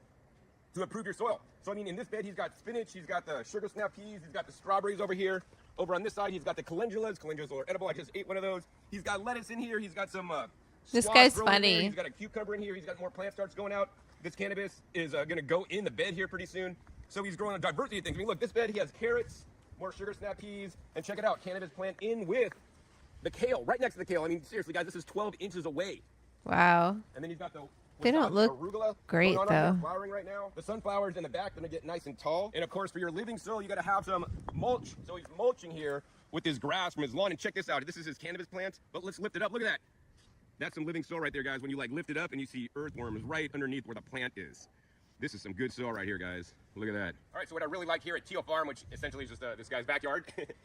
to improve your soil. So, in this bed, he's got spinach, he's got the sugar snap peas, he's got the strawberries over here. Over on this side, he's got the calendulas. Calendulas are edible. I just ate one of those. He's got lettuce in here. He's got some this guy's funny. He's got a cucumber in here. He's got more plant starts going out. This cannabis is going to go in the bed here pretty soon. So he's growing a diversity of things. Look, this bed, he has carrots, more sugar snap peas, and check it out, cannabis plant in with the kale, right next to the kale. I mean, seriously, guys, this is 12 inches away. Wow. And then you've got the They don't look arugula great, right though. here, flowering right now. The sunflowers in the back going to get nice and tall. And of course, for your living soil, you got to have some mulch. So he's mulching here with his grass from his lawn. And check this out. This is his cannabis plant. But let's lift it up. Look at that. That's some living soil right there, guys. When you like lift it up and you see earthworms right underneath where the plant is. This is some good soil right here, guys. Look at that. All right, so what I really like here at Teal Farm, which essentially is just this guy's backyard,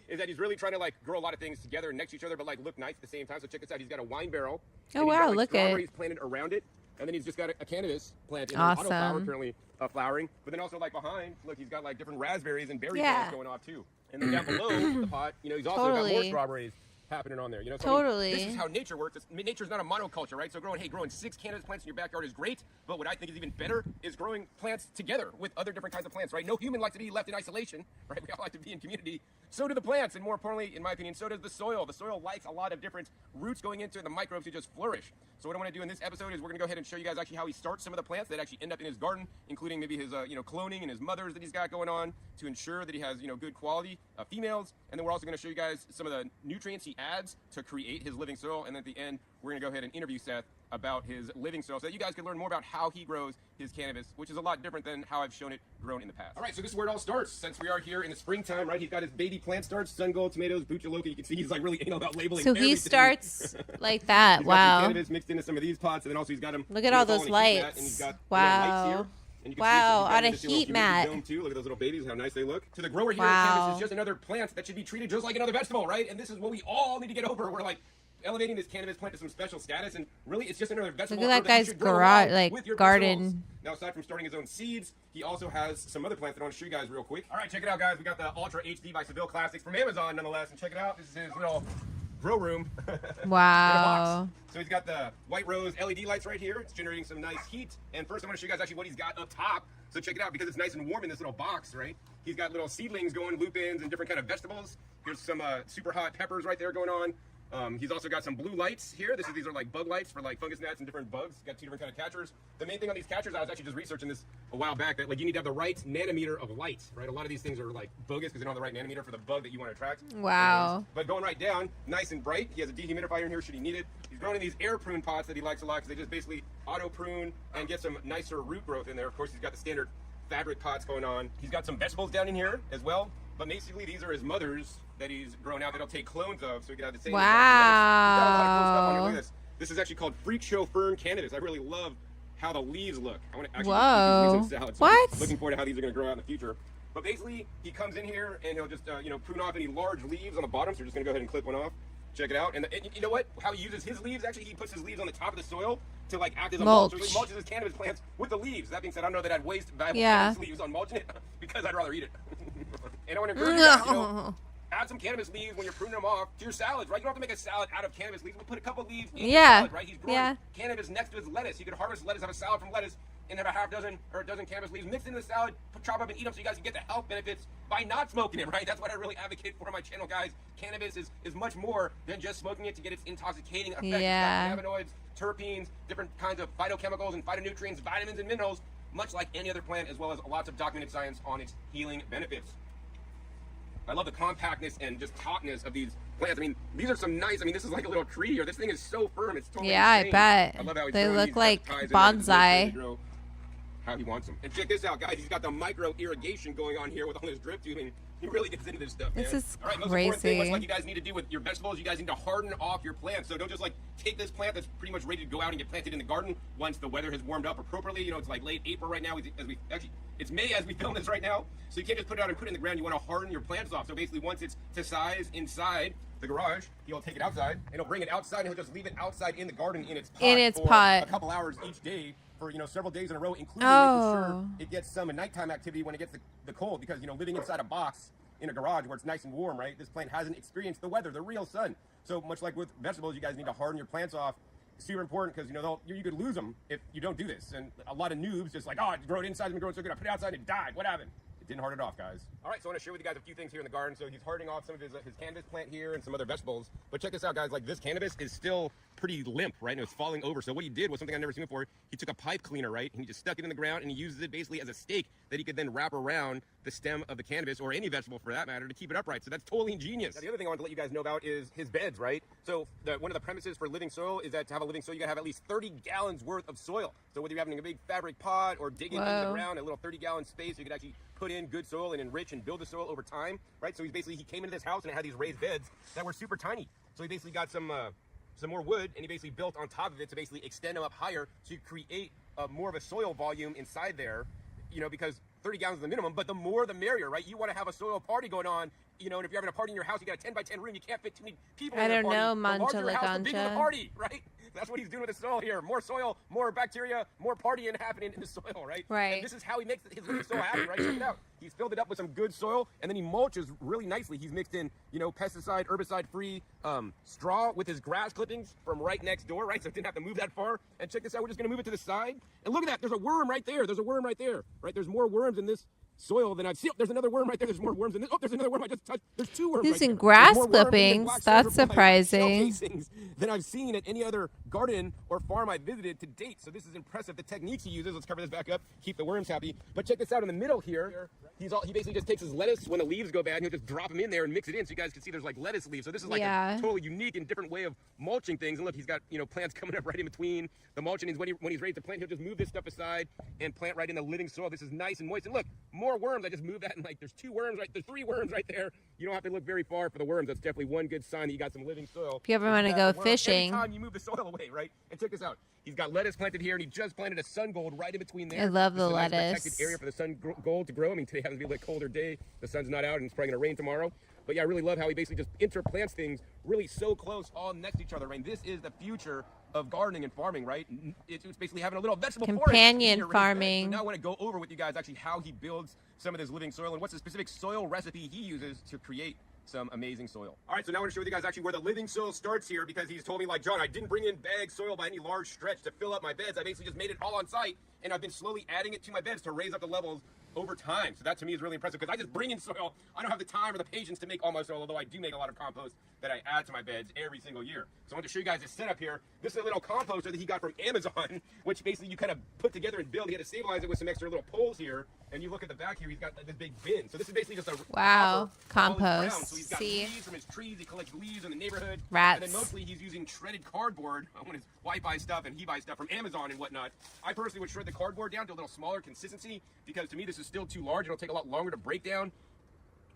is that he's really trying to like grow a lot of things together next to each other, but like look nice at the same time. So check this out. He's got a wine barrel. Oh wow, got, look at strawberries planted around it, and then he's just got a cannabis plant in autoflower currently flowering. But then also like behind, look, he's got like different raspberries and berry plants going off too. And then down below the pot, you know, he's also got more strawberries happening on there, you know. So, I mean, this is how nature works. Nature's not a monoculture, right? So growing 6 cannabis plants in your backyard is great, but what I think is even better is growing plants together with other different kinds of plants, right? No human likes to be left in isolation, right? We all like to be in community. So do the plants, and more importantly, in my opinion, so does the soil. The soil likes a lot of different roots going into the microbes to just flourish. So what I want to do in this episode is we're going to go ahead and show you guys actually how he starts some of the plants that actually end up in his garden, including maybe his cloning and his mothers that he's got going on to ensure that he has good quality females. And then we're also going to show you guys some of the nutrients he adds to create his living soil. And then at the end, we're going to go ahead and interview Seth about his living soil so that you guys can learn more about how he grows his cannabis, which is a lot different than how I've shown it grown in the past. All right, so this is where it all starts. Since we are here in the springtime, right? He's got his baby plant starts, sun gold, tomatoes, buchaloka. You can see he's like really anal about labeling. So everything. he starts like that. He's Wow. got some cannabis mixed into some of these pots, and then also he's got them. Look at all those lights. And he's got wow. lights here. And you can wow, see on a heat mat. Dome too. Look at those little babies, how nice they look. To the grower here, wow. cannabis is just another plant that should be treated just like another vegetable, right? And this is what we all need to get over. We're like elevating this cannabis plant to some special status, and really it's just another vegetable. Look at that guy's garage, like garden. Vegetables. Now, aside from starting his own seeds, he also has some other plants that I want to show you guys real quick. All right, check it out, guys. We got the Ultra HD by Seville Classics from Amazon, nonetheless. And check it out. This is his little grow room. Wow. So he's got the white rose LED lights right here. It's generating some nice heat. And first, I want to show you guys actually what he's got up top. So check it out, because it's nice and warm in this little box, right? He's got little seedlings going, lupins, and different kind of vegetables. Here's some super hot peppers right there going on. He's also got some blue lights here. These are like bug lights for like fungus gnats and different bugs. He's got 2 different kind of catchers. The main thing on these catchers, I was actually just researching this a while back, that like you need to have the right nanometer of light, right? A lot of these things are like bogus because they don't have the right nanometer for the bug that you want to attract. Wow. But going right down, nice and bright. He has a dehumidifier in here should he need it. He's growing in these air prune pots that he likes a lot because they just basically auto prune and get some nicer root growth in there. Of course, he's got the standard fabric pots going on. He's got some vegetables down in here as well. But basically, these are his mothers that he's grown out that he'll take clones of, so he can have the same. Wow. He's got a lot of cool stuff on here. Look at this. This is actually called Freak Show Fern Cannabis. I really love how the leaves look. I want to actually use these in salad. So what? I'm looking forward to how these are going to grow out in the future. But basically, he comes in here and he'll just prune off any large leaves on the bottom. So we're just going to go ahead and clip one off. Check it out. And you know what? How he uses his leaves, actually, he puts his leaves on the top of the soil to like act as a mulch. So he mulches his cannabis plants with the leaves. That being said, I don't know that I'd waste valuable cannabis leaves on mulching it because I'd rather eat it. And I want to encourage you guys, add some cannabis leaves when you're pruning them off to your salads, right? You don't have to make a salad out of cannabis leaves. We'll put a couple leaves in your salad, right? He's growing cannabis next to his lettuce. You could harvest lettuce, have a salad from lettuce, and have a half dozen or a dozen cannabis leaves mixed into the salad, chop up and eat them so you guys can get the health benefits by not smoking it, right? That's what I really advocate for on my channel, guys. Cannabis is much more than just smoking it to get its intoxicating effects. Yeah. It's got cannabinoids, terpenes, different kinds of phytochemicals and phytonutrients, vitamins and minerals, much like any other plant, as well as lots of documented science on its healing benefits. I love the compactness and just tautness of these plants. I mean, these are some nice, this is like a little tree, or this thing is so firm, it's totally insane. I bet. I love how he's they look these like bonsai. bonsai. How he wants them. And check this out, guys. He's got the micro irrigation going on here with all this drip tubing. He really gets into this stuff, man. This is all right, most important thing, much like you guys need to do with your vegetables, you guys need to harden off your plants. So don't just like take this plant that's pretty much ready to go out and get planted in the garden once the weather has warmed up appropriately. You know, it's like late April right now. It's May as we film this right now. So you can't just put it out and put it in the ground. You want to harden your plants off. So basically, once it's to size inside the garage, he'll take it outside and he'll bring it outside and he'll just leave it outside in the garden in its pot for a couple hours each day for several days in a row, including making sure it gets some nighttime activity when it gets the cold, because living inside a box in a garage where it's nice and warm, right? This plant hasn't experienced the weather, the real sun. So much like with vegetables, you guys need to harden your plants off. It's super important because you could lose them if you don't do this. And a lot of noobs just like, oh, I grow it inside, it's been growing so good, I put it outside and it died. What happened? It didn't harden it off, guys. All right, so I want to share with you guys a few things here in the garden. So he's hardening off some of his cannabis plant here and some other vegetables. But check this out, guys. Like, this cannabis is still pretty limp, right? And it was falling over. So what he did was something I've never seen before. He took a pipe cleaner, right? And he just stuck it in the ground, and he uses it basically as a stake that he could then wrap around the stem of the cannabis, or any vegetable for that matter, to keep it upright. So that's totally ingenious. Now, the other thing I want to let you guys know about is his beds, right? So one of the premises for living soil is that to have a living soil, you gotta have at least 30 gallons worth of soil. So whether you're having a big fabric pot or digging into the ground, a little 30-gallon space, you could actually put in good soil and enrich and build the soil over time, right? So he came into this house and it had these raised beds that were super tiny. So he basically got some more wood, and he basically built on top of it to basically extend them up higher to create more of a soil volume inside there, you know, because 30 gallons is the minimum, but the more the merrier, right? You want to have a soil party going on, you know, and if you're having a party in your house, you got a 10 by 10 room, you can't fit too many people in the party. The larger your house, the bigger the party, right? That's what he's doing with the soil here. More soil, more bacteria, more partying happening in the soil, right? Right. And this is how he makes his living soil happen, right? Check it out. He's filled it up with some good soil, and then he mulches really nicely. He's mixed in, you know, pesticide, herbicide-free straw with his grass clippings from right next door, right? So it didn't have to move that far. And check this out. We're just going to move it to the side. And look at that. There's a worm right there. There's a worm right there, right? There's more worms in this soil than I've seen. There's another worm right there. There's more worms in this. Oh, there's another worm I just touched. There's 2 worms Using right there. grass There's more worms clippings. and That's shell surprising. casings than I've seen at any other garden or farm I've visited to date. So this is impressive. The techniques he uses. Let's cover this back up. Keep the worms happy. But check this out in the middle here. He basically just takes his lettuce when the leaves go bad, and he'll just drop them in there and mix it in, so you guys can see there's like lettuce leaves. So this is like a totally unique and different way of mulching things. And look, he's got, you know, plants coming up right in between the mulching. When he's ready to plant, he'll just move this stuff aside and plant right in the living soil. This is nice and moist. And look, more worms. I just moved that, and like there's 2 worms right. There's 3 worms right there. You don't have to look very far for the worms. That's definitely one good sign that you got some living soil. If you ever want to go fishing, every time you move the soil away, right? And check this out. He's got lettuce planted here, and he just planted a sun gold right in between there. I love the nice lettuce. protected area for the sun gold to grow. I mean, today happens to be a colder day. The sun's not out, and it's probably going to rain tomorrow. But yeah, I really love how he basically just interplants things really so close, all next to each other. Right? This is the future of gardening and farming, right? It's basically having a little vegetable companion forest farming. So now I want to go over with you guys actually how he builds some of this living soil and what's the specific soil recipe he uses to create some amazing soil. All right, so now I want to show you guys actually where the living soil starts here, because he's told me, like, John, I didn't bring in bagged soil by any large stretch to fill up my beds. I basically just made it all on site, and I've been slowly adding it to my beds to raise up the levels over time. So that to me is really impressive, because I just bring in soil. I don't have the time or the patience to make all my soil, although I do make a lot of compost that I add to my beds every single year. So I want to show you guys this setup here. This is a little composter that he got from Amazon, which basically you kind of put together and build. He had to stabilize it with some extra little poles here. And you look at the back here, he's got this big bin. So this is basically just a compost. So he's got leaves from his trees. He collects leaves in the neighborhood. Rats. And then mostly he's using shredded cardboard when his wife buys stuff and he buys stuff from Amazon and whatnot. I personally would shred the cardboard down to a little smaller consistency, because to me this is still too large. It'll take a lot longer to break down.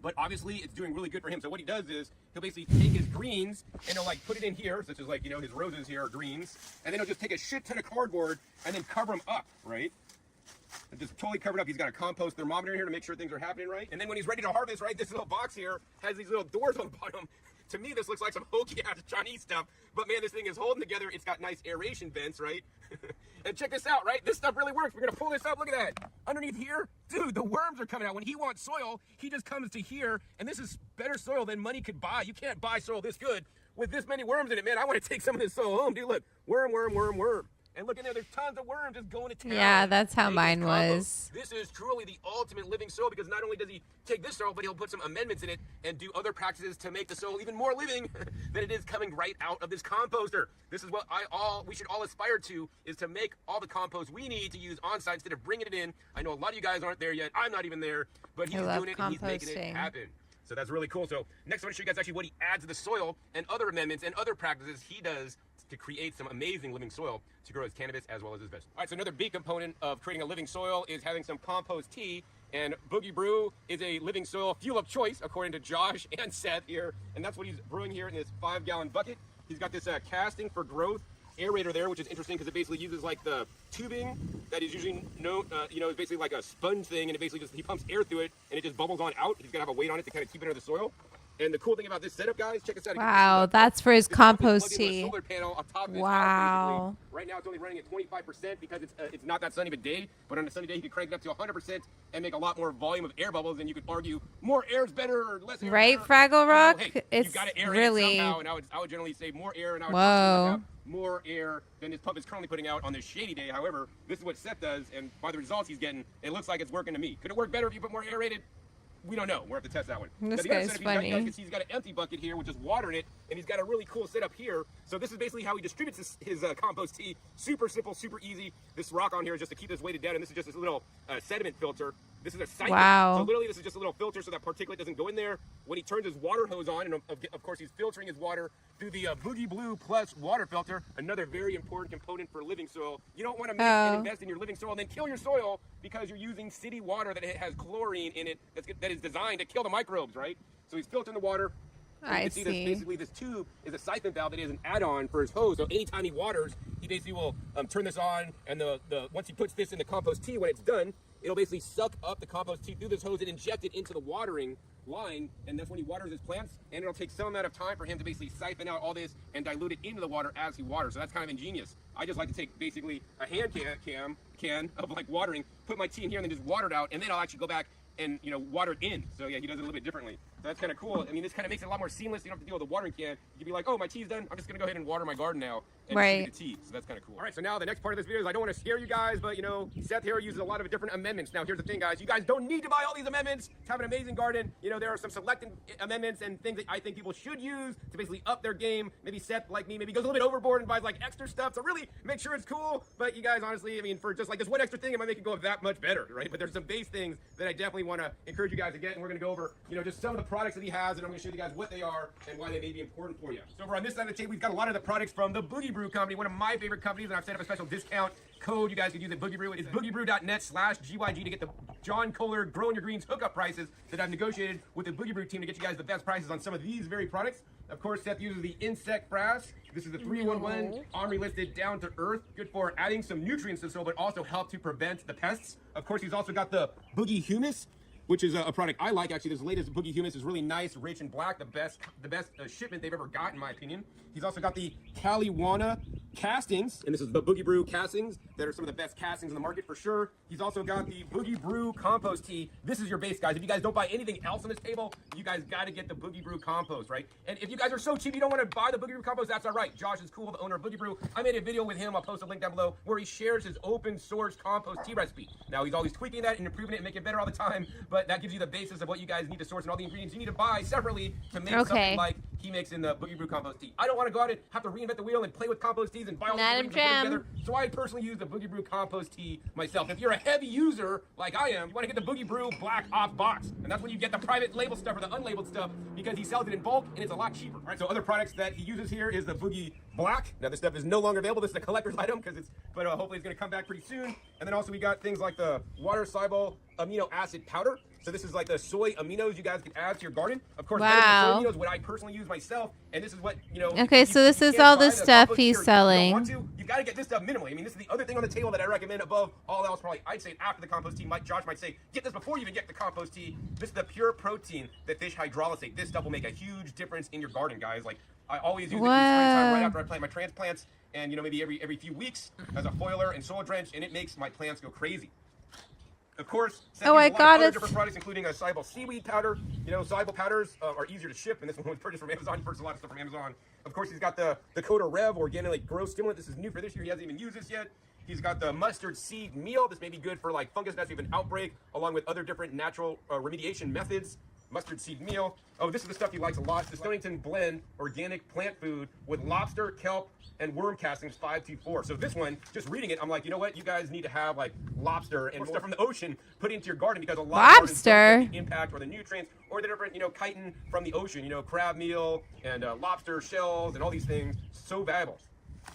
But obviously it's doing really good for him. So what he does is he'll basically take his greens and he'll like put it in here, such as like, you know, his roses here are greens. And then he'll just take a shit ton of cardboard and then cover them up, right? And just totally covered up. He's got a compost thermometer here to make sure things are happening right. And then when he's ready to harvest, right, this little box here has these little doors on the bottom. To me, this looks like some hokey-ass Chinese stuff. But man, this thing is holding together. It's got nice aeration vents, right? And check this out, right? This stuff really works. We're going to pull this up. Look at that. Underneath here, dude, the worms are coming out. When he wants soil, he just comes to here. And this is better soil than money could buy. You can't buy soil this good with this many worms in it, man. I want to take some of this soil home. Dude, look. Worm, worm, worm, worm. And look in there, there's tons of worms just going to town. Yeah, that's how mine was. This is truly the ultimate living soil, because not only does he take this soil, but he'll put some amendments in it and do other practices to make the soil even more living than it is coming right out of this composter. This is what we should all aspire to, is to make all the compost we need to use on site instead of bringing it in. I know a lot of you guys aren't there yet. I'm not even there, but he's doing it and he's making it happen. So that's really cool. So next I want to show you guys actually what he adds to the soil and other amendments and other practices he does to create some amazing living soil to grow his cannabis as well as his vegetables. All right, so another big component of creating a living soil is having some compost tea, and Boogie Brew is a living soil fuel of choice, according to Josh and Seth here, and that's what he's brewing here in this 5-gallon bucket. He's got this casting for growth aerator there, which is interesting because it basically uses like the tubing that is usually is basically like a sponge thing, and it basically just, he pumps air through it and it just bubbles on out. He's gonna have a weight on it to kind of keep it under the soil. And the cool thing about this setup, guys, check this out. Wow, that's for his compost tea. Solar panel on top of wow. Right now it's only running at 25% because it's not that sunny of a day, but on a sunny day he could crank it up to 100% and make a lot more volume of air bubbles, and you could argue more air is better or less air. Right, Fraggle Rock? Hey, it's you gotta aerate really... it somehow, and I would generally say more air, and I would have more air than this pump is currently putting out on this shady day. However, this is what Seth does, and by the results he's getting, it looks like it's working to me. Could it work better if you put more aerated? we don't know. We'll have to test that one. This now, guy's setup, funny. you guys can see he's got an empty bucket here, which is water in it, and he's got a really cool setup here. So this is basically how he distributes his compost tea. Super simple, super easy. This rock on here is just to keep this weighted down, and this is just this little sediment filter. This is a siphon. Wow. So literally, this is just a little filter so that particulate doesn't go in there. When he turns his water hose on, and of course he's filtering his water through the Boogie Blue Plus water filter, another very important component for living soil. You don't want to make and invest in your living soil and then kill your soil because you're using city water that has chlorine in it that is designed to kill the microbes, right? So he's filtering the water. I you can see. This, basically, this tube is a siphon valve that is an add-on for his hose. So anytime he waters, he basically will turn this on, and once he puts this in the compost tea, when it's done, it'll basically suck up the compost tea through this hose and inject it into the watering line, and that's when he waters his plants, and it'll take some amount of time for him to basically siphon out all this and dilute it into the water as he waters. So that's kind of ingenious. I just like to take basically a hand can of like watering, put my tea in here, and then just water it out, and then I'll actually go back and water it in. So yeah, he does it a little bit differently. So that's kind of cool. I mean, this kind of makes it a lot more seamless. You don't have to deal with a watering can. You can be like, oh, my tea's done. I'm just gonna go ahead and water my garden now and right. the tea. So that's kind of cool. All right, so now the next part of this video is I don't want to scare you guys, but Seth here uses a lot of different amendments. Now here's the thing, guys. You guys don't need to buy all these amendments to have an amazing garden. There are some selected amendments and things that I think people should use to basically up their game. Maybe Seth, like me, maybe goes a little bit overboard and buys like extra stuff. So really make sure it's cool. But you guys, honestly, I mean, for just like this one extra thing, it might make it go that much better, right? But there's some base things that I definitely want to encourage you guys to get, and we're going to go over, just some of the products that he has, and I'm going to show you guys what they are and why they may be important for you. So over on this side of the table, we've got a lot of the products from the Boogie Brew Company, one of my favorite companies, and I've set up a special discount code. You guys can use it, Boogie Brew. It is boogiebrew.net/GYG to get the John Kohler Growing Your Greens hookup prices that I've negotiated with the Boogie Brew team to get you guys the best prices on some of these very products. Of course, Seth uses the Insect Brass. This is the 3-in-1 Omri listed down to earth, good for adding some nutrients to the soil, but also help to prevent the pests. Of course, he's also got the Boogie Humus, which is a product I like. Actually, this latest Boogie Humus is really nice, rich, and black. The best shipment they've ever got, in my opinion. He's also got the Caliwana castings, and this is the Boogie Brew castings that are some of the best castings in the market for sure. He's also got the Boogie Brew compost tea. This is your base, guys. If you guys don't buy anything else on this table, you guys got to get the Boogie Brew compost, right? And if you guys are so cheap you don't want to buy the Boogie Brew compost, that's all right. Josh is cool, the owner of Boogie Brew. I made a video with him. I'll post a link down below where he shares his open source compost tea recipe. Now, he's always tweaking that and improving it and making it better all the time, but that gives you the basis of what you guys need to source and all the ingredients you need to buy separately to make something like he makes in the Boogie Brew compost tea. I don't want to go out and have to reinvent the wheel and play with compost teas and buy all the ingredients and put it together. So I personally use the Boogie Brew compost tea myself. If you're a heavy user like I am, you want to get the Boogie Brew Black Ops box. And that's when you get the private label stuff or the unlabeled stuff because he sells it in bulk and it's a lot cheaper. All right, so other products that he uses here is the Boogie Black. Now this stuff is no longer available. This is a collector's item but hopefully it's going to come back pretty soon. And then also we got things like the water soluble amino acid powder. So this is like the soy aminos you guys can add to your garden. Of course, soy aminos, what I personally use myself, and this is what, Okay, so this is all the stuff he's selling. You've got to get this stuff minimally. I mean, this is the other thing on the table that I recommend above all else. Probably, I'd say after the compost tea. Josh might say, get this before you even get the compost tea. This is the pure protein, the fish hydrolysate. This stuff will make a huge difference in your garden, guys. Like, I always use it in the springtime right after I plant my transplants, and maybe every few weeks as a foiler and soil drench, and it makes my plants go crazy. Of course, I got it. Different products, including a soluble seaweed powder. Soluble powders are easier to ship, and this one was purchased from Amazon. He purchased a lot of stuff from Amazon. Of course, he's got the Dakota Rev organic growth stimulant. This is new for this year. He hasn't even used this yet. He's got the mustard seed meal. This may be good for like fungus nests, even outbreak, along with other different natural remediation methods. Mustard seed meal. Oh, this is the stuff he likes a lot. The Stonington Blend organic plant food with lobster, kelp, and worm castings 524. So this one, just reading it, I'm like, you know what? You guys need to have like lobster and stuff from the ocean put into your garden because a lot of the impact or the nutrients or the different, chitin from the ocean, crab meal and lobster shells and all these things, so valuable.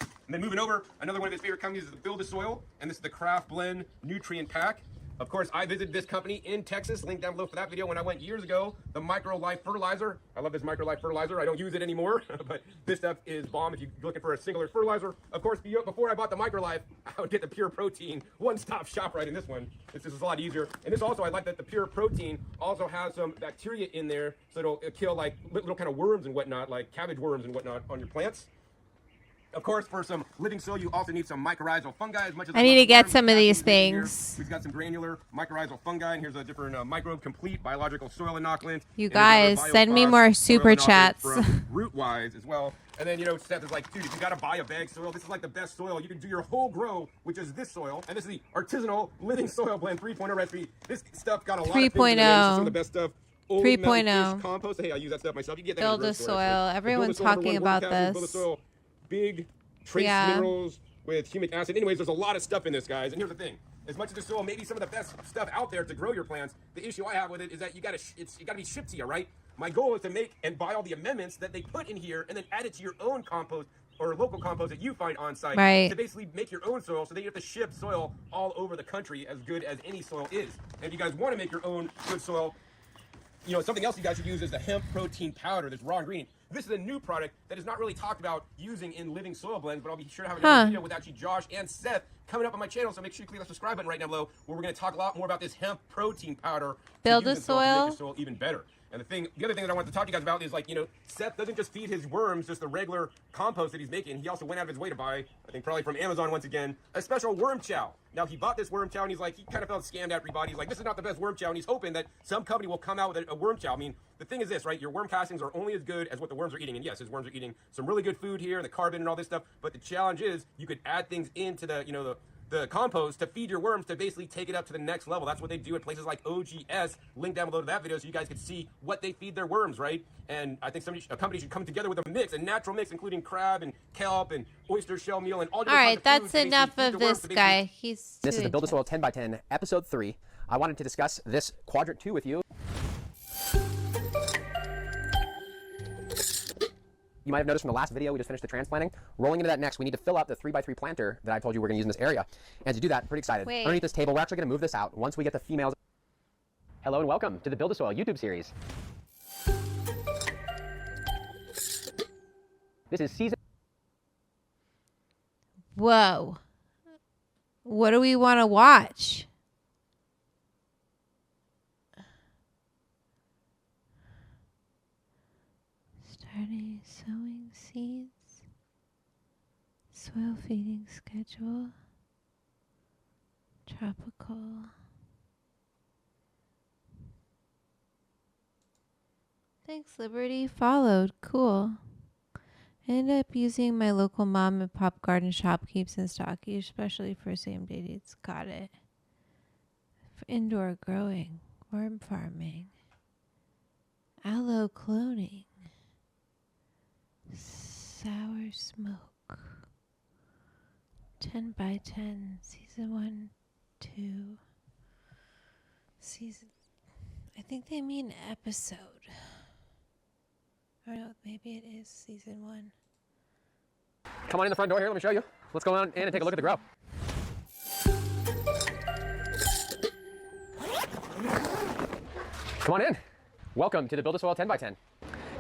And then moving over, another one of his favorite companies is the Build a Soil, and this is the Craft Blend Nutrient Pack. Of course, I visited this company in Texas, link down below for that video when I went years ago. The Micro Life Fertilizer. I love this Micro Life Fertilizer. I don't use it anymore, but this stuff is bomb if you're looking for a singular fertilizer. Of course, before I bought the Micro Life, I would get the Pure Protein one-stop shop right in this one. This is a lot easier. And this also, I like that the Pure Protein also has some bacteria in there, so it'll kill like little kind of worms and whatnot, like cabbage worms and whatnot on your plants. Of course, for some living soil, you also need some mycorrhizal fungi. As much as I need to get some of these things. We've got some granular mycorrhizal fungi, and here's a different microbe complete biological soil inoculant. You guys, send me more super chats. Root-wise as well. And then, you know, Seth is like, dude, if you got to buy a bag soil, this is like the best soil. You can do your whole grow, which is this soil. And this is the artisanal living soil blend 3.0 recipe. This stuff got a lot of things in there. This is some of the best stuff. 3.0 compost. Hey, I use that stuff myself. You get that build a soil. Everyone's talking about this. Build a soil. Big trace minerals with humic acid. Anyways, there's a lot of stuff in this, guys. And here's the thing. As much as the soil may be some of the best stuff out there to grow your plants, the issue I have with it is that you gotta be shipped to you, right? My goal is to make and buy all the amendments that they put in here and then add it to your own compost or local compost that you find on site to basically make your own soil so that you have to ship soil all over the country as good as any soil is. And if you guys want to make your own good soil, you know, something else you guys should use is the hemp protein powder, this raw ingredient. This is a new product that is not really talked about using in living soil blends, but I'll be sure to have another video with actually Josh and Seth coming up on my channel, so make sure you click the subscribe button right down below, where we're going to talk a lot more about this hemp protein powder build a to soil, make your soil even better. And the other thing that I want to talk to you guys about is, like, you know, Seth doesn't just feed his worms just the regular compost that he's making. He also went out of his way to buy, I think probably from Amazon once again, a special worm chow. Now, he bought this worm chow, and he kind of felt scammed everybody. He's like, this is not the best worm chow, and he's hoping that some company will come out with a worm chow. I mean, the thing is this, right? Your worm castings are only as good as what the worms are eating. And yes, his worms are eating some really good food here, the carbon and all this stuff. But the challenge is you could add things into the compost to feed your worms to basically take it up to the next level. That's what they do at places like OGS. Link down below to that video so you guys can see what they feed their worms, right? And I think a company should come together with a mix, a natural mix, including crab and kelp and oyster shell meal and all different kinds of that's foods enough of this guy. This is the Build a Soil 10x10, episode 3. I wanted to discuss this quadrant 2 with you. You might have noticed from the last video, we just finished the transplanting. Rolling into that next, we need to fill up the 3x3 planter that I told you we're going to use in this area. And to do that, I'm pretty excited. Underneath this table, we're actually going to move this out once we get the females. Hello and welcome to the Build a Soil YouTube series. This is season. Whoa. What do we want to watch? Starting sowing seeds, soil feeding schedule, tropical. Thanks, Liberty. Followed. Cool. I ended up using my local mom and pop garden shop keeps in stock, especially for same day dates. Got it. For indoor growing, worm farming, aloe cloning. Sour smoke. 10x10. Season 1, 2. Season. I think they mean episode. Or no, maybe it is season 1. Come on in the front door here. Let me show you. Let's go on in and take a look at the grow. Come on in. Welcome to the Build a Soil 10x10.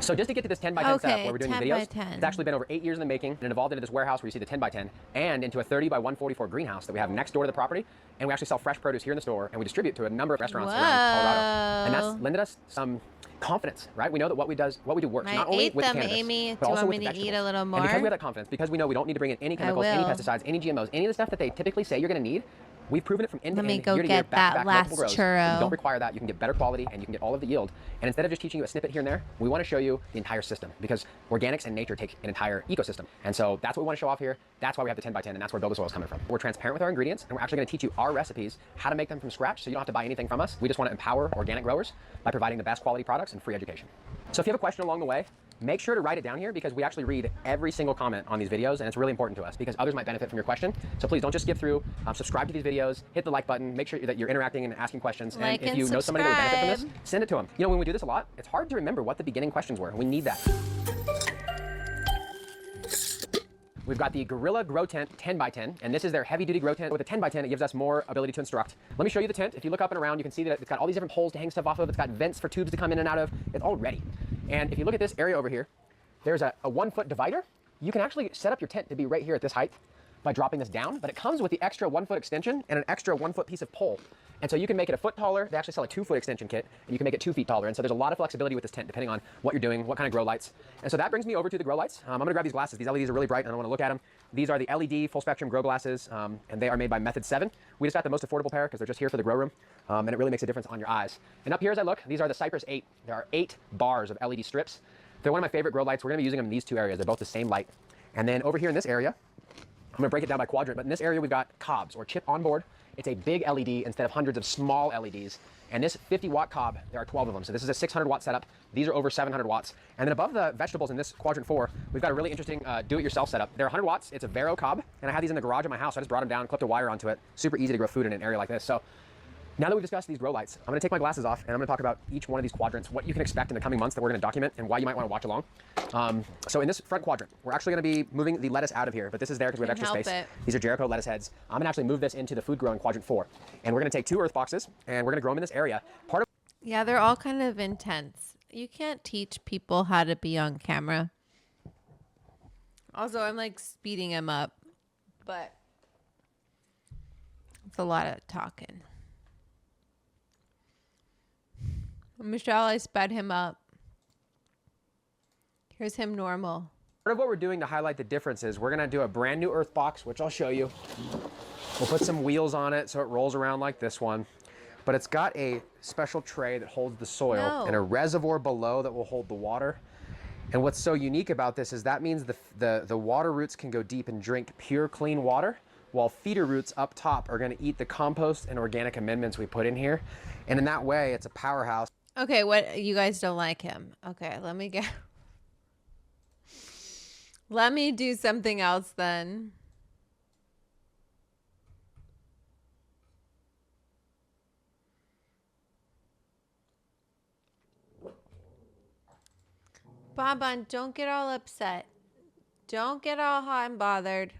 So just to get to this 10x10 setup where we're doing the videos, it's actually been over 8 years in the making, and it evolved into this warehouse where you see the 10x10 and into a 30x144 greenhouse that we have next door to the property. And we actually sell fresh produce here in the store, and we distribute to a number of restaurants around Colorado. And that's lended us some confidence, right? We know that what we do works, not only with cannabis, Amy. but also with me the to vegetables. eat a little more? And because we have that confidence, because we know we don't need to bring in any chemicals, any pesticides, any GMOs, any of the stuff that they typically say you're going to need, we've proven it from end to end, year to year, back to back, multiple grows. Churro. You don't require that. You can get better quality and you can get all of the yield. And instead of just teaching you a snippet here and there, we want to show you the entire system, because organics and nature take an entire ecosystem. And so that's what we want to show off here. That's why we have the 10x10, and that's where Build a Soil is coming from. We're transparent with our ingredients, and we're actually going to teach you our recipes, how to make them from scratch, so you don't have to buy anything from us. We just want to empower organic growers by providing the best quality products and free education. So if you have a question along the way, make sure to write it down here, because we actually read every single comment on these videos, and it's really important to us because others might benefit from your question. So please don't just skip through, subscribe to these videos, hit the like button, make sure that you're interacting and asking questions. And if you know somebody that would benefit from this, send it to them. You know, when we do this a lot, it's hard to remember what the beginning questions were. We need that. We've got the Gorilla Grow Tent 10x10, and this is their heavy-duty grow tent. With a 10x10, it gives us more ability to instruct. Let me show you the tent. If you look up and around, you can see that it's got all these different poles to hang stuff off of. It's got vents for tubes to come in and out of. It's all ready. And if you look at this area over here, there's a 1-foot divider. You can actually set up your tent to be right here at this height by dropping this down, but it comes with the extra 1-foot extension and an extra 1-foot piece of pole. And so you can make it a foot taller. They actually sell a 2-foot extension kit, and you can make it 2 feet taller. And so there's a lot of flexibility with this tent depending on what you're doing, what kind of grow lights. And so that brings me over to the grow lights. I'm gonna grab these glasses. These LEDs are really bright and I want to look at them. These are the LED full spectrum grow glasses, and they are made by Method 7. We just got the most affordable pair because they're just here for the grow room, and it really makes a difference on your eyes. And up here as I look, these are the Cypress 8. There are 8 bars of LED strips. They're one of my favorite grow lights. We're gonna be using them in these two areas. They're both the same light. And then over here in this area, I'm gonna break it down by quadrant, but in this area we've got cobs or chip on board. It's a big LED instead of hundreds of small LEDs. And this 50-watt cob, there are 12 of them. So this is a 600-watt setup. These are over 700 watts. And then above the vegetables in this quadrant 4, we've got a really interesting do-it-yourself setup. They're 100 watts. It's a Vero cob, and I had these in the garage of my house. So I just brought them down, clipped a wire onto it. Super easy to grow food in an area like this. So now that we've discussed these grow lights, I'm gonna take my glasses off and I'm gonna talk about each one of these quadrants, what you can expect in the coming months that we're gonna document, and why you might wanna watch along. So in this front quadrant, we're actually gonna be moving the lettuce out of here, but this is there because we have extra space. These are Jericho lettuce heads. I'm gonna actually move this into the food growing quadrant 4. And we're gonna take 2 earth boxes and we're gonna grow them in this area. Yeah, they're all kind of intense. You can't teach people how to be on camera. Also, I'm like speeding him up, but it's a lot of talking. Michelle, I sped him up. Here's him normal. Part of what we're doing to highlight the differences, we're gonna do a brand new earth box, which I'll show you. We'll put some wheels on it so it rolls around like this one. But it's got a special tray that holds the soil and a reservoir below that will hold the water. And what's so unique about this is that means the water roots can go deep and drink pure, clean water, while feeder roots up top are gonna eat the compost and organic amendments we put in here. And in that way, it's a powerhouse. Okay, what, you guys don't like him. Okay, let me do something else then. Bonbon, don't get all upset. Don't get all hot and bothered.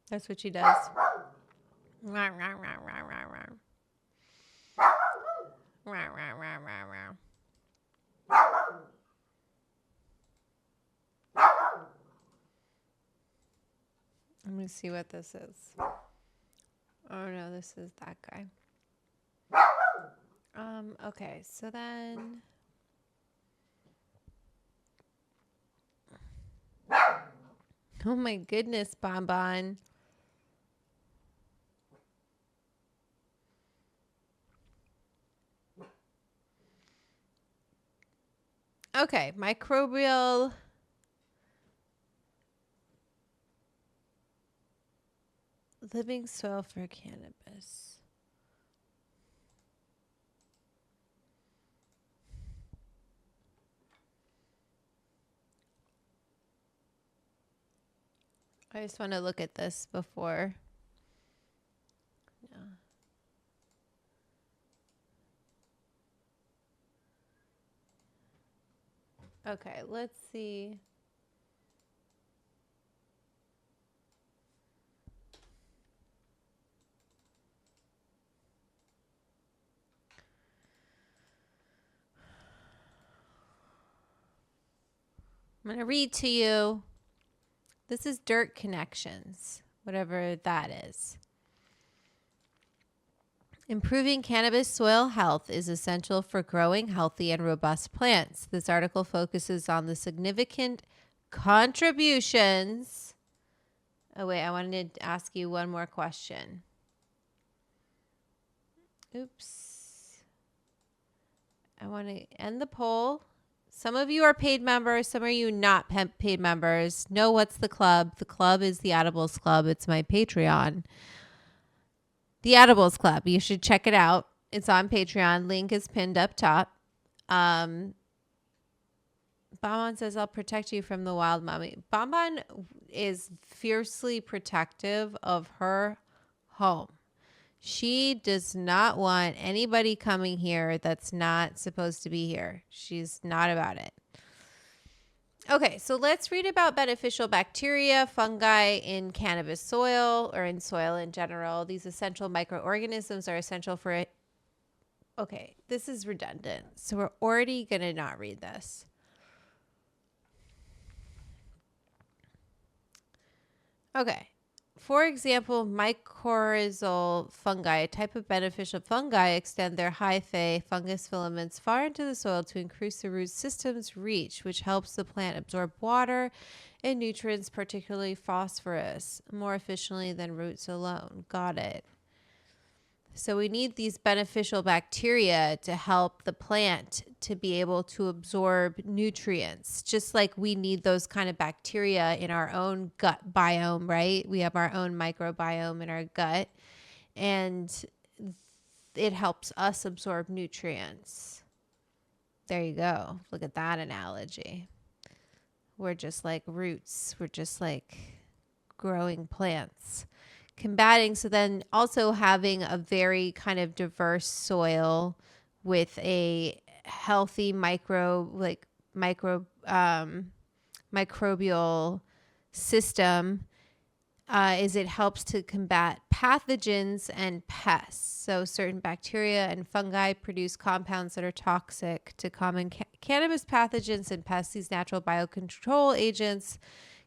That's what she does. I'm going to see what this is. Oh no, this is that guy. Okay, so then oh my goodness, Bonbon. Okay, microbial living soil for cannabis. I just want to look at this before. No. Okay, let's see. I'm going to read to you. This is Dirt Connections, whatever that is. Improving cannabis soil health is essential for growing healthy and robust plants. This article focuses on the significant contributions. Oh, wait, I wanted to ask you one more question. Oops. I want to end the poll. Some of you are paid members. Some of you not paid members. Know what's the club? The club is the Edibles Club. It's my Patreon. The Edibles Club. You should check it out. It's on Patreon. Link is pinned up top. Bonbon says, I'll protect you from the wild mommy. Bonbon is fiercely protective of her home. She does not want anybody coming here that's not supposed to be here. She's not about it. Okay, so let's read about beneficial bacteria, fungi in cannabis soil or in soil in general. These essential microorganisms are essential for it. Okay, this is redundant. So we're already going to not read this. Okay. for example, mycorrhizal fungi, a type of beneficial fungi, extend their hyphae fungus filaments far into the soil to increase the root system's reach, which helps the plant absorb water and nutrients, particularly phosphorus, more efficiently than roots alone. Got it. So we need these beneficial bacteria to help the plant to be able to absorb nutrients, just like we need those kind of bacteria in our own gut biome, right? We have our own microbiome in our gut, and it helps us absorb nutrients. There you go. Look at that analogy. We're just like roots. We're just like growing plants. Combating, so then also having a very kind of diverse soil with a healthy microbial system is it helps to combat pathogens and pests. So certain bacteria and fungi produce compounds that are toxic to common cannabis pathogens and pests. These natural biocontrol agents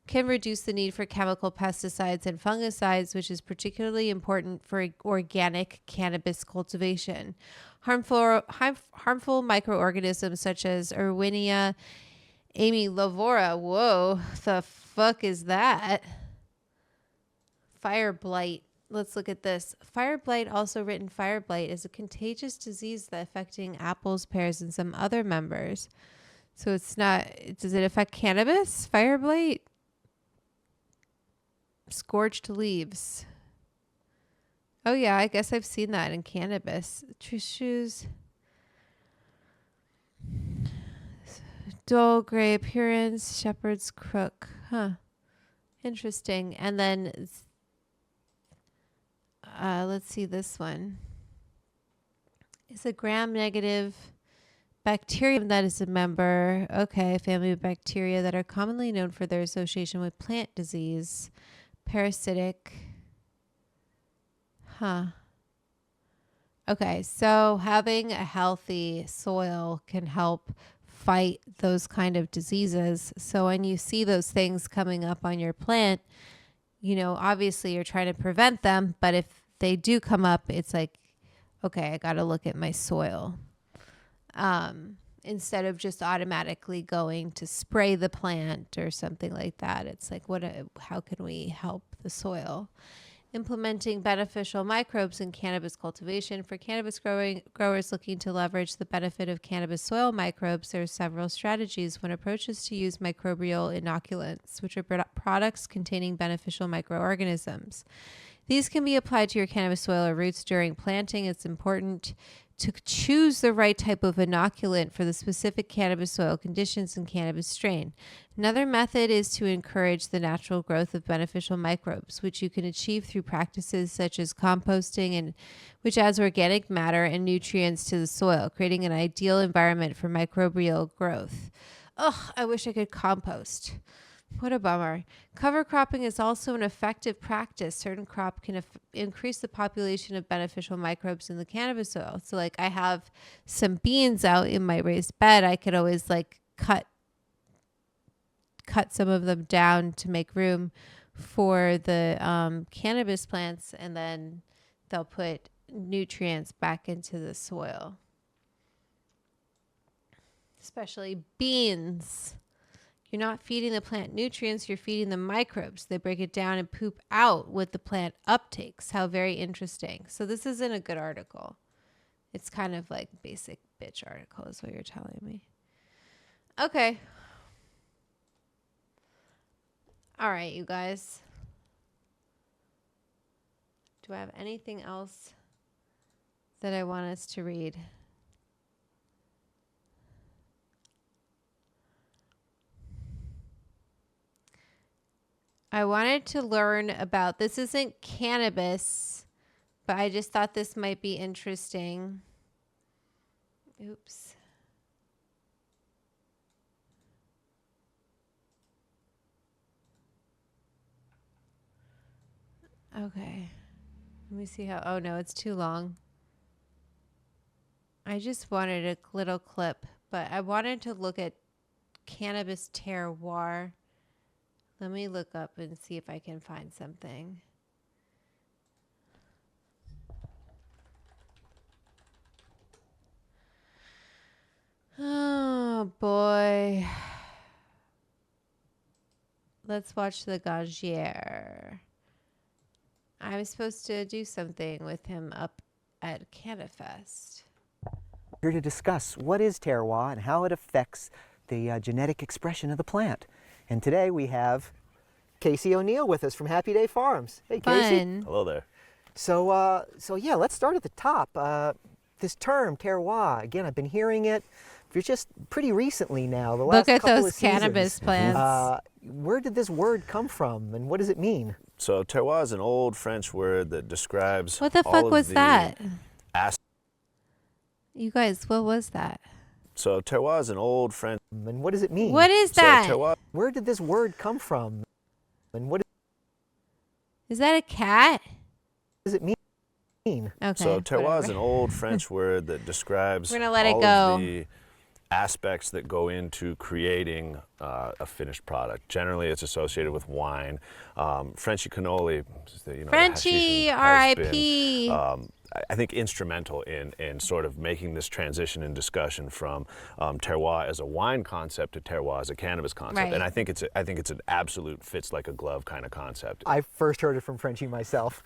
can reduce the need for chemical pesticides and fungicides, which is particularly important for organic cannabis cultivation. Harmful microorganisms such as Erwinia amylovora, whoa, the fuck is that? Fire blight. Let's look at this. Fire blight, also written fire blight, is a contagious disease that affecting apples, pears, and some other members. So it's not, does it affect cannabis? Fire blight? Scorched leaves. Oh yeah, I guess I've seen that in cannabis. Tissues. Dull gray appearance. Shepherd's crook. Huh. Interesting. And then let's see this one. It's a gram-negative bacterium that is a member. Okay, family of bacteria that are commonly known for their association with plant disease. Parasitic. Huh. Okay, so having a healthy soil can help fight those kind of diseases. So when you see those things coming up on your plant, you know, obviously you're trying to prevent them, but if they do come up, it's like, okay, I got to look at my soil. Instead of just automatically going to spray the plant or something like that. It's like, how can we help the soil? Implementing beneficial microbes in cannabis cultivation. For cannabis growers looking to leverage the benefit of cannabis soil microbes, there are several strategies. One approach is to use microbial inoculants, which are products containing beneficial microorganisms. These can be applied to your cannabis soil or roots during planting. It's important to choose the right type of inoculant for the specific cannabis soil conditions and cannabis strain. Another method is to encourage the natural growth of beneficial microbes, which you can achieve through practices such as composting, and which adds organic matter and nutrients to the soil, creating an ideal environment for microbial growth. Ugh, I wish I could compost. What a bummer. Cover cropping is also an effective practice. Certain crop can increase the population of beneficial microbes in the cannabis soil. So like I have some beans out in my raised bed. I could always like cut some of them down to make room for the cannabis plants, and then they'll put nutrients back into the soil. Especially beans. You're not feeding the plant nutrients, you're feeding the microbes. They break it down and poop out what the plant uptakes. How very interesting. So this isn't a good article. It's kind of like basic bitch article is what you're telling me. Okay. All right, you guys. Do I have anything else that I want us to read? I wanted to learn about, this isn't cannabis, but I just thought this might be interesting. Oops. Okay. Let me see how, oh no, it's too long. I just wanted a little clip, but I wanted to look at cannabis terroir. Let me look up and see if I can find something. let's watch the Gagier. I was supposed to do something with him up at Cannabis. Here to discuss what is terroir and how it affects the genetic expression of the plant. And today we have Casey O'Neill with us from Happy Day Farms. Hey, Casey. Fun. Hello there. So yeah, let's start at the top. This term, terroir, again, I've been hearing it for just pretty recently now. The last Look at couple those of seasons. cannabis plants. Where did this word come from, and what does it mean? So terroir is an old French word that describes What the all fuck of was the that? as- You guys, what was that? So terroir is an old French. And what does it mean? What is that? Terroir, Where did this word come from, and what Is that a cat? does it mean? Okay. so terroir is whatever. an old French word that describes We're gonna let it all go. of the aspects that go into creating a finished product. Generally, it's associated with wine. Frenchy cannoli, the Frenchie, hashish has R.I.P. been, I think instrumental in sort of making this transition in discussion from terroir as a wine concept to terroir as a cannabis concept. Right. And I think it's an absolute fits like a glove kind of concept. I first heard it from Frenchie myself.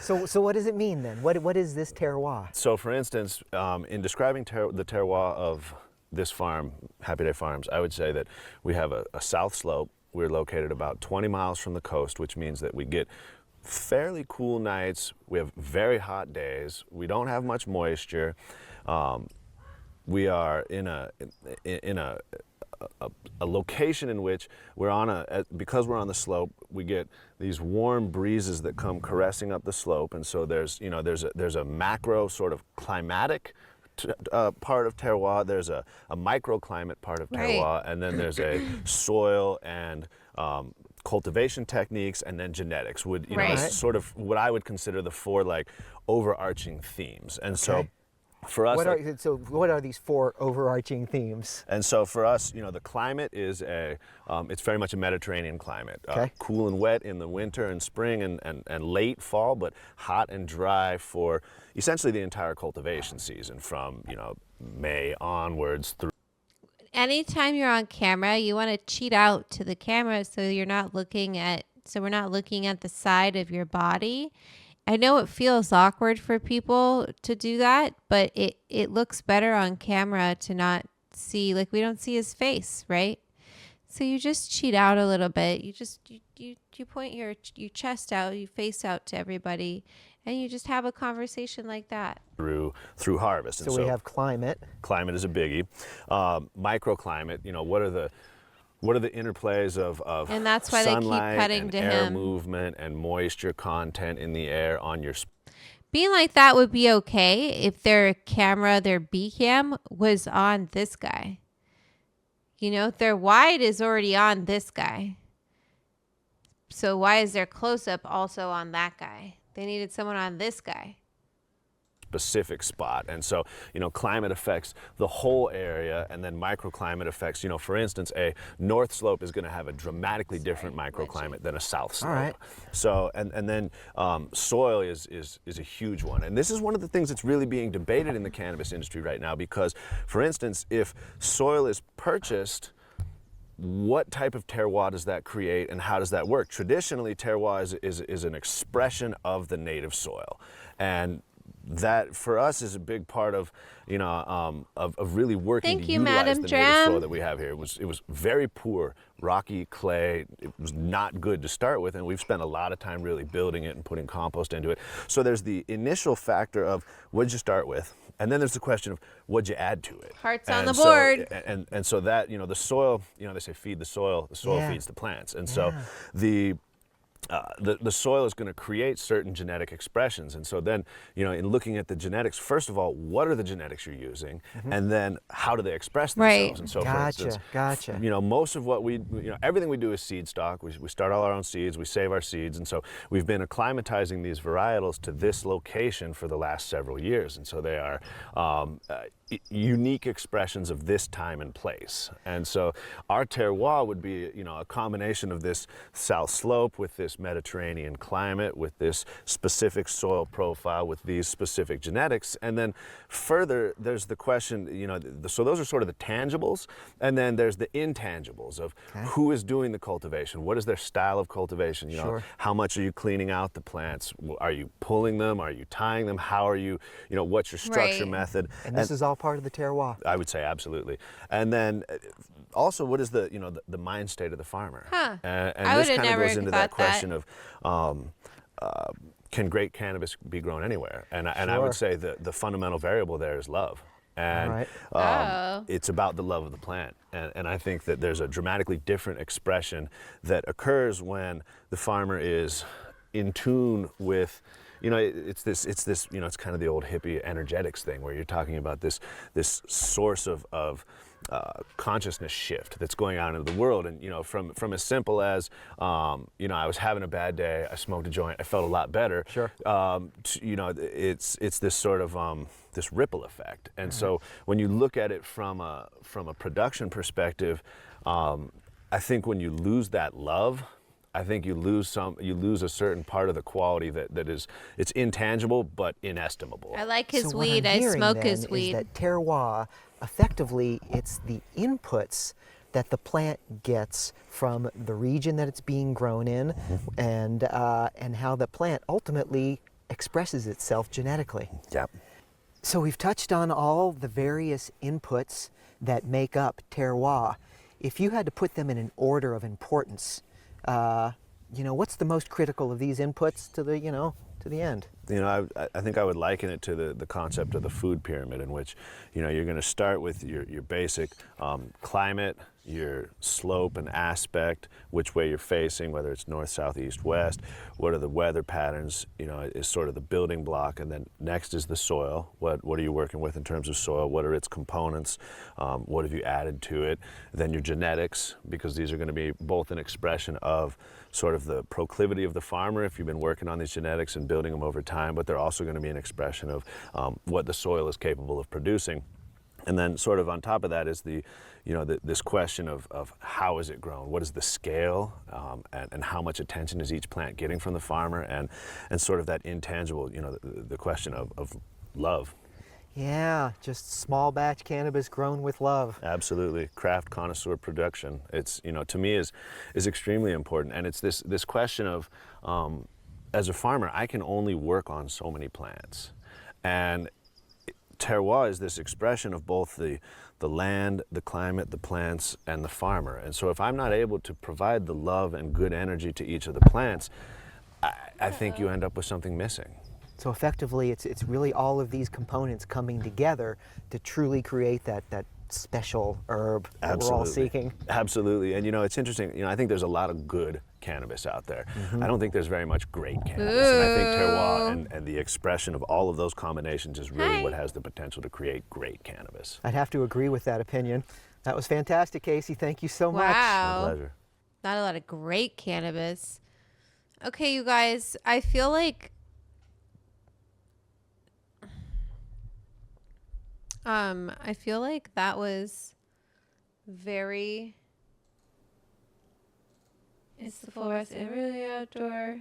So what does it mean then? What is this terroir? So for instance, in describing the terroir of this farm, Happy Day Farms, I would say that we have a south slope. We're located about 20 miles from the coast, which means that we get fairly cool nights. We have very hot days. We don't have much moisture. We are in a location in which because we're on the slope, we get these warm breezes that come caressing up the slope, and so there's a macro sort of climatic part of terroir. There's a microclimate part of terroir, and then there's a soil and cultivation techniques, and then genetics would sort of what I would consider the four like overarching themes. And so for us, what are these four overarching themes? And so for us, the climate is it's very much a Mediterranean climate. Cool and wet in the winter and spring and late fall, but hot and dry for essentially the entire cultivation season from, May onwards through. Anytime you're on camera, you want to cheat out to the camera so we're not looking at the side of your body. I know it feels awkward for people to do that, but it looks better on camera to not see, like we don't see his face, right? So you just cheat out a little bit. You point your chest out, you face out to everybody, and you just have a conversation like that. Through harvest. So we have climate. Climate is a biggie. Microclimate, what are the interplays of and that's why they keep cutting and to air him. movement and moisture content in the air on your Being like that would be okay if their camera, their B cam was on this guy. Their wide is already on this guy. So why is their close-up also on that guy? They needed someone on this guy. specific spot. And so, climate affects the whole area, and then microclimate affects, for instance, a north slope is going to have a dramatically different microclimate than a south slope. All right. So, and then soil is a huge one. And this is one of the things that's really being debated in the cannabis industry right now, because, for instance, if soil is purchased, what type of terroir does that create, and how does that work? Traditionally, terroir is an expression of the native soil, and that for us is a big part of of really working to utilize the native soil that we have here. It was very poor, rocky clay. It was not good to start with, and we've spent a lot of time really building it and putting compost into it. So there's the initial factor of what did you start with, and then there's the question of what'd you add to it. Hearts on the board. And so that the soil, they say feed the soil feeds the plants, and so the soil is going to create certain genetic expressions. And so then, in looking at the genetics, first of all, what are the genetics you're using? And then how do they express themselves? And so for instance, most of what everything we do is seed stock. We start all our own seeds, we save our seeds. And so we've been acclimatizing these varietals to this location for the last several years. And so they are unique expressions of this time and place. And so our terroir would be, a combination of this south slope with this Mediterranean climate, with this specific soil profile, with these specific genetics. And then further, there's the question, so those are sort of the tangibles. And then there's the intangibles of who is doing the cultivation. What is their style of cultivation? How much are you cleaning out the plants? Are you pulling them? Are you tying them? How are you, what's your structure method? And this is all part of the terroir. I would say absolutely. And then also, what is the mind state of the farmer? And this kind of goes into that question of can great cannabis be grown anywhere? And I would say the fundamental variable there is love. And it's about the love of the plant. And I think that there's a dramatically different expression that occurs when the farmer is in tune with, it's kind of the old hippie energetics thing where you're talking about this source of consciousness shift that's going on in the world. And, from as simple as, I was having a bad day, I smoked a joint, I felt a lot better. Sure. It's this sort of, this ripple effect. And so when you look at it from a production perspective, I think when you lose that love, I think you lose a certain part of the quality that is, it's intangible but inestimable. I like his So weed. What I'm I hearing smoke then his weed. Is that terroir, effectively, it's the inputs that the plant gets from the region that it's being grown in, and how the plant ultimately expresses itself genetically. Yep. So we've touched on all the various inputs that make up terroir. If you had to put them in an order of importance, what's the most critical of these inputs to the end? I think I would liken it to the concept of the food pyramid, in which, you're going to start with your basic climate, your slope and aspect, which way you're facing, whether it's north, south, east, west, what are the weather patterns, is sort of the building block. And then next is the soil. What are you working with in terms of soil? What are its components? What have you added to it? Then your genetics, because these are going to be both an expression of sort of the proclivity of the farmer if you've been working on these genetics and building them over time, but they're also going to be an expression of what the soil is capable of producing. And then sort of on top of that is this question of how is it grown? What is the scale? And how much attention is each plant getting from the farmer? And sort of that intangible, the question of love. Yeah, just small batch cannabis grown with love. Absolutely. Craft connoisseur production. It's, to me is extremely important. And it's this question of, as a farmer, I can only work on so many plants. And terroir is this expression of both the land, the climate, the plants, and the farmer. And so if I'm not able to provide the love and good energy to each of the plants, I think you end up with something missing. So effectively, it's really all of these components coming together to truly create that special herb that we're all seeking. Absolutely. And it's interesting, I think there's a lot of good cannabis out there. I don't think there's very much great cannabis. And I think terroir and the expression of all of those combinations is really what has the potential to create great cannabis. I'd have to agree with that opinion. That was fantastic, Casey. Thank you so much. Wow. My pleasure. Not a lot of great cannabis. Okay, you guys, I feel like that was very... It's the forest and really outdoor.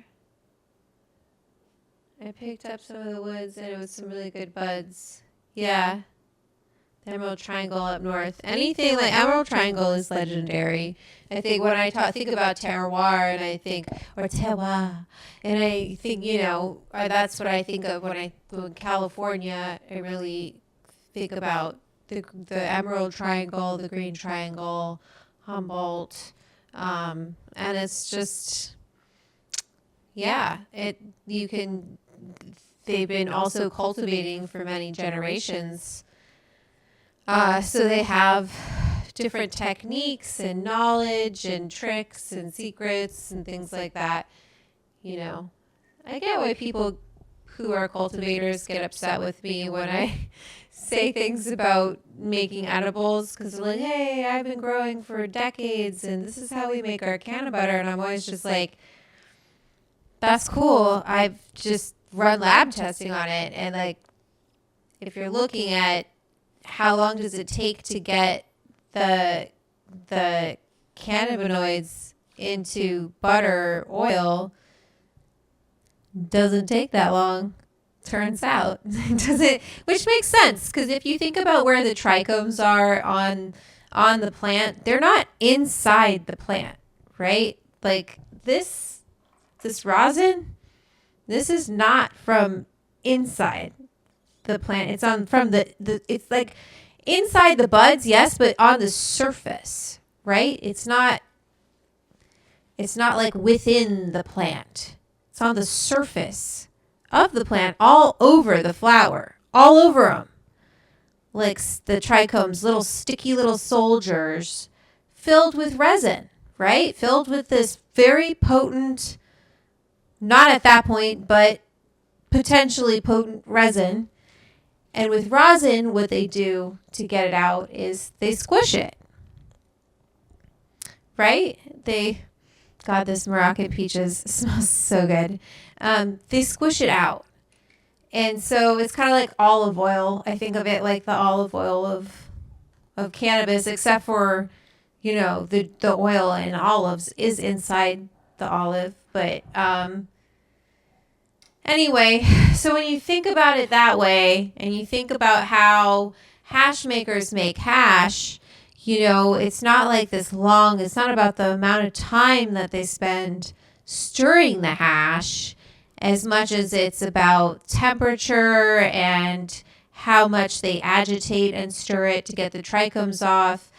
I picked up some of the woods and it was some really good buds. Yeah. The Emerald Triangle up north. Anything like Emerald Triangle is legendary. I think when I think about terroir and I think, or terroir, and I think, that's what I think of when I go in California. I really think about the Emerald Triangle, the Green Triangle, Humboldt, and it's just, they've been also cultivating for many generations. So they have different techniques and knowledge and tricks and secrets and things like that. I get why people who are cultivators get upset with me when I say things about making edibles, because they're like, hey, I've been growing for decades and this is how we make our canna butter. And I'm always just like, that's cool. I've just run lab testing on it. And like, if you're looking at how long does it take to get the cannabinoids into butter, oil, doesn't take that long. Turns out, which makes sense, because if you think about where the trichomes are on the plant, they're not inside the plant, right? Like this rosin, this is not from inside the plant. It's on from the it's like inside the buds, yes, but on the surface, right? It's not like within the plant. It's on the surface of the plant, all over the flower, all over them. Like the trichomes, little sticky little soldiers filled with resin, right? Filled with this very potent, not at that point, but potentially potent resin. And with rosin, what they do to get it out is they squish it, right? God, this Moroccan peaches smells so good. They squish it out. And so it's kind of like olive oil. I think of it like the olive oil of cannabis, except for, the oil in olives is inside the olive. But anyway, so when you think about it that way, and you think about how hash makers make hash, it's not like this long, it's not about the amount of time that they spend stirring the hash as much as it's about temperature and how much they agitate and stir it to get the trichomes off.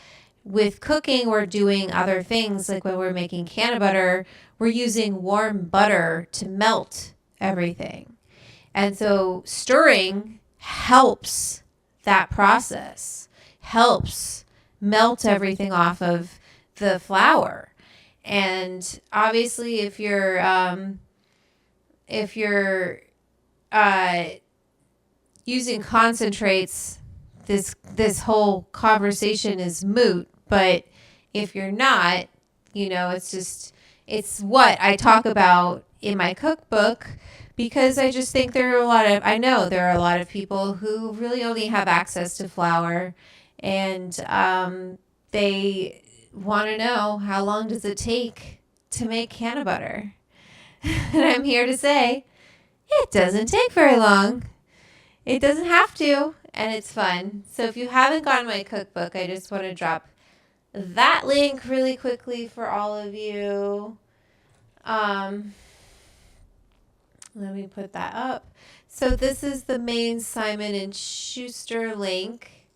With cooking, we're doing other things, like when we're making canna butter, we're using warm butter to melt everything. And so stirring helps that process, helps melt everything off of the flour. And obviously if you're using concentrates, this whole conversation is moot. But if you're not, it's what I talk about in my cookbook, because I just think I know there are a lot of people who really only have access to flour, and they want to know, how long does it take to make canna butter? And I'm here to say, it doesn't take very long. It doesn't have to, and it's fun. So if you haven't gotten my cookbook, I just want to drop that link really quickly for all of you. Let me put that up. So this is the main Simon & Schuster link.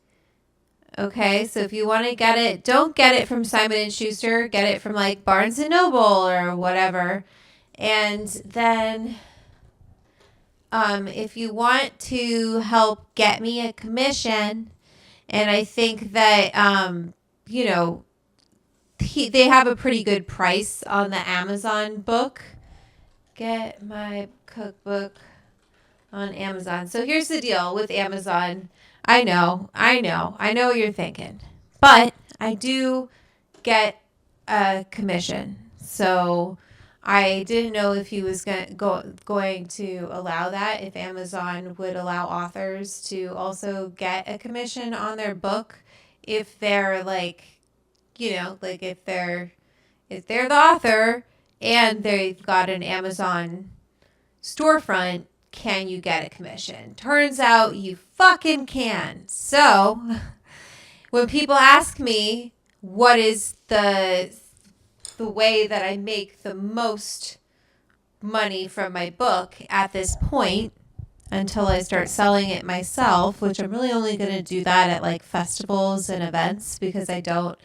Okay, so if you want to get it, don't get it from Simon & Schuster. Get it from like Barnes & Noble or whatever. And then if you want to help get me a commission, and I think that, they have a pretty good price on the Amazon book. Get my cookbook on Amazon. So here's the deal with Amazon. I know what you're thinking, but I do get a commission. So I didn't know if he was going to allow that, if Amazon would allow authors to also get a commission on their book, if they're like, if they're the author and they've got an Amazon storefront, can you get a commission? Turns out you fucking can. So when people ask me what is the way that I make the most money from my book at this point, until I start selling it myself, which I'm really only going to do that at like festivals and events, because I don't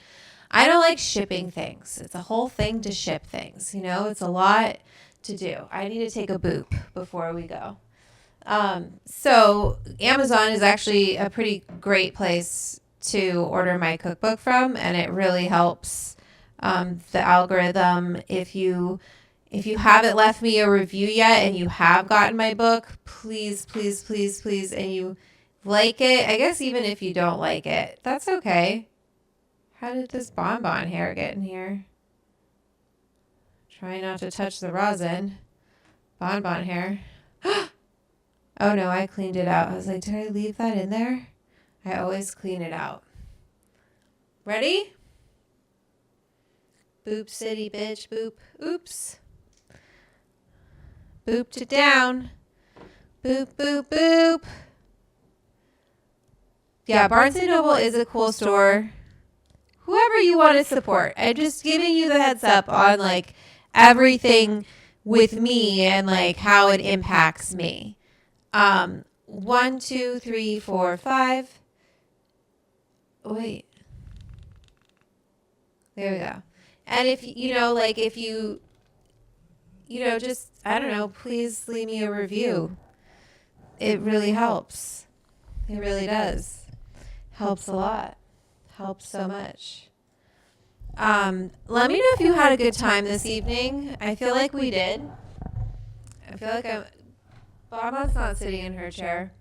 like shipping things. It's a whole thing to ship things, it's a lot to do. I need to take a boop before we go. So Amazon is actually a pretty great place to order my cookbook from, and it really helps the algorithm. If you haven't left me a review yet and you have gotten my book, please, and you like it, I guess even if you don't like it, that's okay. How did this bonbon hair get in here? Try not to touch the rosin. Bonbon hair. Oh no, I cleaned it out. I was like, did I leave that in there? I always clean it out. Ready? Boop city, bitch, boop. Oops. Booped it down. Boop, boop, boop. Yeah, Barnes & Noble is a cool store. Whoever you want to support. I'm just giving you the heads up on like everything with me and like how it impacts me. 1, 2, 3, 4, 5. Wait. There we go. And if you know, like if you just, I don't know, please leave me a review. It really helps. It really does. Helps a lot. Helps so much. Let me know if you had a good time this evening. I feel like we did. I feel like Mama's not sitting in her chair.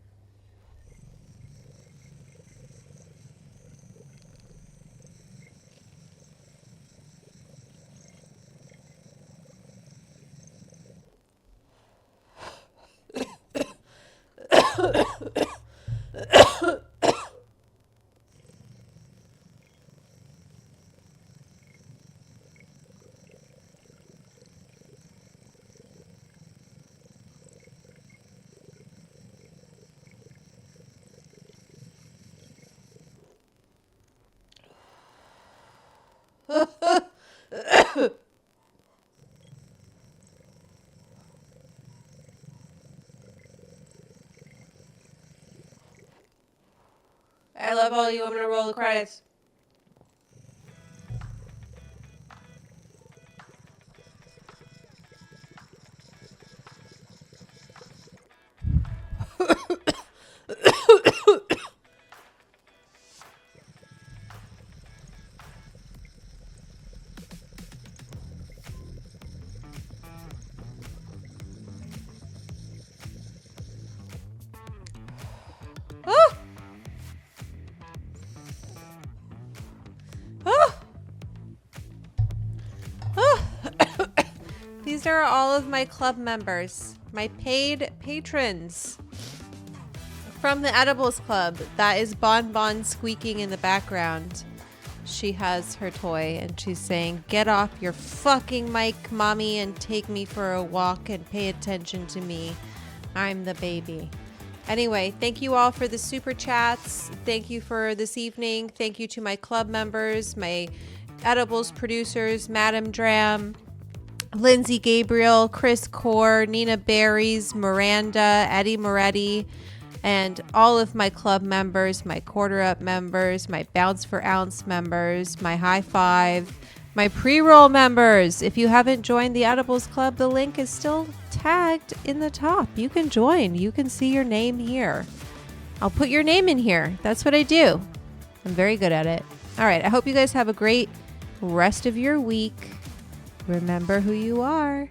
I love all you. I'm going to roll the credits. These are all of my club members, my paid patrons from the Edibles Club. That is Bon Bon squeaking in the background. She has her toy and she's saying, "Get off your fucking mic, mommy, and take me for a walk and pay attention to me. I'm the baby." Anyway, thank you all for the super chats. Thank you for this evening. Thank you to my club members, my Edibles producers, Madam Dram, Lindsay Gabriel, Chris Core, Nina Berries, Miranda, Eddie Moretti, and all of my club members, my Quarter Up members, my Bounce for Ounce members, my High Five, my pre-roll members. If you haven't joined the Edibles Club, the link is still tagged in the top. You can join. You can see your name here. I'll put your name in here. That's what I do. I'm very good at it. All right. I hope you guys have a great rest of your week. Remember who you are.